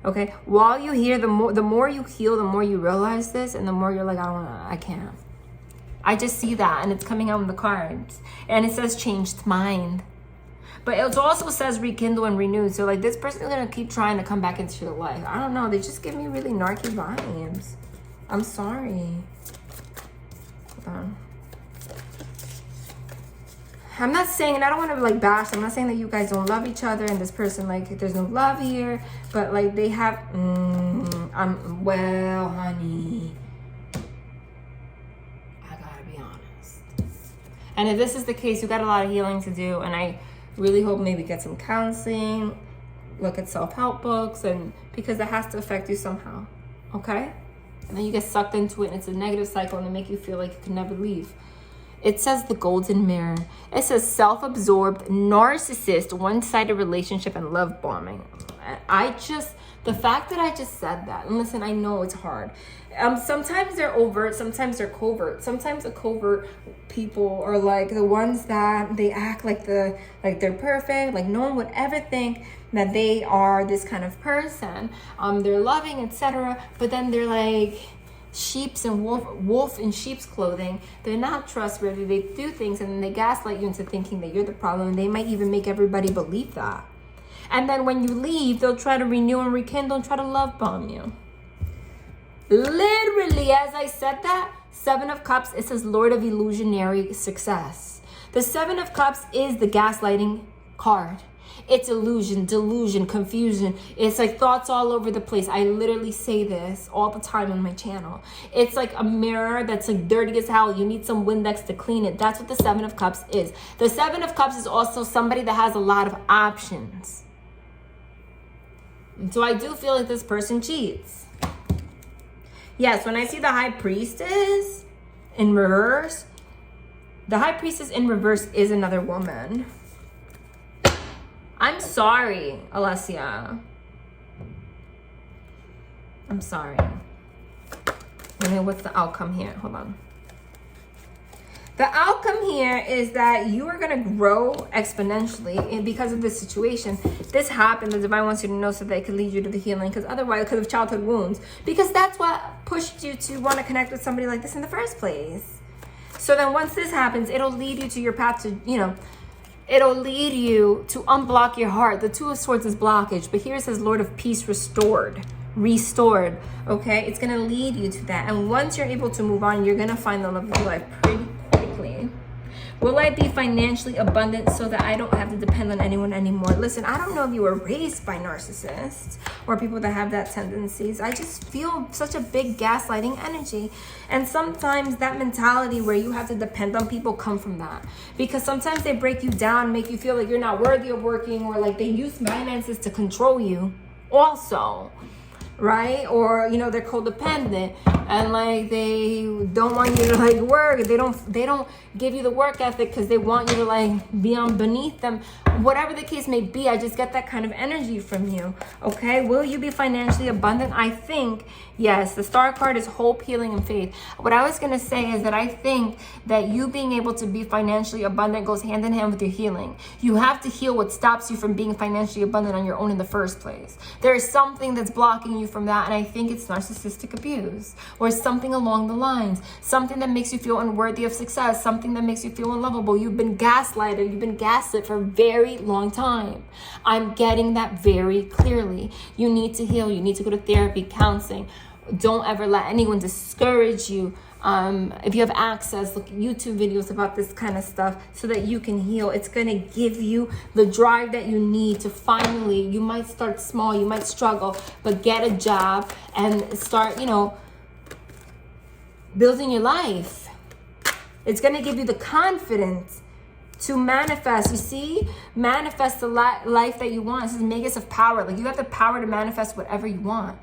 A: Okay, while you hear, the more you heal, the more you realize this, and the more you're like, I can't. I just see that, and it's coming out in the cards, and it says changed mind, but it also says rekindle and renew. So like this person is gonna keep trying to come back into your life. I don't know, they just give me really narky vibes. I'm sorry. Hold on. I'm not saying, and I don't want to like bash, I'm not saying that you guys don't love each other and this person, like there's no love here, but like they have, well, honey, I gotta be honest. And if this is the case, you got a lot of healing to do, and I really hope maybe get some counseling, look at self-help books, and because it has to affect you somehow, okay? And then you get sucked into it, and it's a negative cycle, and it make you feel like you can never leave. It says the golden mirror. It says self-absorbed, narcissist, one-sided relationship, and love bombing. The fact that I just said that, and listen, I know it's hard. Sometimes they're overt, sometimes they're covert. Sometimes the covert people are like the ones that they act like they're perfect, like no one would ever think that they are this kind of person. They're loving, etc. But then they're like sheep's and wolf in sheep's clothing. They're not trustworthy. They do things and then they gaslight you into thinking that you're the problem. And they might even make everybody believe that. And then when you leave, they'll try to renew and rekindle and try to love bomb you. Literally, as I said that, 7 of Cups, it says Lord of Illusionary Success. The 7 of Cups is the gaslighting card. It's illusion, delusion, confusion. It's like thoughts all over the place. I literally say this all the time on my channel. It's like a mirror that's like dirty as hell. You need some Windex to clean it. That's what the Seven of Cups is. The Seven of Cups is also somebody that has a lot of options. And so I do feel like this person cheats. Yes, when I see the High Priestess in reverse, the High Priestess in reverse is another woman. I'm sorry, Alesia. I'm sorry. Okay, what's the outcome here? Hold on. The outcome here is that you are going to grow exponentially, and because of this situation. This happened. The divine wants you to know so that it could lead you to the healing, because otherwise, because of childhood wounds, because that's what pushed you to want to connect with somebody like this in the first place. So then once this happens, it'll lead you to your path to, it'll lead you to unblock your heart. The Two of Swords is blockage, but here it says Lord of Peace restored, okay? It's going to lead you to that. And once you're able to move on, you're going to find the love of your life pretty quickly. Will I be financially abundant so that I don't have to depend on anyone anymore? Listen, I don't know if you were raised by narcissists or people that have that tendencies. I just feel such a big gaslighting energy. And sometimes that mentality where you have to depend on people come from that. Because sometimes they break you down, make you feel like you're not worthy of working, or like they use finances to control you also. Right? Or, they're codependent and like they don't want you to like work. They don't give you the work ethic because they want you to like be on beneath them. Whatever the case may be, I just get that kind of energy from you. Okay? Will you be financially abundant? I think, yes. The Star card is hope, healing, and faith. What I was going to say is that I think that you being able to be financially abundant goes hand in hand with your healing. You have to heal what stops you from being financially abundant on your own in the first place. There is something that's blocking you from that, and I think it's narcissistic abuse or something along the lines, something that makes you feel unworthy of success, something that makes you feel unlovable. You've been gaslighted, you've been gaslit for a very long time. I'm getting that very clearly. You need to heal. You need to go to therapy, counseling. Don't ever let anyone discourage you. If you have access, look at YouTube videos about this kind of stuff so that you can heal. It's going to give you the drive that you need to finally, you might start small, you might struggle, but get a job and start, building your life. It's going to give you the confidence to manifest. You see, manifest the life that you want. This is Magus of power. Like, you have the power to manifest whatever you want.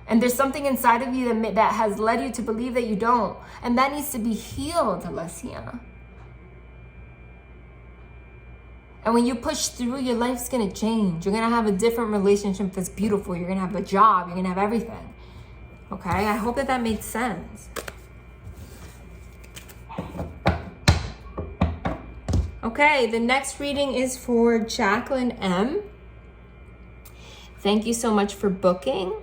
A: And there's something inside of you that has led you to believe that you don't. And that needs to be healed, Alesia. And when you push through, your life's going to change. You're going to have a different relationship that's beautiful. You're going to have a job. You're going to have everything. Okay? I hope that made sense. Okay, the next reading is for Jacqueline M. Thank you so much for booking.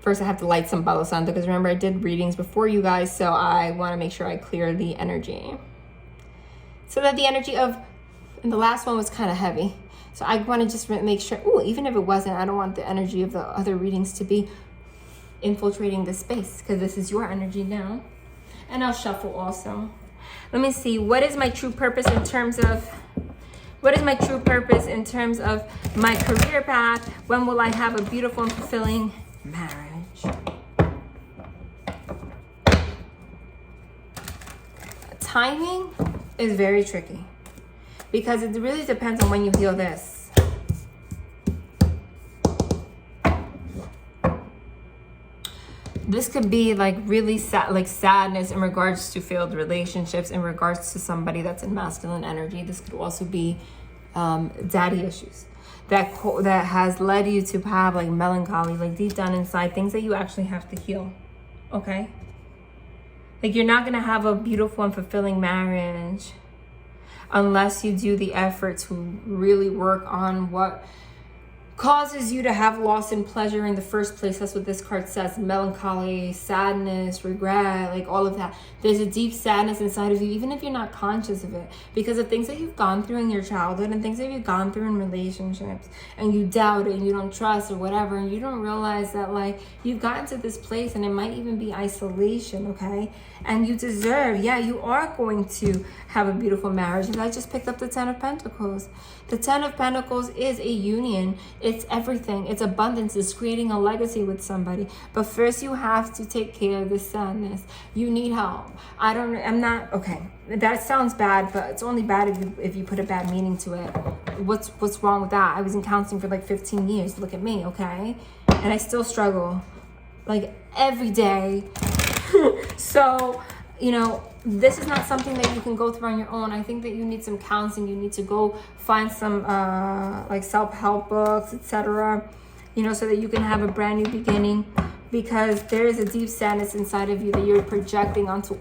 A: First, I have to light some Palo Santo because remember I did readings before you guys, so I want to make sure I clear the energy. So that the energy of, and the last one was kind of heavy. So I want to just make sure, even if it wasn't, I don't want the energy of the other readings to be infiltrating this space because this is your energy now. And I'll shuffle also. Let me see, what is my true purpose in terms of, my career path? When will I have a beautiful and fulfilling marriage? Timing is very tricky because it really depends on when you heal this. This could be like really sad, like sadness in regards to failed relationships, in regards to somebody that's in masculine energy. This could also be daddy issues that has led you to have like melancholy, like deep down inside, things that you actually have to heal. Okay? Like, you're not gonna have a beautiful and fulfilling marriage unless you do the effort to really work on what causes you to have loss in pleasure in the first place. That's what this card says. Melancholy, sadness, regret, like all of that. There's a deep sadness inside of you, even if you're not conscious of it, because of things that you've gone through in your childhood and things that you've gone through in relationships, and you doubt it and you don't trust or whatever, and you don't realize that like you've gotten to this place, and it might even be isolation, okay? And you deserve, yeah, you are going to have a beautiful marriage. And I just picked up the 10 of Pentacles. The 10 of Pentacles is a union. It's everything. It's abundance. It's creating a legacy with somebody. But first you have to take care of the sadness. You need help. Okay, that sounds bad, but it's only bad if you put a bad meaning to it. What's wrong with that? I was in counseling for like 15 years. Look at me, okay? And I still struggle like every day. So, you know, this is not something that you can go through on your own. I think that you need some counseling. You need to go find some like self-help books, etc., you know, so that you can have a brand new beginning, because there is a deep sadness inside of you that you're projecting onto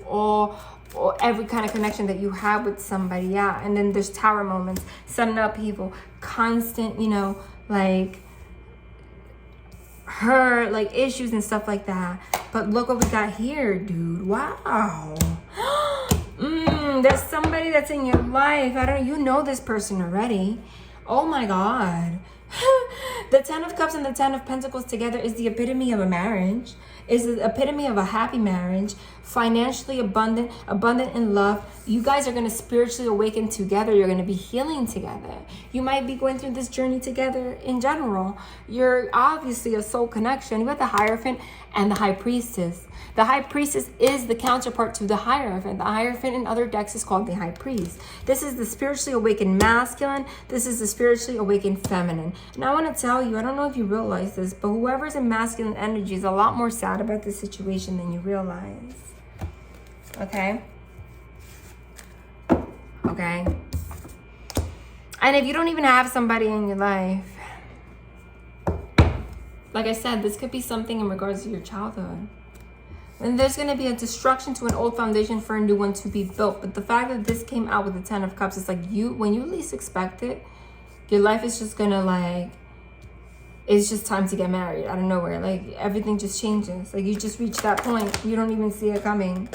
A: every kind of connection that you have with somebody. Yeah. And then there's tower moments, sudden upheaval, constant, you know, like hurt, like issues and stuff like that. But look what we got here, dude. Wow. There's somebody that's in your life. You know this person already. Oh my God. The 10 of Cups and the 10 of Pentacles together is the epitome of a marriage. Is the epitome of a happy marriage, financially abundant in love. You guys are going to spiritually awaken together. You're going to be healing together. You might be going through this journey together in general. You're obviously a soul connection. You have the Hierophant and the High Priestess. The High Priestess is the counterpart to the Hierophant. The Hierophant in other decks is called the High Priest. This is the spiritually awakened masculine. This is the spiritually awakened feminine. And I want to tell you, I don't know if you realize this, but whoever's in masculine energy is a lot more sad about this situation than you realize. Okay? Okay? And if you don't even have somebody in your life, like I said, this could be something in regards to your childhood. And there's going to be a destruction to an old foundation for a new one to be built. But the fact that this came out with the 10 of Cups, it's like when you least expect it, your life is just going to like, it's just time to get married out of nowhere. Like everything just changes. Like you just reach that point. You don't even see it coming.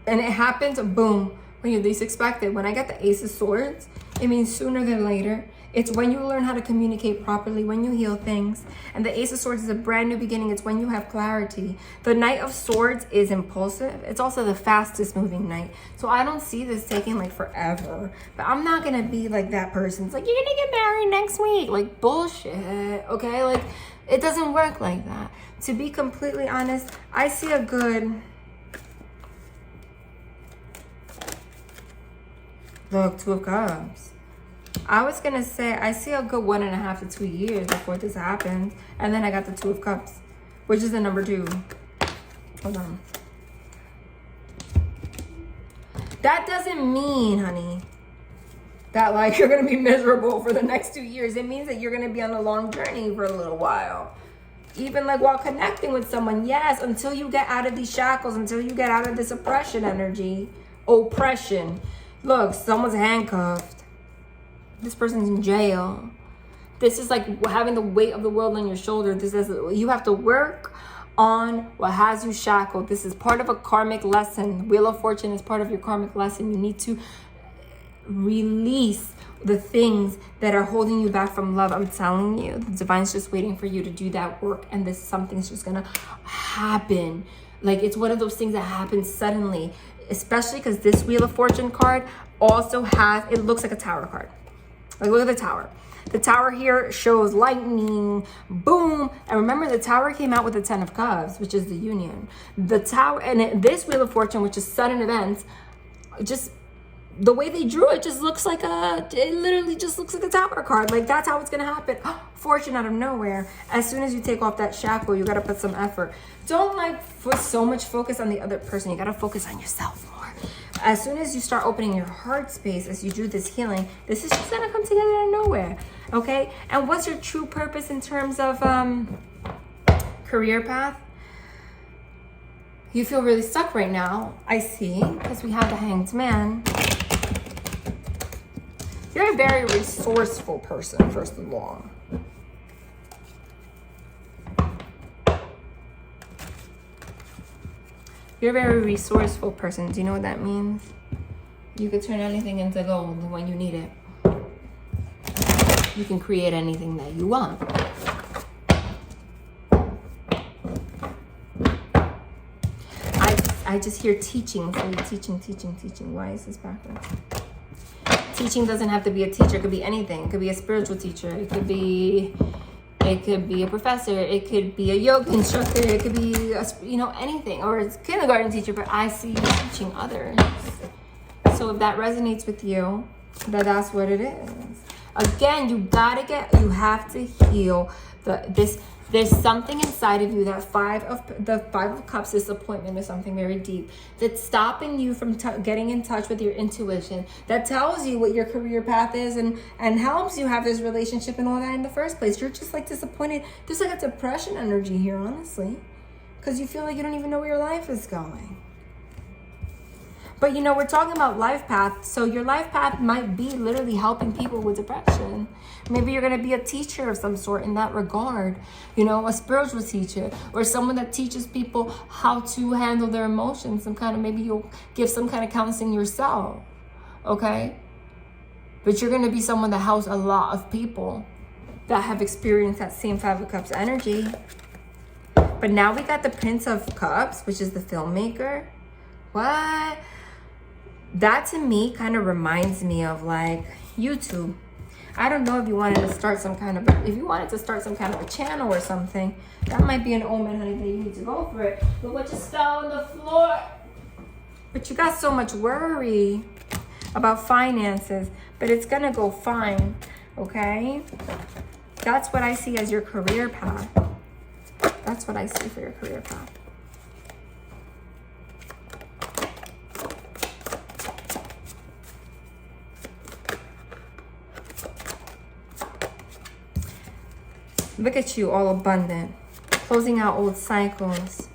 A: And it happens, boom, when you least expect it. When I get the Ace of Swords, it means sooner than later. It's when you learn how to communicate properly, when you heal things. And the Ace of Swords is a brand new beginning. It's when you have clarity. The Knight of Swords is impulsive. It's also the fastest moving knight. So I don't see this taking like forever. But I'm not going to be like that person. It's like, you're going to get married next week. Like bullshit, okay? Like it doesn't work like that. To be completely honest, I see a good... Look, 2 of Cups. I was going to say, I see a good 1.5 to 2 years before this happens. And then I got the 2 of Cups, which is the number 2. Hold on. That doesn't mean, honey, that like you're going to be miserable for the next 2 years. It means that you're going to be on a long journey for a little while. Even like while connecting with someone. Yes, until you get out of these shackles, until you get out of this oppression energy. Oppression. Look, someone's handcuffed. This person's in jail. This is like having the weight of the world on your shoulder. This is, you have to work on what has you shackled. This is part of a karmic lesson. Wheel of Fortune is part of your karmic lesson. You need to release the things that are holding you back from love. I'm telling you, the divine's just waiting for you to do that work, and something's just gonna happen. Like it's one of those things that happens suddenly, especially because this Wheel of Fortune card also has, it looks like a tower card. Like look at the tower. The tower here shows lightning, boom. And remember, the tower came out with the 10 of Cups, which is the union. The tower, and this Wheel of Fortune, which is sudden events, just the way they drew it just looks like it literally just looks like a tower card. Like that's how it's gonna happen. Fortune out of nowhere. As soon as you take off that shackle, you gotta put some effort. Don't like put so much focus on the other person. You gotta focus on yourself more. As soon as you start opening your heart space, as you do this healing, this is just gonna come together out of nowhere, okay? And what's your true purpose in terms of career path? You feel really stuck right now, I see, because we have the Hanged Man. You're a very resourceful person, first of all. You're a very resourceful person. Do you know what that means? You could turn anything into gold when you need it. You can create anything that you want. I just hear teaching. So teaching. Why is this backwards? Teaching doesn't have to be a teacher. It could be anything. It could be a spiritual teacher. It could be a professor. It could be a yoga instructor. It could be anything, or a kindergarten teacher. But I see you teaching others. So if that resonates with you, that's what it is. Again, you have to heal this. There's something inside of you, that Five of Cups, disappointment, is something very deep that's stopping you from getting in touch with your intuition, that tells you what your career path is and helps you have this relationship and all that in the first place. You're just like disappointed. There's like a depression energy here, honestly, because you feel like you don't even know where your life is going. But we're talking about life path. So your life path might be literally helping people with depression. Maybe you're going to be a teacher of some sort in that regard. A spiritual teacher, or someone that teaches people how to handle their emotions. Maybe you'll give some kind of counseling yourself. Okay? But you're going to be someone that helps a lot of people that have experienced that same Five of Cups energy. But now we got the Prince of Cups, which is the filmmaker. What? That to me kind of reminds me of like YouTube. I don't know if you wanted to start some kind of a channel or something. That might be an omen, honey, that you need to go for it. Look what just fell on the floor. But you got so much worry about finances, but it's gonna go fine, okay? That's what I see as your career path. That's what I see for your career path. Look at you, all abundant, closing out old cycles.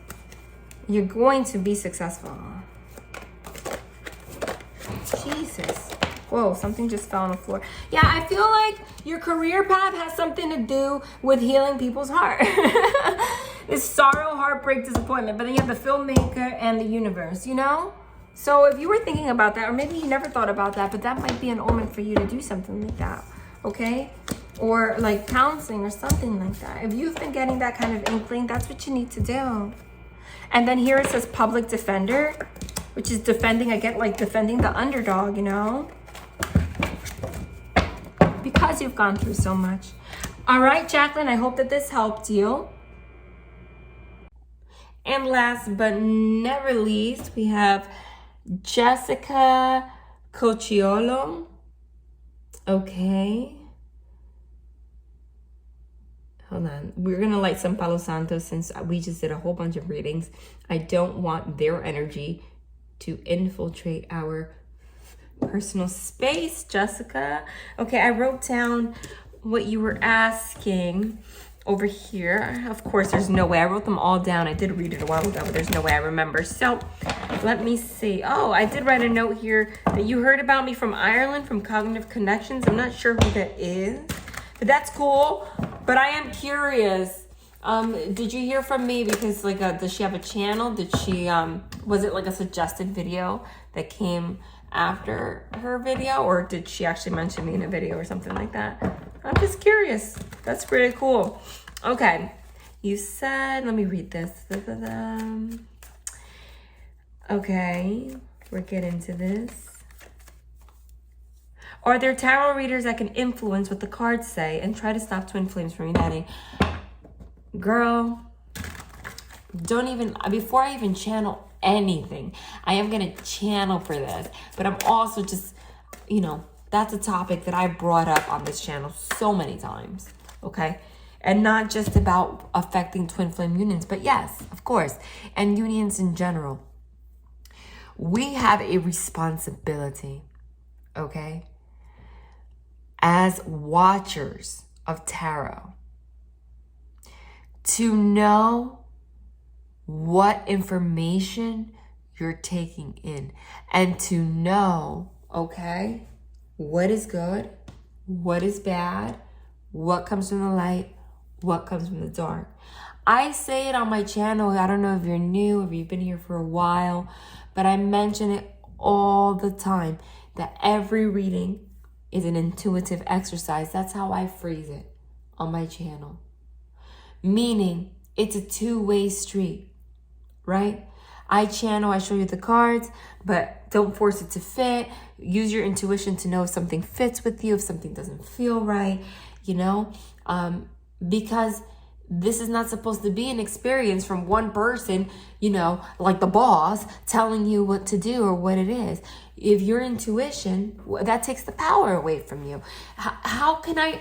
A: You're going to be successful. Jesus. Whoa, something just fell on the floor. Yeah, I feel like your career path has something to do with healing people's heart. It's sorrow, heartbreak, disappointment. But then you have the filmmaker and the universe, So if you were thinking about that, or maybe you never thought about that, but that might be an omen for you to do something like that, okay? Or like counseling or something like that. If you've been getting that kind of inkling, that's what you need to do. And then here it says public defender, which is defending the underdog, because you've gone through so much. All right, Jacqueline, I hope that this helped you. And last but never least, we have Jessica Cocciolo. Okay. Hold on. We're going to light some Palo Santo since we just did a whole bunch of readings. I don't want their energy to infiltrate our personal space, Jessica. Okay, I wrote down what you were asking over here. Of course, there's no way. I wrote them all down. I did read it a while ago, but there's no way I remember. So let me see. Oh, I did write a note here that you heard about me from Ireland, from Cognitive Connections. I'm not sure who that is, but that's cool. But I am curious. Did you hear from me? Because does she have a channel? Did she, was it like a suggested video that came after her video? Or did she actually mention me in a video or something like that? I'm just curious. That's pretty cool. Okay. You said, let me read this. Okay. We'll get into this. Are there tarot readers that can influence what the cards say and try to stop twin flames from uniting? Girl, don't even, before I even channel anything, I am going to channel for this. But I'm also just, that's a topic that I brought up on this channel so many times, okay? And not just about affecting twin flame unions, but yes, of course, and unions in general. We have a responsibility, okay? As watchers of tarot, to know what information you're taking in and to know, okay, what is good, what is bad, what comes from the light, what comes from the dark. I say it on my channel. I don't know if you're new, if you've been here for a while, but I mention it all the time that every reading is an intuitive exercise. That's how I phrase it on my channel. Meaning it's a two-way street, right? I channel, I show you the cards, but don't force it to fit. Use your intuition to know if something fits with you, if something doesn't feel right, you know? Because this is not supposed to be an experience from one person, you know, like the boss telling you what to do or what it is. If your intuition, that takes the power away from you. How can I...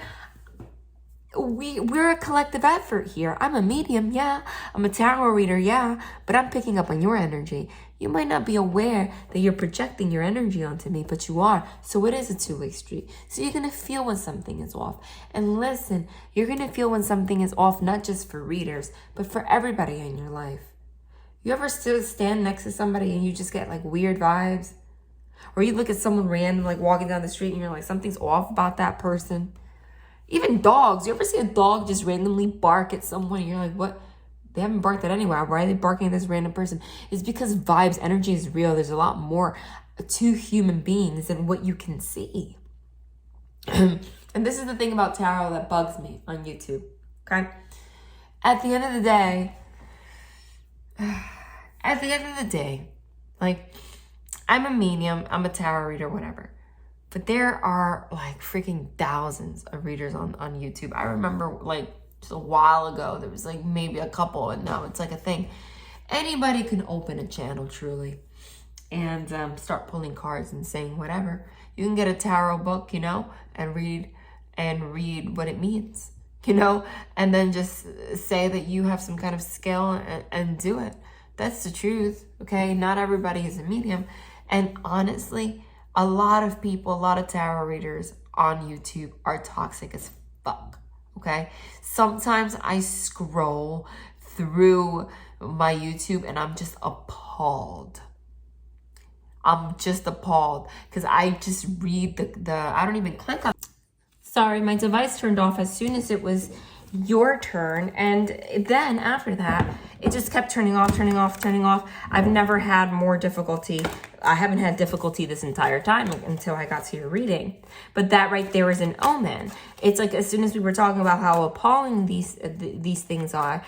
A: We're a collective effort here. I'm a medium, yeah. I'm a tarot reader, yeah. But I'm picking up on your energy. You might not be aware that you're projecting your energy onto me, but you are. So it is a two-way street. So you're going to feel when something is off. And listen, you're going to feel when something is off, not just for readers, but for everybody in your life. You ever still stand next to somebody and you just get like weird vibes? Or you look at someone random, like walking down the street and you're like, something's off about that person. Even dogs. You ever see a dog just randomly bark at someone and you're like, what? They haven't barked at anyone. Why are they barking at this random person? It's because vibes, energy is real. There's a lot more to human beings than what you can see. And this is the thing about tarot that bugs me on YouTube, okay? At the end of the day, like, I'm a medium, I'm a tarot reader, whatever. But there are like freaking thousands of readers on YouTube. I remember like just a while ago, there was like maybe a couple, and now it's like a thing. Anybody can open a channel, truly, and start pulling cards and saying whatever. You can get a tarot book, you know, and read what it means, you know, and then just say that you have some kind of skill and do it. That's the truth, okay? Not everybody is a medium. And honestly, a lot of people, a lot of tarot readers on YouTube are toxic as fuck, okay? Sometimes I scroll through my YouTube and I'm just appalled. I'm just appalled because I just read the I don't even click on. Sorry, my device turned off as soon as it was your turn, and then after that it just kept turning off. I've never had more difficulty. I haven't had difficulty this entire time until I got to your reading, but that right there is an omen. It's like as soon as we were talking about how appalling these things are,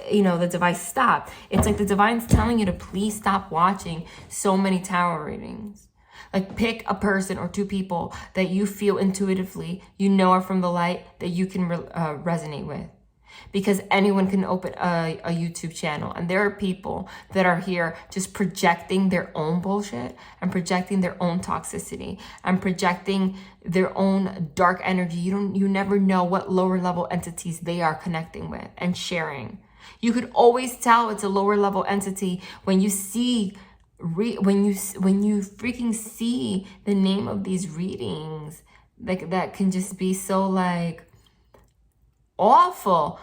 A: you know, the device stopped. It's like the divine's telling you to please stop watching so many tarot readings. Like, pick a person or two people that you feel intuitively, you know, are from the light, that you can resonate with. Because anyone can open a YouTube channel. And there are people that are here just projecting their own bullshit and projecting their own toxicity and projecting their own dark energy. You never know what lower level entities they are connecting with and sharing. You could always tell it's a lower level entity when you see... when you freaking see the name of these readings, like that can just be so like awful.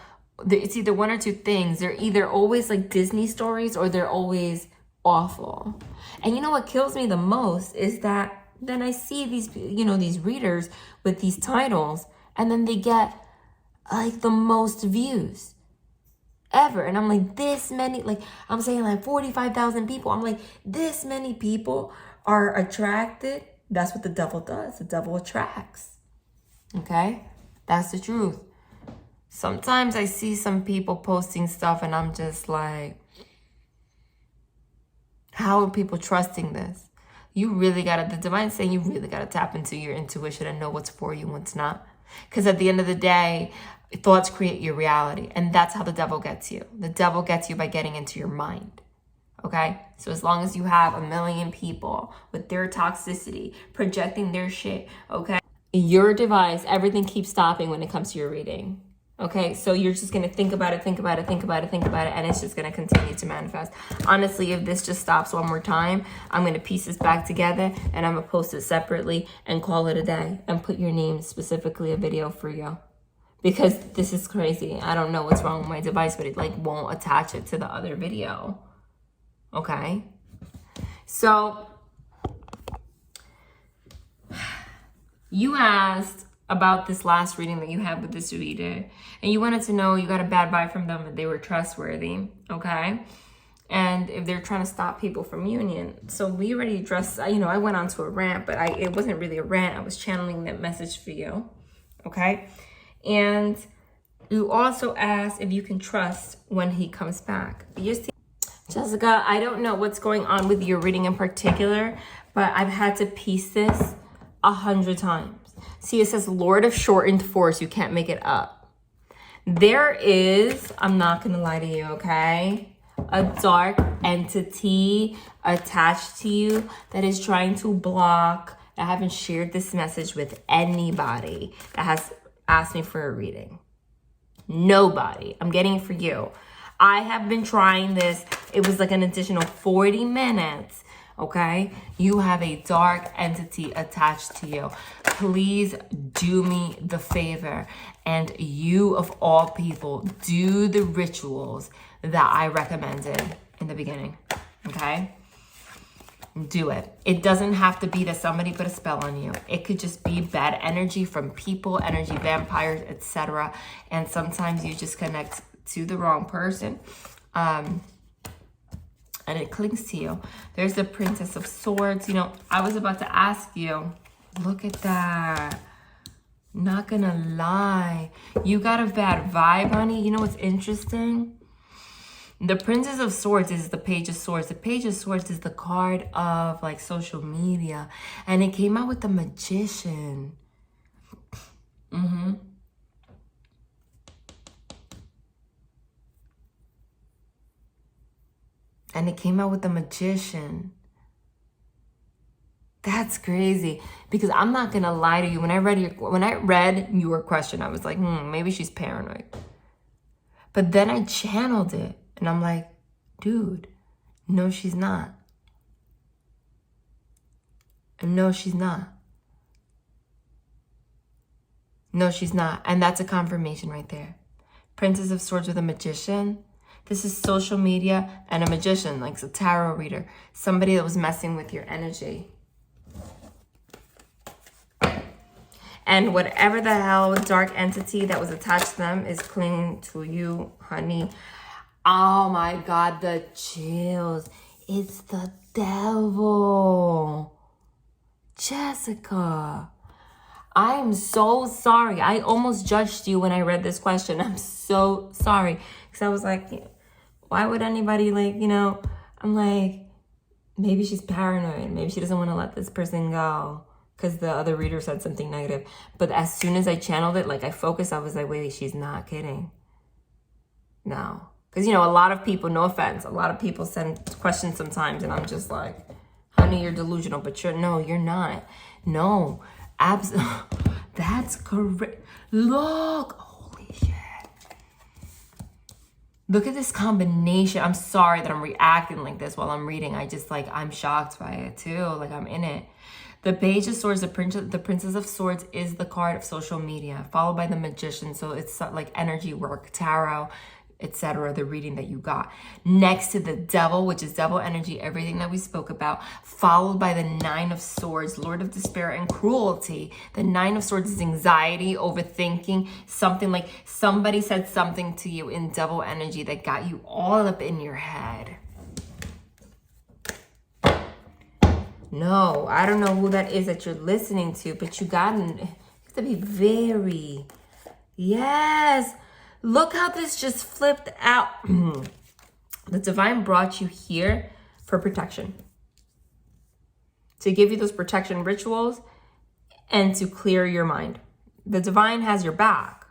A: It's either one or two things. They're either always like Disney stories or they're always awful. And you know what kills me the most is that then I see these, you know, these readers with these titles and then they get like the most views ever. And I'm like, this many, like I'm saying like 45,000 people. I'm like, this many people are attracted. That's what the devil does. The devil attracts. Okay? That's the truth. Sometimes I see some people posting stuff and I'm just like, how are people trusting this? You really gotta, the divine's saying you really gotta tap into your intuition and know what's for you and what's not. Because at the end of the day, thoughts create your reality. And that's how the devil gets you. The devil gets you by getting into your mind. Okay? So as long as you have 1 million people with their toxicity, projecting their shit, okay? Your device, everything keeps stopping when it comes to your reading. Okay? So you're just going to think about it, and it's just going to continue to manifest. Honestly, if this just stops one more time, I'm going to piece this back together, and I'm going to post it separately and call it a day and put your name, specifically a video for you. Because this is crazy. I don't know what's wrong with my device, but it like won't attach it to the other video. Okay? So, you asked about this last reading that you had with this reader, and you wanted to know, you got a bad vibe from them, that they were trustworthy, okay? And if they're trying to stop people from union. So we already addressed, I went on to a rant, but it wasn't really a rant. I was channeling that message for you, okay? And you also asked if you can trust when he comes back. Jessica, I don't know what's going on with your reading in particular, but I've had to piece this 100 times. See, it says Lord of Shortened Force. You can't make it up. There is, I'm not going to lie to you, okay? A dark entity attached to you that is trying to block. I haven't shared this message with anybody that has asked me for a reading. Nobody. I'm getting it for you. I have been trying this. It was like an additional 40 minutes. Okay, you have a dark entity attached to you. Please do me the favor, and you of all people, do the rituals that I recommended in the beginning. Okay, do it. It doesn't have to be that somebody put a spell on you. It could just be bad energy from people, energy vampires, etc. And sometimes you just connect to the wrong person. And it clings to you. There's the Princess of Swords. I was about to ask you, look at that. Not gonna lie. You got a bad vibe, honey. You know what's interesting? The Princess of Swords is the Page of Swords. The Page of Swords is the card of like social media. And it came out with the Magician. And it came out with the Magician. That's crazy. Because I'm not gonna lie to you. When I read your question, I was like, maybe she's paranoid. But then I channeled it, and I'm like, dude, no, she's not. No, she's not. No, she's not. And that's a confirmation right there. Princess of Swords with a Magician. This is social media and a magician, like a tarot reader. Somebody that was messing with your energy. And whatever the hell dark entity that was attached to them is clinging to you, honey. Oh my God, the chills. It's the devil. Jessica, I am so sorry. I almost judged you when I read this question. I'm so sorry. Because I was like, why would anybody I'm like, maybe she's paranoid. Maybe she doesn't want to let this person go because the other reader said something negative. But as soon as I channeled it, I focused, I was like, wait, she's not kidding. No. Because, a lot of people, no offense, a lot of people send questions sometimes and I'm just like, honey, you're delusional. But you're not. No. That's correct. Look. Holy shit. Look at this combination. I'm sorry that I'm reacting like this while I'm reading. I'm shocked by it too. I'm in it. The Page of Swords, the Princess of Swords is the card of social media, followed by the Magician. So it's like energy work, tarot, etc. The reading that you got. Next to the Devil, which is devil energy, everything that we spoke about, followed by the Nine of Swords, Lord of Despair and Cruelty. The Nine of Swords is anxiety, overthinking, something like somebody said something to you in devil energy that got you all up in your head. No, I don't know who that is that you're listening to, but you have to be very, yes. Look how this just flipped out. The divine brought you here for protection. To give you those protection rituals and to clear your mind. The divine has your back.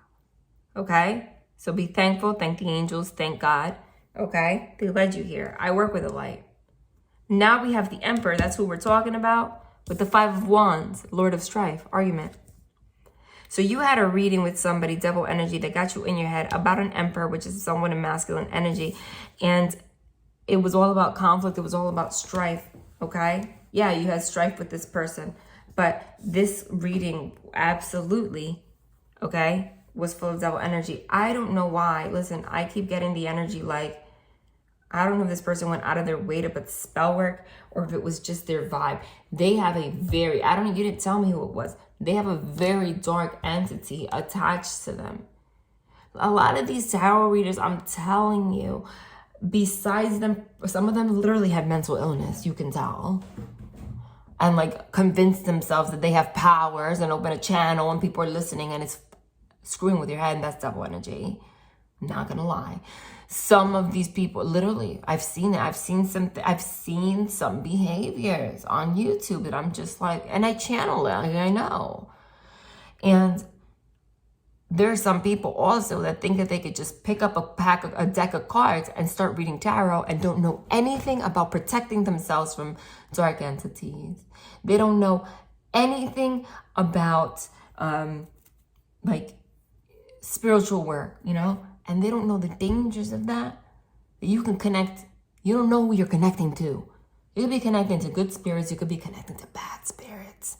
A: Okay? So be thankful. Thank the angels. Thank God. Okay? They led you here. I work with the light. Now we have the Emperor. That's who we're talking about. With the Five of Wands. Lord of Strife. Argument. So you had a reading with somebody, devil energy, that got you in your head about an Emperor, which is someone in masculine energy. And it was all about conflict. It was all about strife. Okay? Yeah, you had strife with this person. But this reading absolutely, was full of devil energy. I don't know why. Listen, I keep getting the energy I don't know if this person went out of their way to put spell work or if it was just their vibe. They have a very, you didn't tell me who it was. They have a very dark entity attached to them. A lot of these tarot readers, I'm telling you, besides them, some of them literally had mental illness, you can tell. And like convince themselves that they have powers and open a channel and people are listening and it's screwing with your head, and that's devil energy. I'm not gonna lie. Some of these people, literally, I've seen it. I've seen some behaviors on YouTube that I'm just like, and I channel it, I know. And there are some people also that think that they could just pick up a deck of cards and start reading tarot and don't know anything about protecting themselves from dark entities. They don't know anything about like spiritual work, you know? And they don't know the dangers of that. You can connect, you don't know who you're connecting to. You could be connecting to good spirits, you could be connecting to bad spirits.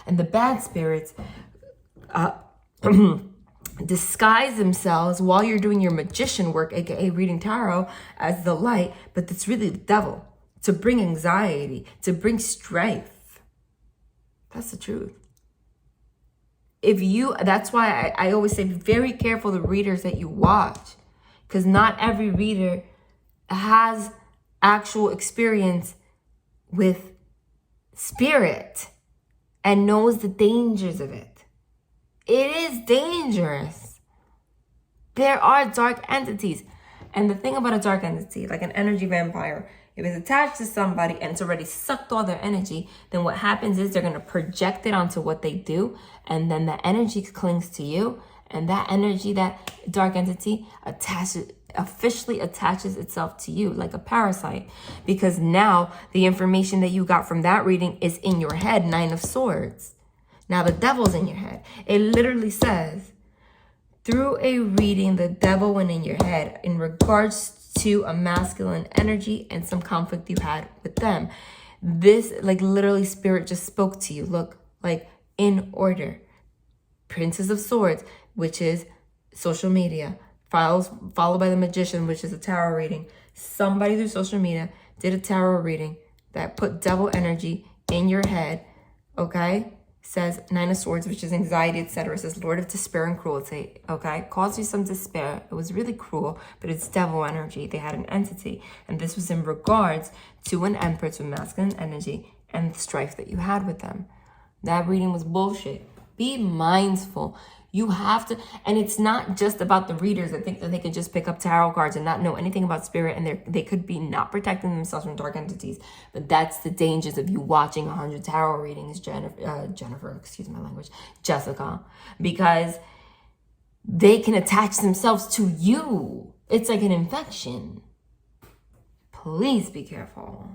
A: And the bad spirits disguise themselves while you're doing your magician work, aka reading tarot, as the light, but it's really the devil, to bring anxiety, to bring strife. That's the truth. That's why I always say, be very careful the readers that you watch, because not every reader has actual experience with spirit and knows the dangers of it. It is dangerous. There are dark entities. And the thing about a dark entity, like an energy vampire, if it's attached to somebody and it's already sucked all their energy, then what happens is they're going to project it onto what they do. And then the energy clings to you. And that energy, that dark entity, officially attaches itself to you like a parasite. Because now the information that you got from that reading is in your head, 9 of Swords. Now the devil's in your head. It literally says, through a reading, the devil went in your head in regards to a masculine energy and some conflict you had with them. This, like, literally spirit just spoke to you. Look, like, in order. Princess of Swords, which is social media, followed by the Magician, which is a tarot reading. Somebody through social media did a tarot reading that put devil energy in your head, okay? Says 9 of Swords, which is anxiety, etc. Says Lord of Despair and Cruelty, okay? Caused you some despair. It was really cruel, but it's devil energy. They had an entity. And this was in regards to an Empress with masculine energy and the strife that you had with them. That reading was bullshit. Be mindful. You have to, and it's not just about the readers that think that they can just pick up tarot cards and not know anything about spirit, and they could be not protecting themselves from dark entities. But that's the dangers of you watching 100 tarot readings, Jennifer, excuse my language, Jessica, because they can attach themselves to you. It's like an infection. Please be careful.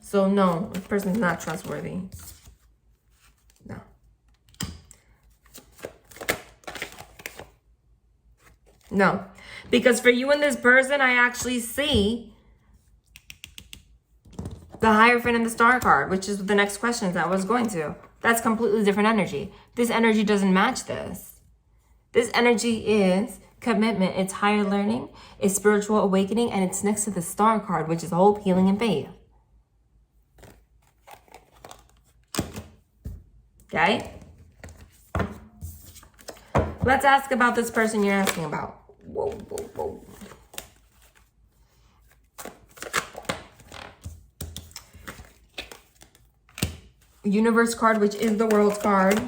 A: So no, this person's not trustworthy. No. No. Because for you and this person, I actually see the Hierophant and the Star card, which is the next question that I was going to. That's completely different energy. This energy doesn't match this. This energy is commitment. It's higher learning. It's spiritual awakening. And it's next to the Star card, which is hope, healing, and faith. Okay? Let's ask about this person you're asking about. Whoa, whoa, whoa. Universe card, which is the World card.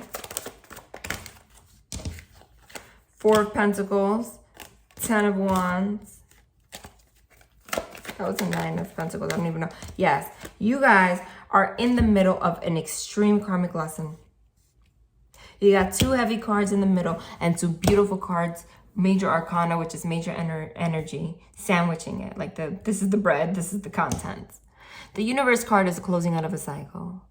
A: 4 of Pentacles. 10 of Wands. That was a 9 of Pentacles. I don't even know. Yes. You guys are in the middle of an extreme karmic lesson. You got 2 heavy cards in the middle and 2 beautiful cards, Major Arcana, which is major energy, sandwiching it. Like this is the bread, this is the contents. The Universe card is a closing out of a cycle.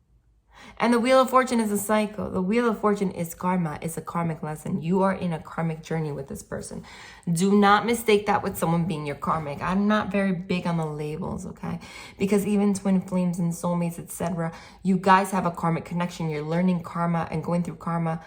A: And the Wheel of Fortune is a cycle. The Wheel of Fortune is karma. It's a karmic lesson. You are in a karmic journey with this person. Do not mistake that with someone being your karmic. I'm not very big on the labels, okay? Because even twin flames and soulmates, etc., you guys have a karmic connection. You're learning karma and going through karma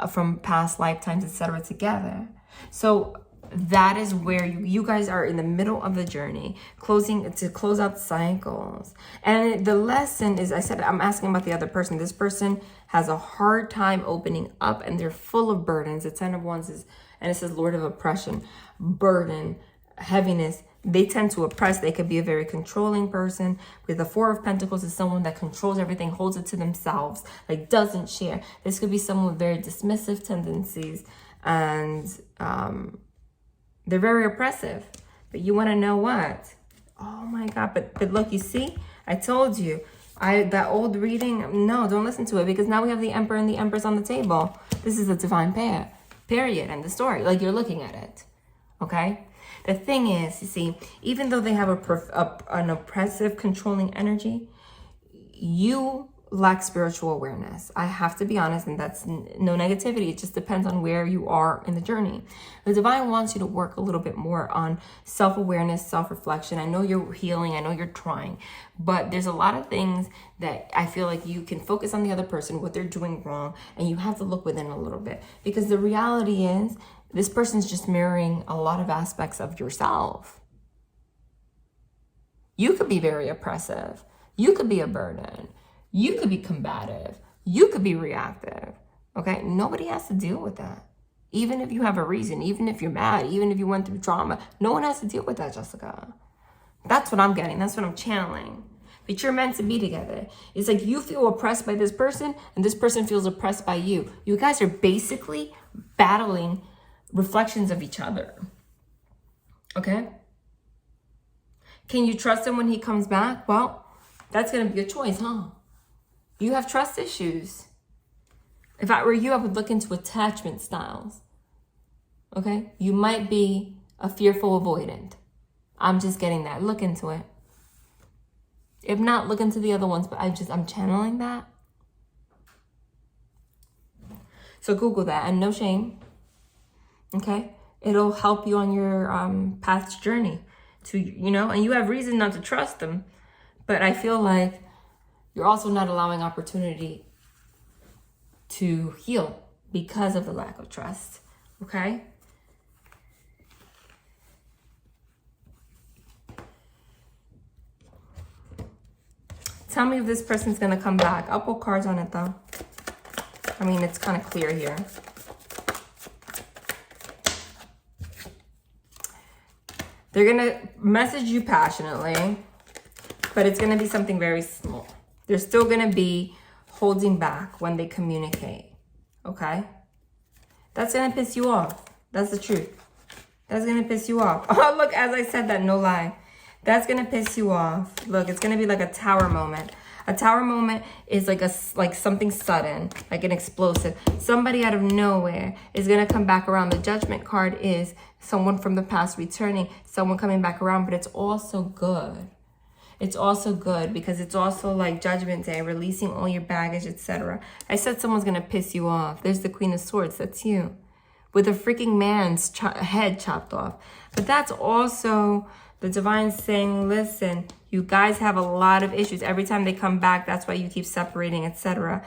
A: from past lifetimes, etc., together. So that is where you guys are in the middle of the journey, to close out cycles. And the lesson is, I said, I'm asking about the other person. This person has a hard time opening up and they're full of burdens. The 10 of Wands is, and it says Lord of Oppression, burden, heaviness. They tend to oppress. They could be a very controlling person. With the 4 of Pentacles is someone that controls everything, holds it to themselves, like doesn't share. This could be someone with very dismissive tendencies, and they're very oppressive. But you want to know what? Oh my God. But look, you see, I told you, that old reading, no, don't listen to it, because now we have the Emperor and the Empress on the table. This is a divine pair, period, and the story, like you're looking at it, okay? The thing is, you see, even though they have an oppressive, controlling energy, you lack spiritual awareness. I have to be honest, and that's no negativity. It just depends on where you are in the journey. The divine wants you to work a little bit more on self-awareness, self-reflection. I know you're healing. I know you're trying, but there's a lot of things that I feel like you can focus on the other person, what they're doing wrong, and you have to look within a little bit, because the reality is this person's just mirroring a lot of aspects of yourself. You could be very oppressive. You could be a burden. You could be combative. You could be reactive. Okay? Nobody has to deal with that. Even if you have a reason, even if you're mad, even if you went through trauma, no one has to deal with that, Jessica. That's what I'm getting. That's what I'm channeling. But you're meant to be together. It's like you feel oppressed by this person and this person feels oppressed by you. You guys are basically battling reflections of each other. Okay? Can you trust him when he comes back? Well, that's going to be a choice, huh? You have trust issues. If I were you, I would look into attachment styles. Okay? You might be a fearful avoidant. I'm just getting that. Look into it. If not, look into the other ones, but I'm channeling that. So Google that, and no shame. Okay? It'll help you on your path's journey to, and you have reason not to trust them, but I feel like you're also not allowing opportunity to heal because of the lack of trust. Okay? Tell me if this person's going to come back. I'll pull cards on it though. I mean, it's kind of clear here. They're going to message you passionately, but it's going to be something very small. They're still going to be holding back when they communicate, okay? That's going to piss you off. That's the truth. That's going to piss you off. Oh, look, as I said that, no lie. That's going to piss you off. Look, it's going to be like a tower moment. A tower moment is like something sudden, like an explosive. Somebody out of nowhere is going to come back around. The Judgment card is someone from the past returning, someone coming back around, but it's also good. It's also good because it's also like Judgment Day, releasing all your baggage, etc. I said someone's going to piss you off. There's the Queen of Swords. That's you. With a freaking man's head chopped off. But that's also the divine saying, listen, you guys have a lot of issues. Every time they come back, that's why you keep separating, etc.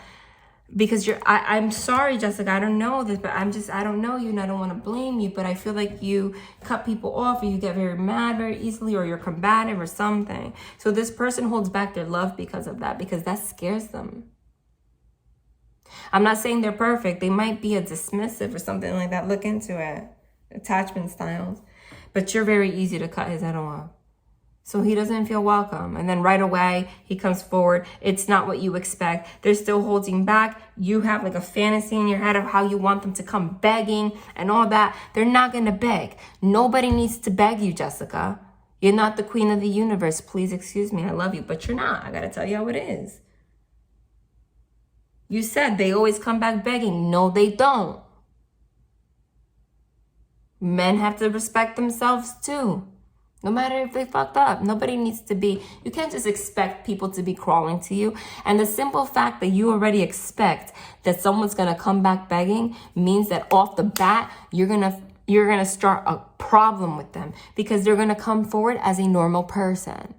A: Because I'm sorry, Jessica, I don't know this, but I don't know you and I don't want to blame you, but I feel like you cut people off or you get very mad very easily or you're combative or something. So this person holds back their love because of that, because that scares them. I'm not saying they're perfect. They might be a dismissive or something like that. Look into it. Attachment styles. But you're very easy to cut his head off. So he doesn't feel welcome. And then right away, he comes forward. It's not what you expect. They're still holding back. You have like a fantasy in your head of how you want them to come begging and all that. They're not going to beg. Nobody needs to beg you, Jessica. You're not the queen of the universe. Please excuse me. I love you, but you're not. I got to tell you how it is. You said they always come back begging. No, they don't. Men have to respect themselves too. No matter if they fucked up. Nobody needs to be. You can't just expect people to be crawling to you. And the simple fact that you already expect that someone's going to come back begging means that off the bat, you're going to start a problem with them because they're going to come forward as a normal person.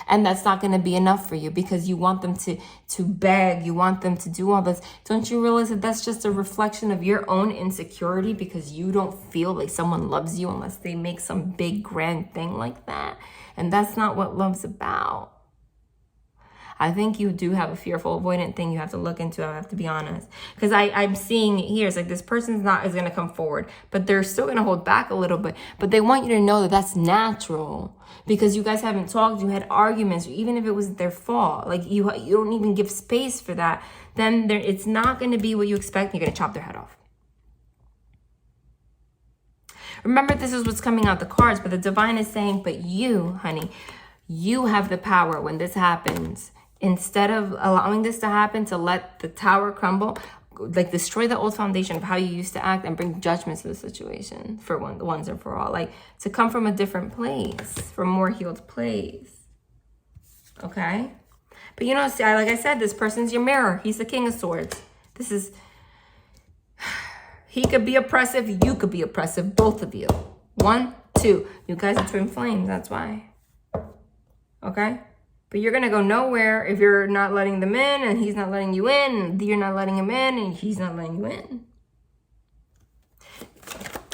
A: And that's not going to be enough for you because you want them to beg. You want them to do all this. Don't you realize that that's just a reflection of your own insecurity because you don't feel like someone loves you unless they make some big grand thing like that? And that's not what love's about. I think you do have a fearful avoidant thing you have to look into. I have to be honest. Because I'm seeing it here. It's like this person's is going to come forward. But they're still going to hold back a little bit. But they want you to know that that's natural. Because you guys haven't talked. You had arguments. Even if it was their fault. Like you don't even give space for that. Then it's not going to be what you expect. You're going to chop their head off. Remember, this is what's coming out the cards. But the divine is saying, but you, honey, you have the power when this happens. Instead of allowing this to happen, to let the tower crumble, like destroy the old foundation of how you used to act and bring judgment to the situation for once and for all. Like to come from a different place, from a more healed place. Okay? But you know, see, like I said, this person's your mirror. He's the King of Swords. He could be oppressive. You could be oppressive. Both of you. 1, 2. You guys are twin flames. That's why. Okay? But you're going to go nowhere if you're not letting them in and he's not letting you in and you're not letting him in and he's not letting you in.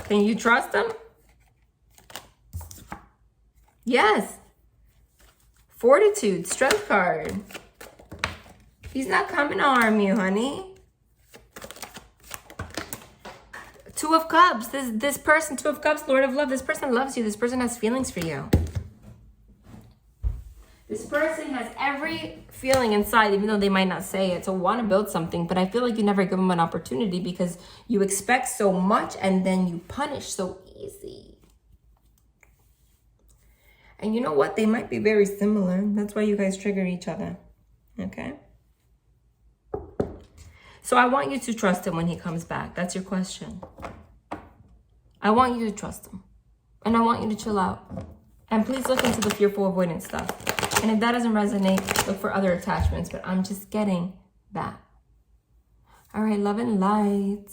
A: Can you trust him? Yes. Fortitude, strength card. He's not coming to harm you, honey. 2 of Cups. This person, 2 of Cups, Lord of Love. This person loves you. This person has feelings for you. This person has every feeling inside, even though they might not say it, to want to build something. But I feel like you never give them an opportunity because you expect so much and then you punish so easy. And you know what? They might be very similar. That's why you guys trigger each other. Okay? So I want you to trust him when he comes back. That's your question. I want you to trust him. And I want you to chill out. And please look into the fearful avoidance stuff. And if that doesn't resonate, look for other attachments. But I'm just getting that. All right, love and light.